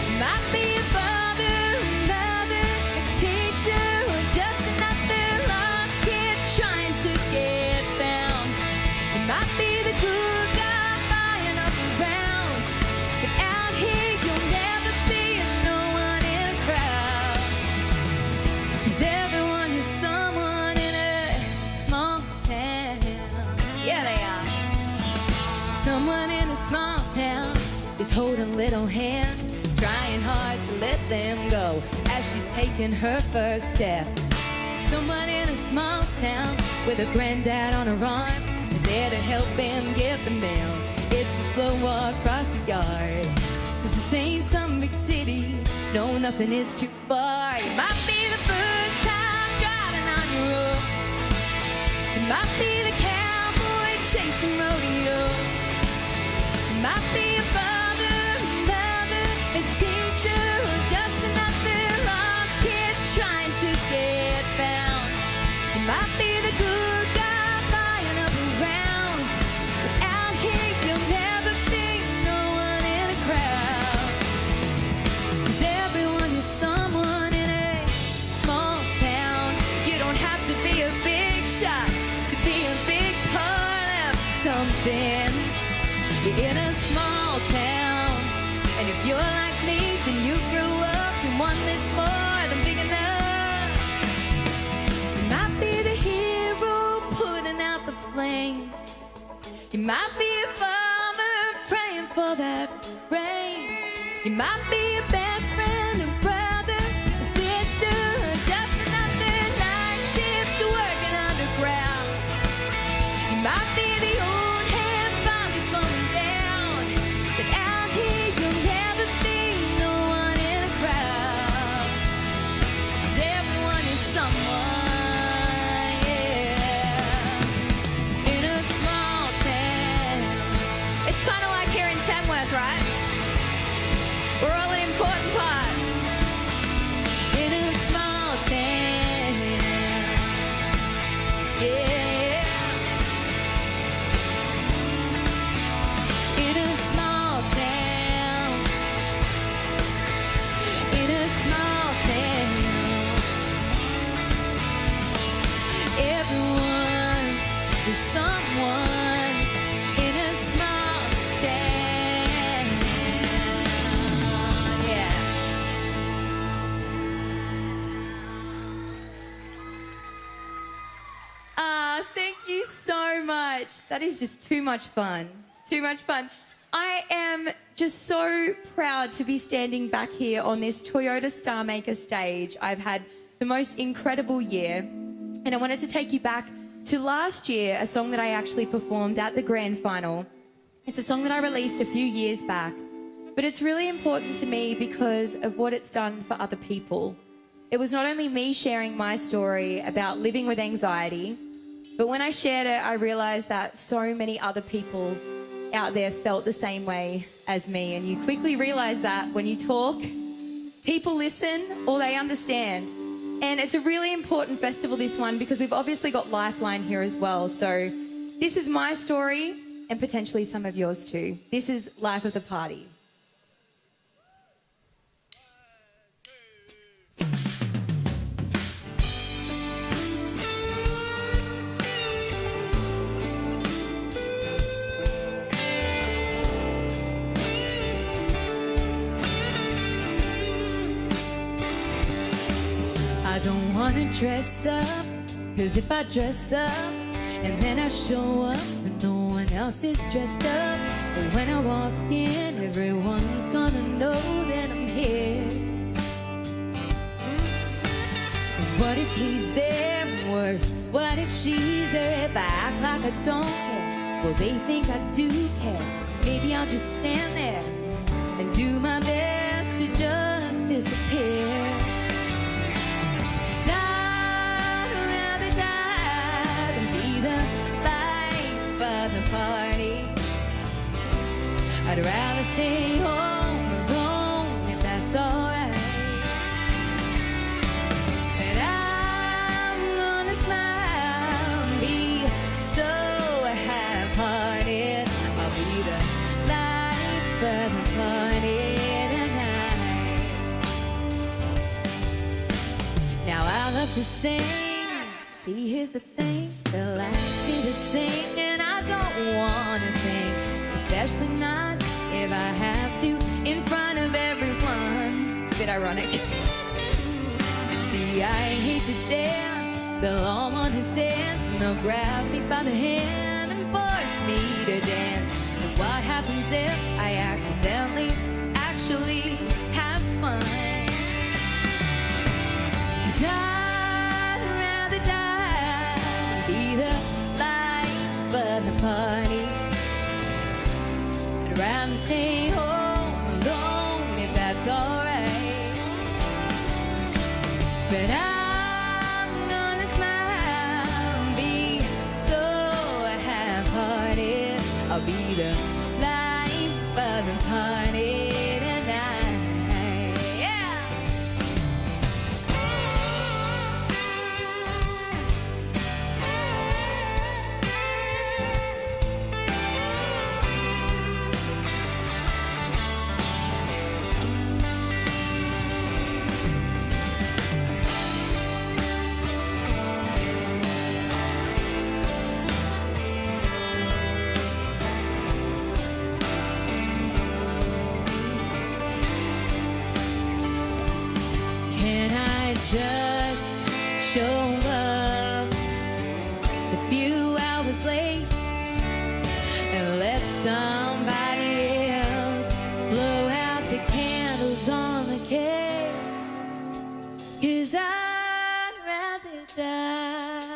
You might be a father, a mother, a teacher, or just another lost kid trying to get found. You might be the good guy buying up around, but out here you'll never be no one in a crowd. 'Cause everyone is someone in a small town. Yeah, they are. Someone in a small town is holding little hands, trying hard to let them go as she's taking her first step. Someone in a small town with a granddad on her arm is there to help him get the mail. It's a slow walk across the yard. 'Cause this ain't some big city, no, nothing is too far. You might be the first time driving on your own. You might be the cowboy chasing rodeo. You might be a father, mother, a teacher, or just another lost kid trying to get found. You might be the good guy buying up around, but out here you'll never be no one in a crowd. 'Cause everyone is someone in a small town. You don't have to be a big shot to be a big part of something. You're in a small town, and if you're like me, then you grew up in one that's more than big enough. You might be the hero putting out the flames. You might be a farmer praying for that rain. You might be a best friend, a brother, a sister, or just another night shift working underground. You might be the old hand finally slowing down, but out here you'll never be no one in a crowd. 'Cause everyone is someone, yeah, in a small town. It's kind of like here in Tamworth, right? We're all an important part in a small town, yeah. In a small town, in a small town, everyone is someone in a small town, yeah. Thank you so much. That is just too much fun. Too much fun. I am just so proud to be standing back here on this Toyota Star Maker stage. I've had the most incredible year, and I wanted to take you back to last year, a song that I actually performed at the grand final. It's a song that I released a few years back, but it's really important to me because of what it's done for other people. It was not only me sharing my story about living with anxiety, but when I shared it, I realized that so many other people out there felt the same way as me. And you quickly realize that when you talk, people listen or they understand. And it's a really important festival, this one, because we've obviously got Lifeline here as well. So this is my story and potentially some of yours too. This is Life of the Party. I don't wanna dress up, cause if I dress up and then I show up and no one else is dressed up, but when I walk in, everyone's gonna know that I'm here. What if he's there? Worse, what if she's there? If I act like I don't care, will they think I do care? Maybe I'll just stand there and do my best to just disappear. Party. I'd rather stay home alone if that's alright. And I'm gonna smile and be so half-hearted. I'll be the life of the party tonight. Now I love to sing. See, here's the thing, they'll ask me to sing and I don't wanna sing, especially not if I have to in front of everyone. It's a bit ironic. See, I hate to dance, they'll all wanna dance, and they'll grab me by the hand and force me to dance. But what happens if I accidentally actually have fun? 'Cause I'd rather die than be the life of the party. I'd rather stay home alone if that's alright. But I'm gonna smile and be so half-hearted. I'll be the life of the party tonight. Yeah! Can I just show up a few hours late and let somebody else blow out the candles on the cake? 'Cause I'd rather die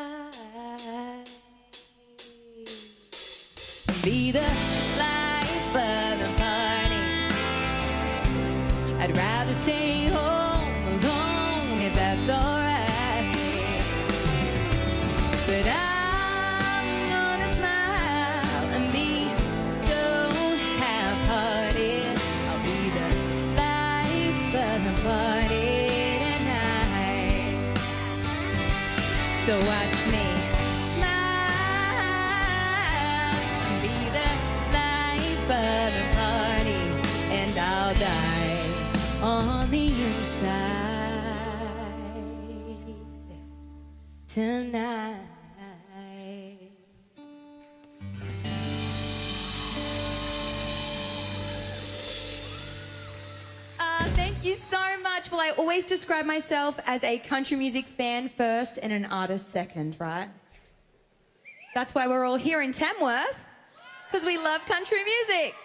than be the life of the party. I'd rather stay home alone if that's alright. But I'm gonna smile and be so half-hearted. I'll be the life of the party tonight. So watch me smile and be the life of the party, and I'll die on the inside tonight. Thank you so much. Well, I always describe myself as a country music fan first and an artist second, right? That's why we're all here in Tamworth, because we love country music.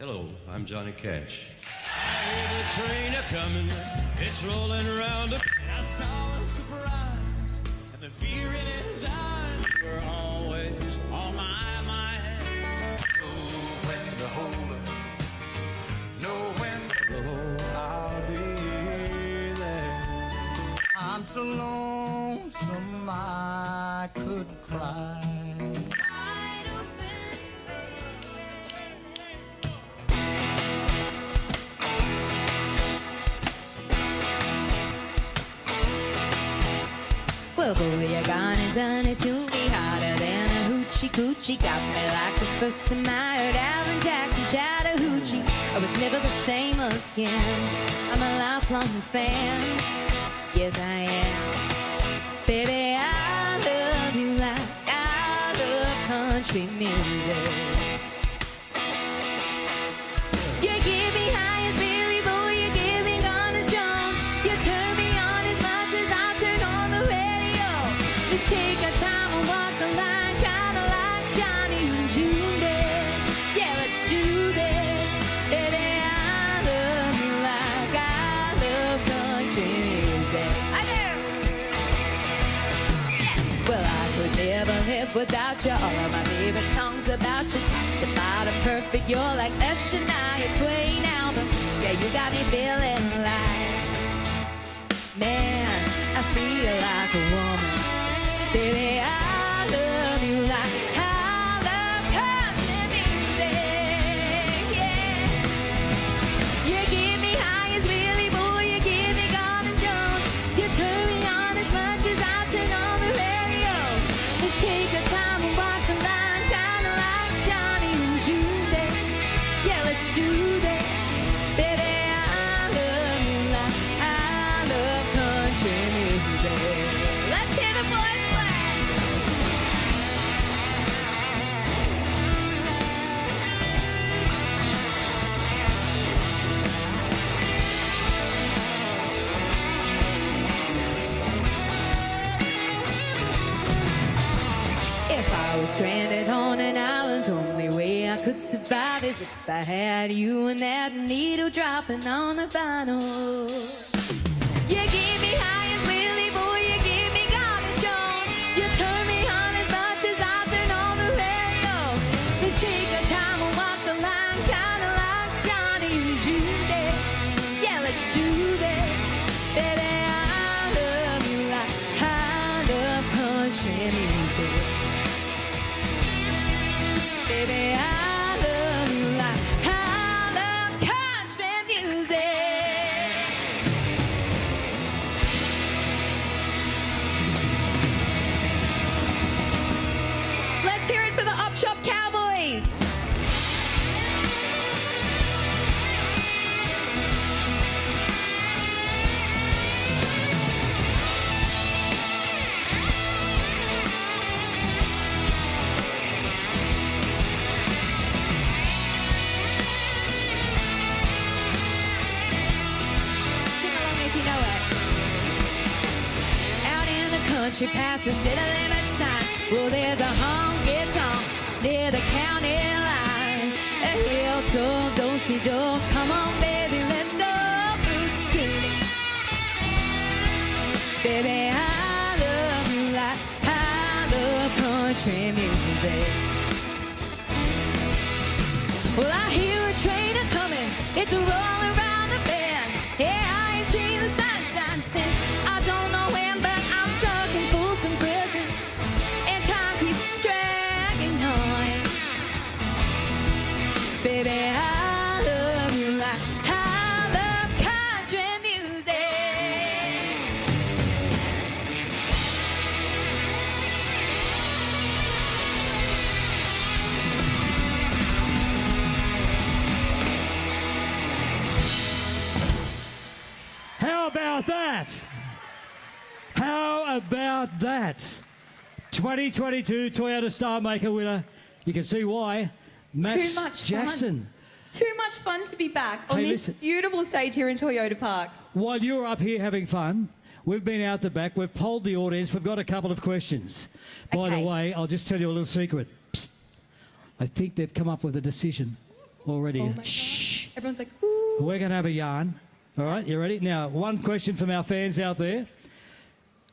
Hello, I'm Johnny Cash. I hear the train a-coming, it's rolling around. I saw a surprise, and the fear in his eyes were always on my mind. Know when to hold up, know when to Oh, I'll be there. I'm so lonesome I could cry. Well, boy, you gone and done it to me harder than a hoochie coochie. Got me like the first time I heard Alan Jackson Chattahoochee. I was never the same again. I'm a lifelong fan. Yes, I am. Baby, I love you like I love country music. You give me high as Billy Boy, you give me gone as Jones. You turn me on as much as I turn on the radio. Let's take our time and walk the line, kinda like Johnny and June did. Yeah, let's do this. Baby, I love you like I love country music. I do. Yeah. Well, I could never live without you. All of my favorite songs about you. Top to bottom perfect. You're like a Shania Twain album. Yeah, you got me feeling like, man, I feel like a woman. Baby, I love you like I love country music. Yeah. You give me high as Billy Boy, you give me gone as Jones. You turn me on as much as I turn on the radio. Let's take our time and walk the line, kinda like Johnny and June did. Yeah, let's do this. Baby, I love you like I love country music. Let's hear the boys play. If I was stranded on an island, only way I could survive is if I had you and that needle dropping on the vinyl. You give me high as Willie Boy, you give me God as Jones. You turn me on as much as I turn on the radio. Let's take our time and walk the line, kinda like Johnny and June did. Yeah, let's do this. Baby, I love you like I love country music. Baby, I love you like I love country music. Let's hear it for the Up Shop Cowboys. Sing along if you know it. Out in the country past the city limit sign. Well, there's a honky-tonk near the county line. A hill-toe, do-si-do. Come on, baby, let's go boot scooting. Baby, I love you like I love country music. Well, I hear a train a-coming. It's rolling around the bend. Yeah, I ain't seen the sunshine since I don't know when, but I'm stuck in Folsom Prison, and time keeps dragging on. Baby, I love you like I love country music. How about that? How about that? 2022 Toyota Star Maker winner. You can see why. Max Too much Jackson. fun. Too much fun to be back on Hey, this listen. beautiful stage here in Toyota Park. While you're up here having fun, we've been out the back. We've polled the audience. We've got a couple of questions. By the Okay. way, I'll just tell you a little secret. Psst. I think they've come up with a decision. already. Oh my God. Shh. Everyone's like, ooh. We're going to have a yarn. All right, you ready? Now, one question from our fans out there.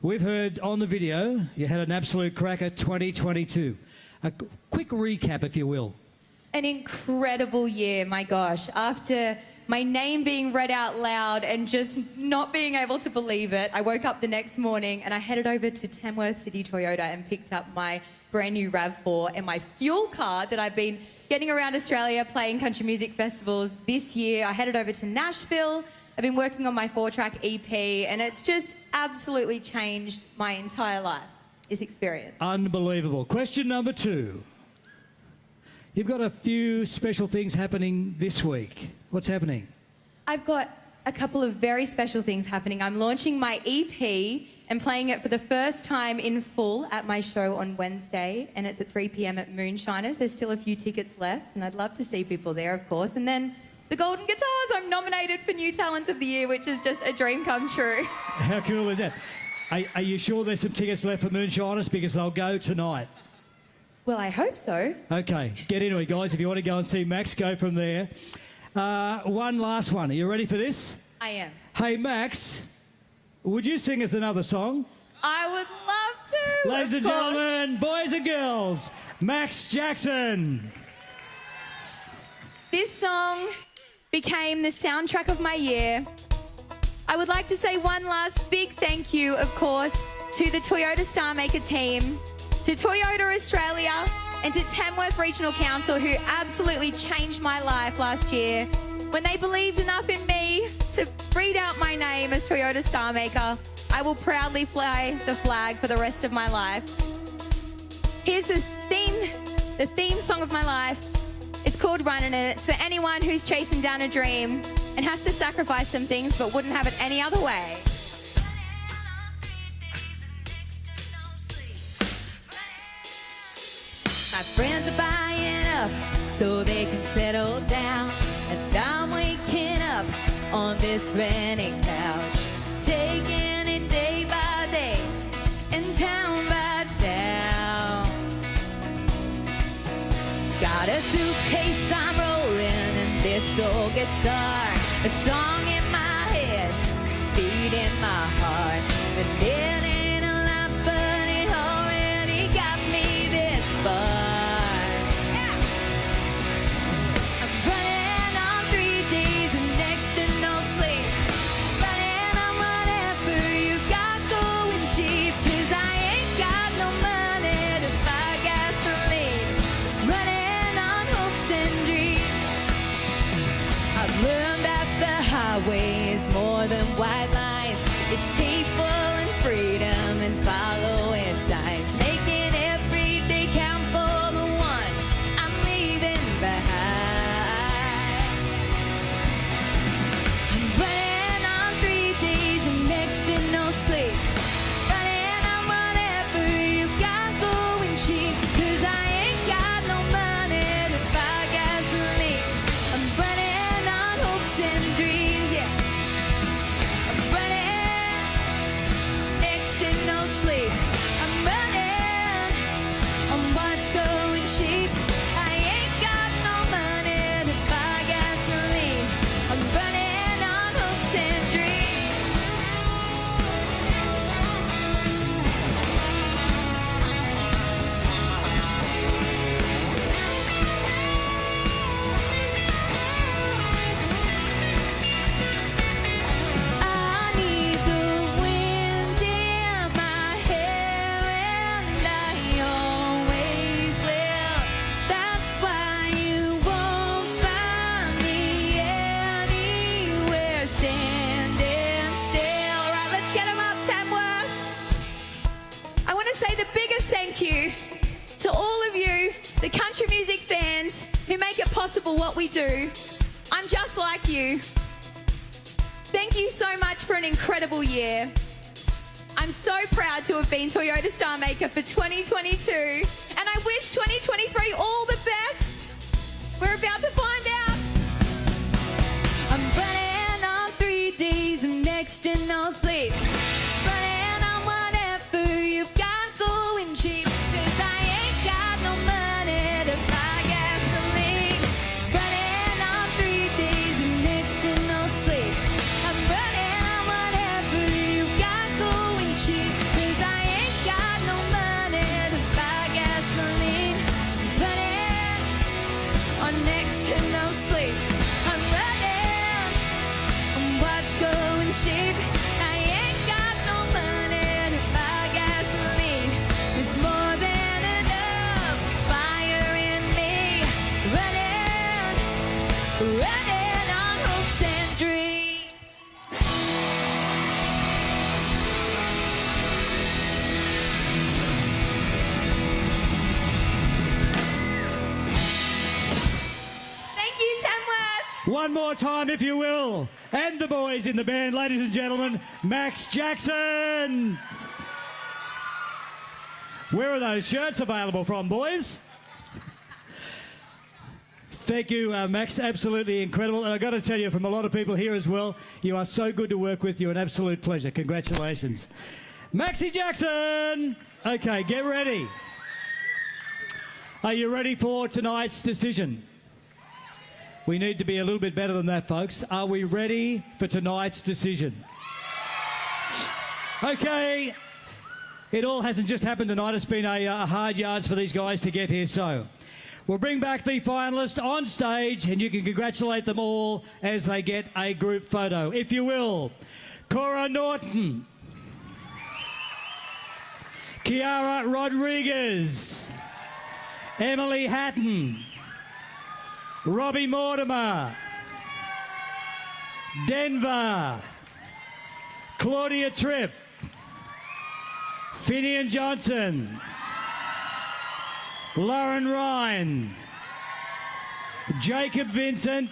We've heard on the video you had an absolute cracker 2022. A quick recap, if you will. An incredible year, my gosh. After my name being read out loud and just not being able to believe it, I woke up the next morning and I headed over to Tamworth City Toyota and picked up my brand new RAV4 and my fuel card that I've been getting around Australia playing country music festivals this year. I headed over to Nashville. I've been working on my 4-track EP and it's just absolutely changed my entire life, this experience. Unbelievable. Question number 2. You've got a few special things happening this week. What's happening? I've got a couple of very special things happening. I'm launching my EP and playing it for the first time in full at my show on Wednesday, and it's at 3 p.m. at Moonshiners. There's still a few tickets left, and I'd love to see people there, of course. And then the Golden Guitars, I'm nominated for New Talent of the Year, which is just a dream come true. How cool is that? Are you sure there's some tickets left for Moonshiners? Because they'll go tonight. Well, I hope so. Okay, get into it, guys. If you want to go and see Max, go from there. One last one. Are you ready for this? I am. Hey, Max, would you sing us another song? I would love to. Ladies and of course. gentlemen, boys and girls, Max Jackson. This song became the soundtrack of my year. I would like to say one last big thank you, of course, to the Toyota Star Maker team, to Toyota Australia, and to Tamworth Regional Council, who absolutely changed my life last year when they believed enough in me to read out my name as Toyota Star Maker. I will proudly fly the flag for the rest of my life. Here's the theme song of my life. It's called Running, and it's for anyone who's chasing down a dream and has to sacrifice some things but wouldn't have it any other way. My friends are buying up so they can settle down, and I'm waking up on this renting couch, taking it day by day and town by town. Got a suitcase I'm rolling and this old guitar, a song in my head, beat in my heart. And it ain't a lot, but it already got me this far. Yeah. I'm running on 3 days and next to no sleep, running on whatever you got going cheap, 'cause I ain't got no money to buy gasoline, running on hopes and dreams. I've learned that the highway is more than white lines. It's people and freedom and following signs, making every day count for the ones I'm leaving behind. I'm running on 3 days and next to no sleep, running on whatever you got going cheap, 'cause I ain't got no money to buy gasoline. I'm running on hopes and dreams, yeah. I'm running next to no sleep. I'm running on what's going cheap. I ain't got no money to buy gasoline. I'm running on hopes and dreams. I need the wind in my hair, and I always will. That's why you won't find me anywhere standing still. All right, let's get 'em up, Tamworth. I want to say the biggest thank you to all of you, the country music fans who make it possible what we do. I'm just like you. Thank you so much for an incredible year. I'm so proud to have been Toyota Star Maker for 2022, and I wish 2023 all the best. We're about to find out. I'm running on 3 days and next to no sleep, running on whatever you've got going cheap, 'cause I ain't got no money to buy gasoline. Running One more time, if you will. And the boys in the band, ladies and gentlemen, Max Jackson. Where are those shirts available from, boys? Thank you, Max. Absolutely incredible. And I've got to tell you, from a lot of people here as well, you are so good to work with. You're an absolute pleasure. Congratulations. Maxie Jackson. Okay, get ready. Are you ready for tonight's decision? We need to be a little bit better than that, folks. Are we ready for tonight's decision? Okay. It all hasn't just happened tonight. It's been a hard yards for these guys to get here. So we'll bring back the finalists on stage and you can congratulate them all as they get a group photo. If you will, Cora Norton, Kiara Rodriguez, Emily Hatton, Robbie Mortimer, Denver, Claudia Tripp, Finnian Johnson, Lauren Ryan, Jacob Vincent,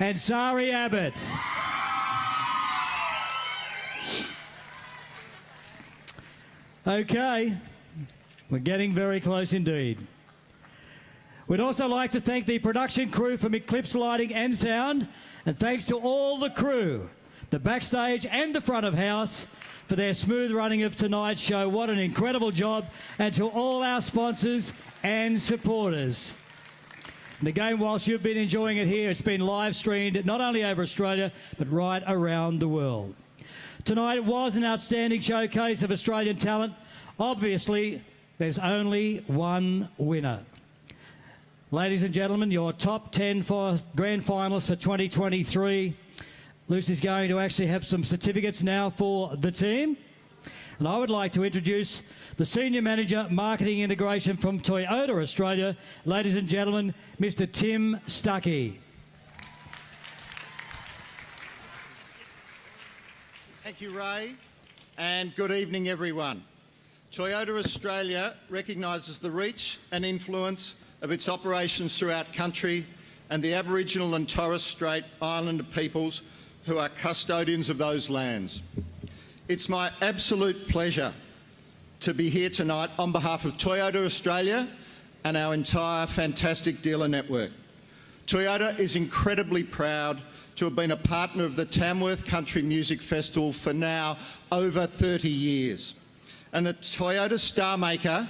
and Sari Abbott. Okay, we're getting very close indeed. We'd also like to thank the production crew from Eclipse Lighting and Sound, and thanks to all the crew, the backstage and the front of house, for their smooth running of tonight's show. What an incredible job. And to all our sponsors and supporters. And again, whilst you've been enjoying it here, it's been live streamed not only over Australia, but right around the world. Tonight was an outstanding showcase of Australian talent. Obviously, there's only one winner. Ladies and gentlemen, your top 10 grand finalists for 2023. Lucy's going to actually have some certificates now for the team. And I would like to introduce the Senior Manager, Marketing Integration from Toyota Australia. Ladies and gentlemen, Mr. Tim Stuckey. Thank you, Ray, and good evening, everyone. Toyota Australia recognises the reach and influence of its operations throughout country and the Aboriginal and Torres Strait Islander peoples who are custodians of those lands. It's my absolute pleasure to be here tonight on behalf of Toyota Australia and our entire fantastic dealer network. Toyota is incredibly proud to have been a partner of the Tamworth Country Music Festival for now over 30 years. And the Toyota Star Maker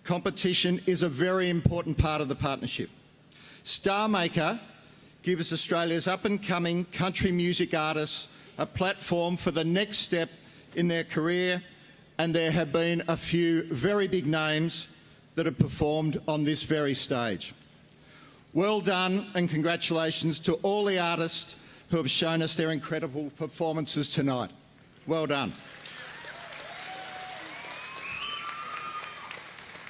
competition is a very important part of the partnership. Star Maker gives Australia's up-and-coming country music artists a platform for the next step in their career, and there have been a few very big names that have performed on this very stage. Well done and congratulations to all the artists who have shown us their incredible performances tonight. Well done.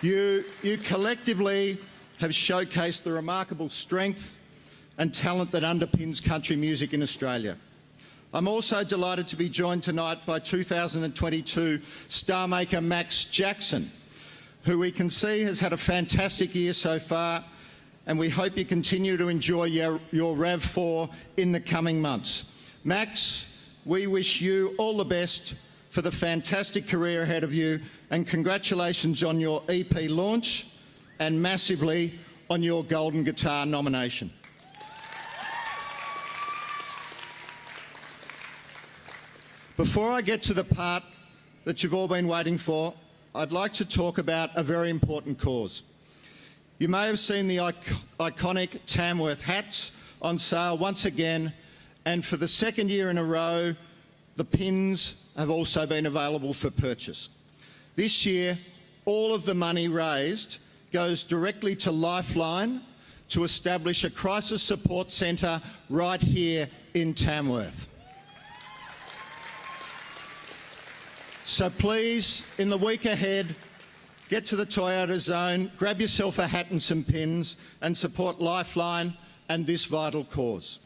You collectively have showcased the remarkable strength and talent that underpins country music in Australia. I'm also delighted to be joined tonight by 2022 Star Maker Max Jackson, who we can see has had a fantastic year so far, and we hope you continue to enjoy your RAV4 in the coming months. Max, we wish you all the best for the fantastic career ahead of you, and congratulations on your EP launch and massively on your Golden Guitar nomination. Before I get to the part that you've all been waiting for, I'd like to talk about a very important cause. You may have seen the iconic Tamworth hats on sale once again, and for the second year in a row, the pins have also been available for purchase. This year, all of the money raised goes directly to Lifeline to establish a crisis support centre right here in Tamworth. So please, in the week ahead, get to the Toyota Zone, grab yourself a hat and some pins and support Lifeline and this vital cause.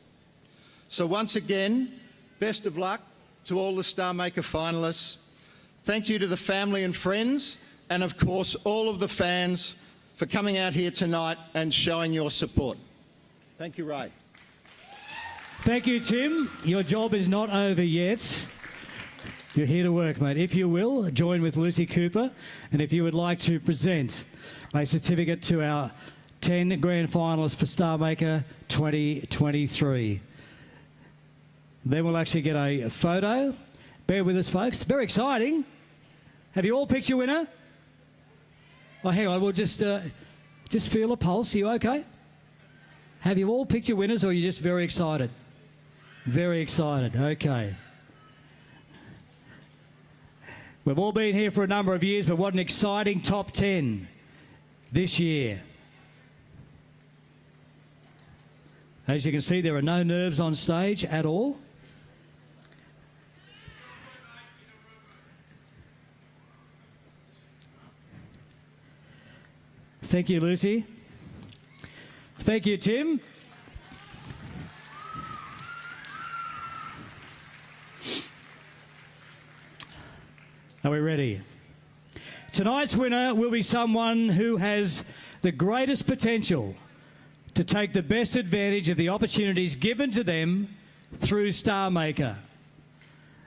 So once again, best of luck to all the Star Maker finalists. Thank you to the family and friends, and of course all of the fans for coming out here tonight and showing your support. Thank you, Ray. Thank you, Tim. Your job is not over yet. You're here to work, mate. If you will, join with Lucy Cooper. And if you would like to present a certificate to our 10 grand finalists for Star Maker 2023. Then we'll actually get a photo. Bear with us, folks. Very exciting. Have you all picked your winner? Oh, hang on. We'll just feel a pulse. Are you okay? Have you all picked your winners, or are you just very excited? Very excited. Okay. We've all been here for a number of years, but what an exciting top 10 this year. As you can see, there are no nerves on stage at all. Thank you, Lucy. Thank you, Tim. Are we ready? Tonight's winner will be someone who has the greatest potential to take the best advantage of the opportunities given to them through Star Maker.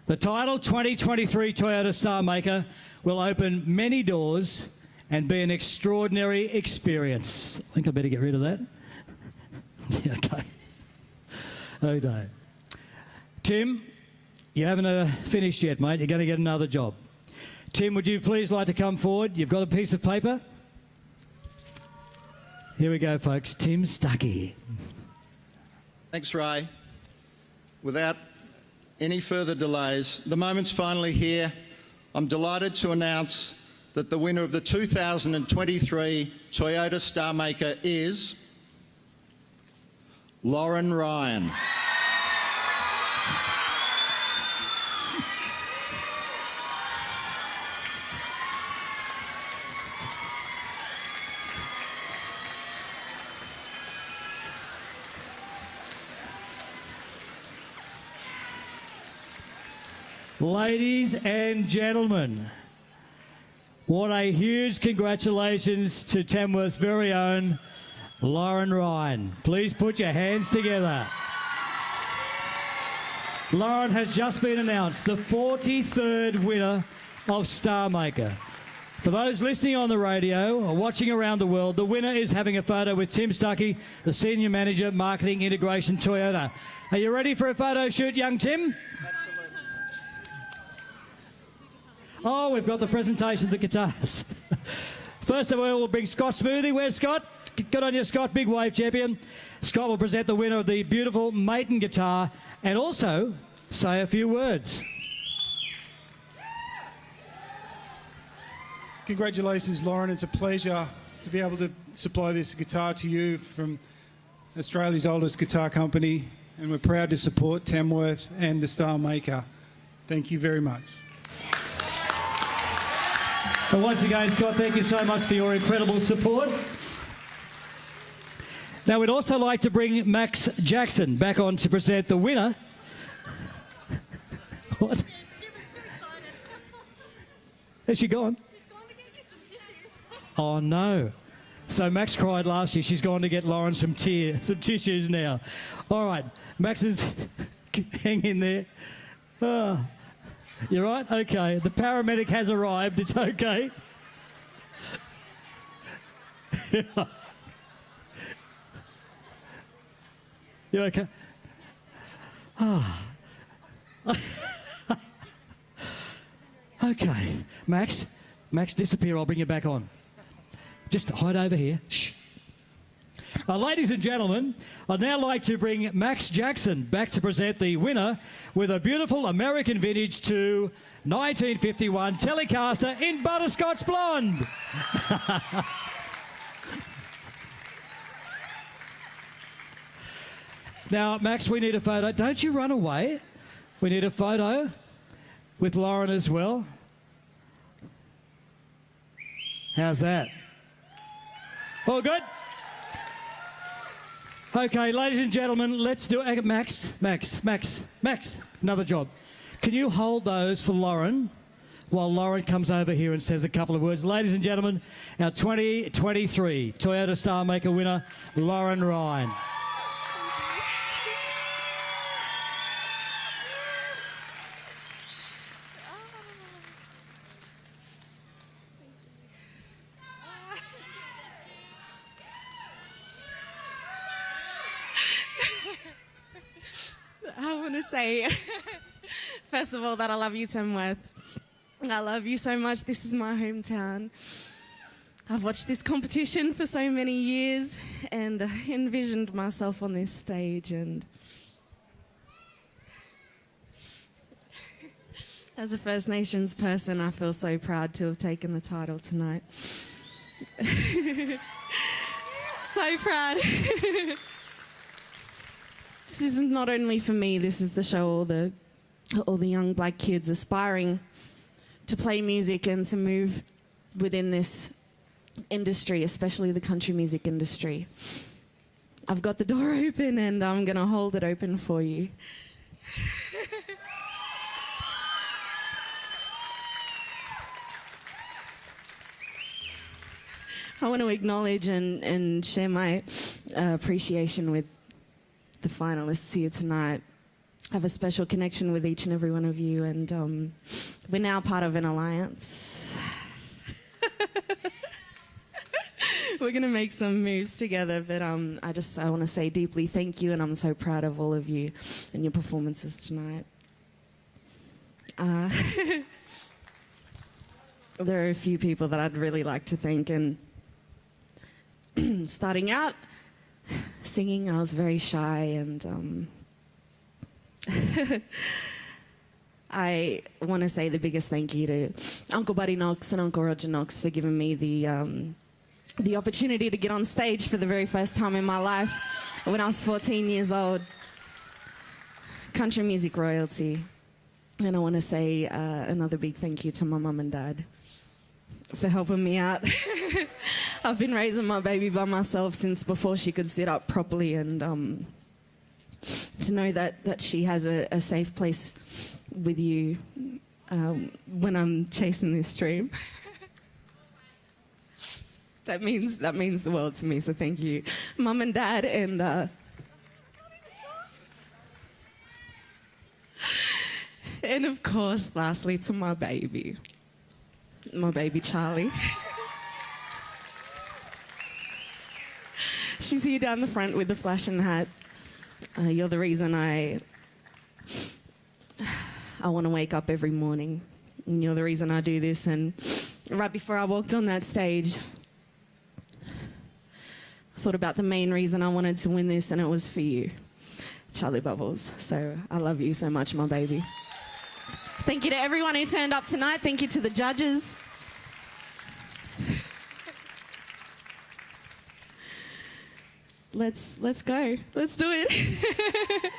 The title 2023 Toyota Star Maker will open many doors and be an extraordinary experience. I think I better get rid of that. Yeah, okay. Okay. Tim, you haven't finished yet, mate. You're going to get another job. Tim, would you please like to come forward? You've got a piece of paper? Here we go, folks. Tim Stuckey. Thanks, Ray. Without any further delays, the moment's finally here. I'm delighted to announce that the winner of the 2023 Toyota Star Maker is Lauren Ryan. Ladies and gentlemen, what a huge congratulations to Tamworth's very own Lauren Ryan. Please put your hands together. Lauren has just been announced the 43rd winner of Star Maker. For those listening on the radio or watching around the world, the winner is having a photo with Tim Stuckey, the Senior Manager, Marketing Integration Toyota. Are you ready for a photo shoot, young Tim? Oh, we've got the presentation of the guitars. First of all, we'll bring Scott Smoothie. Where's Scott? Good on you, Scott. Big wave champion. Scott will present the winner of the beautiful Maiden guitar and also say a few words. Congratulations, Lauren. It's a pleasure to be able to supply this guitar to you from Australia's oldest guitar company, and we're proud to support Tamworth and the Star Maker. Thank you very much. And once again, Scott, thank you so much for your incredible support. Now, we'd also like to bring Max Jackson back on to present the winner. What? She was too excited. Has she gone? She's gone to get you some tissues. Oh, no. So Max cried last year. She's gone to get Lauren some tissues now. All right. Max is hang in there. Oh. You right? Okay. The paramedic has arrived. It's okay. You okay? Oh. Okay. Max, disappear. I'll bring you back on. Just hide over here. Shh. Ladies and gentlemen, I'd now like to bring Max Jackson back to present the winner with a beautiful American Vintage 2 1951 Telecaster in Butterscotch Blonde. Now, Max, we need a photo. Don't you run away. We need a photo with Lauren as well. How's that? All good? Okay, ladies and gentlemen, let's do it. Max, another job. Can you hold those for Lauren while Lauren comes over here and says a couple of words? Ladies and gentlemen, our 2023 Toyota Star Maker winner, Lauren Ryan. I want to say, first of all, that I love you, Tamworth. I love you so much. This is my hometown. I've watched this competition for so many years and envisioned myself on this stage, and as a First Nations person, I feel so proud to have taken the title tonight. So proud. This is not only for me, this is to show all the young black kids aspiring to play music and to move within this industry, especially the country music industry. I've got the door open and I'm going to hold it open for you. I want to acknowledge and share my appreciation with the finalists here tonight. I have a special connection with each and every one of you, and we're now part of an alliance. We're going to make some moves together, but I want to say deeply thank you, and I'm so proud of all of you and your performances tonight. There are a few people that I'd really like to thank, and starting out singing, I was very shy, and I want to say the biggest thank you to Uncle Buddy Knox and Uncle Roger Knox for giving me the opportunity to get on stage for the very first time in my life when I was 14 years old. Country music royalty. And I want to say another big thank you to my mum and dad for helping me out. I've been raising my baby by myself since before she could sit up properly, and to know that she has a safe place with you when I'm chasing this dream. That means the world to me, so thank you, Mum and Dad, and of course, lastly, to my baby Charlie. She's here down the front with the flashing hat. You're the reason I want to wake up every morning. And you're the reason I do this. And right before I walked on that stage, I thought about the main reason I wanted to win this, and it was for you, Charlie Bubbles. So I love you so much, my baby. Thank you to everyone who turned up tonight. Thank you to the judges. Let's go. Let's do it.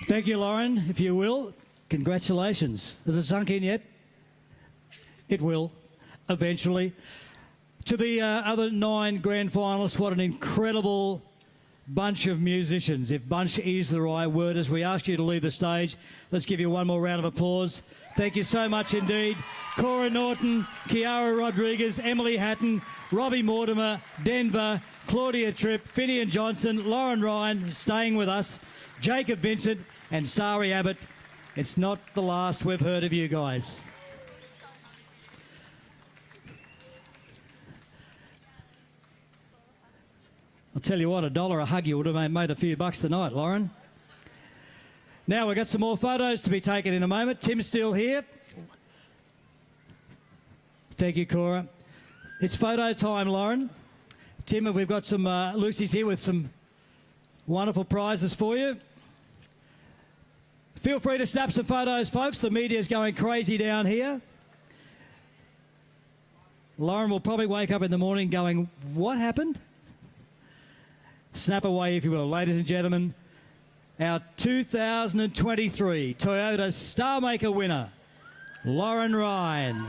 Thank you, Lauren. If you will, congratulations. Has it sunk in yet? It will, eventually. To the other 9 grand finalists, what an incredible bunch of musicians. If bunch is the right word, as we ask you to leave the stage, let's give you one more round of applause. Thank you so much indeed. Cora Norton, Kiara Rodriguez, Emily Hatton, Robbie Mortimer, Denver, Claudia Tripp, Finnian Johnson, Lauren Ryan, staying with us, Jacob Vincent and Sari Abbott. It's not the last we've heard of you guys. I'll tell you what, $1 a hug you would have made a few bucks tonight, Lauren. Now we've got some more photos to be taken in a moment. Tim's still here. Thank you, Cora. It's photo time, Lauren. Tim, we've got some Lucy's here with some wonderful prizes for you. Feel free to snap some photos, folks. The media's going crazy down here. Lauren will probably wake up in the morning going, what happened? Snap away, if you will. Ladies and gentlemen, our 2023 Toyota Starmaker winner, Lauren Ryan.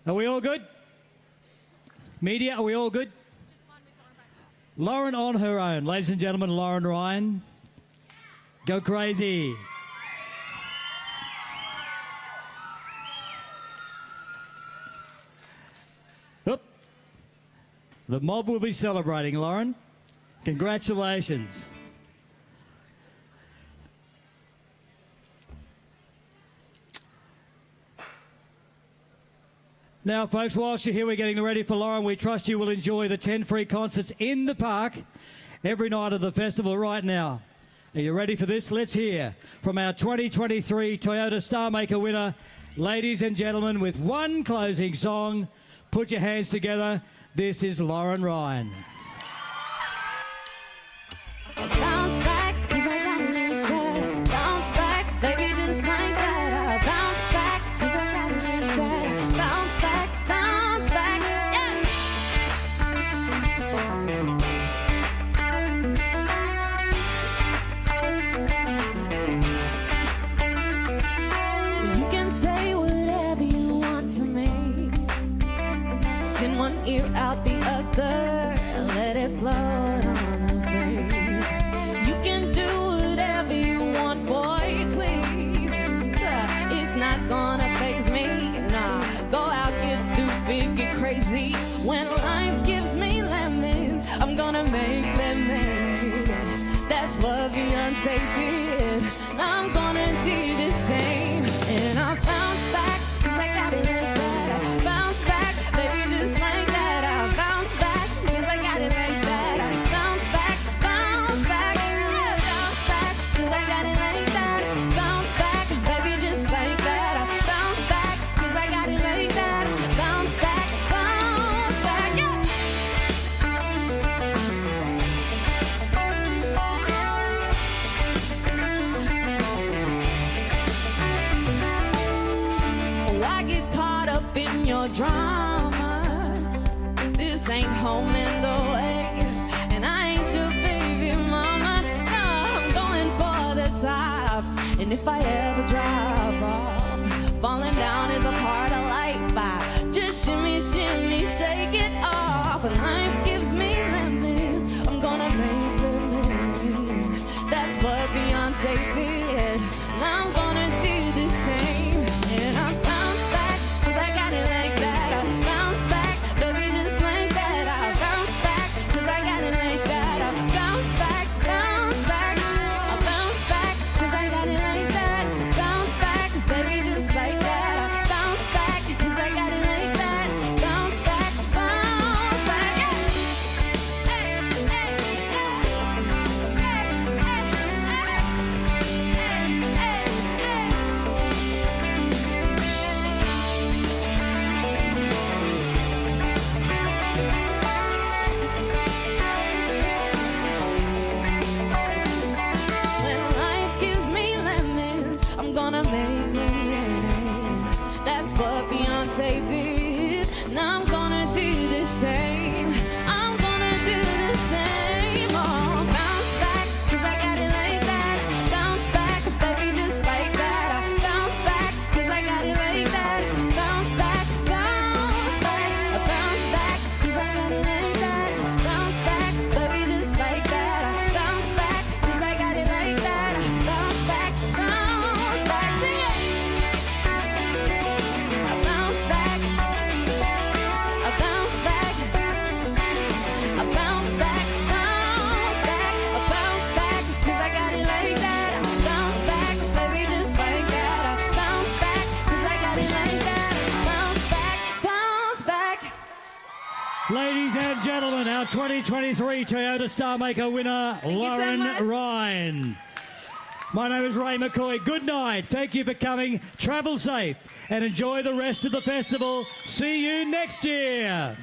Are we all good? Media, are we all good? Lauren on her own. Ladies and gentlemen, Lauren Ryan. Go crazy. Oop. The mob will be celebrating, Lauren. Congratulations. Now, folks, whilst you're here, we're getting ready for Lauren. We trust you will enjoy the 10 free concerts in the park every night of the festival right now. Are you ready for this? Let's hear from our 2023 Toyota Star Maker winner. Ladies and gentlemen, with one closing song, put your hands together. This is Lauren Ryan. Bounce back, 'cause I got it like that. Bounce back, baby, just like that. I bounce back, 'cause I got it like that. Bounce back, bounce back, yeah. You can say whatever you want to me. It's in one ear, out the other. Let it float on the breeze. You can do whatever you want, boy, please. It's not gonna faze me, nah. Go out, get stupid, get crazy. When life gives me lemons, I'm gonna make lemonade. That's what Beyonce did. I'm gonna do the same. And I bounce back, 'cause I got it like that. I bounce back, baby, just like that. I bounce back, 'cause I got it like that. I bounce back, yeah, bounce back, 'cause I got it like that. Bounce back, baby, just like that. I bounce back, 'cause I got it like that. Bounce back, yeah. Oh, I get caught up in your drama. This ain't home and away, and I ain't your baby mama. No, I'm going for the top, and if I ever drop off, falling down is a part of life. I just shimmy, shimmy, shake it off. And life gives me lemons, I'm gonna make lemonade. That's what Beyonce did, and I'm gonna do the same. And I bounce back, 'cause I got it like that. I bounce back, baby, just like that. I bounce back, 'cause I got it like that. I bounce back, bounce back. I bounce back, 'cause I got it like that. Bounce back, baby, just like that. I bounce back, 'cause I got it like that. Bounce back, yeah. Hey, hey, When life gives me lemons, I'm gonna make lemonade. That's what Beyonce did. Now I'm gonna do the same. I'm gonna do the same. Oh, bounce back, 'cause I got it like that. Bounce back, baby, just like that. I bounce back, 'cause I got it like that. Bounce back, bounce back. I bounce back, 'cause I got it like that. Bounce back, baby, just like that. I bounce back, 'cause I got it like that. Bounce back, sing it. I bounce back, I bounce back, I bounce back, I bounce back, 'cause I got it like that. I bounce back, baby, just like that. I bounce back, 'cause I got it like that. Bounce back. Ladies and gentlemen, our 2023 Toyota Star Maker winner, Lauren Ryan. My name is Ray McCoy. Good night. Thank you for coming. Travel safe and enjoy the rest of the festival. See you next year.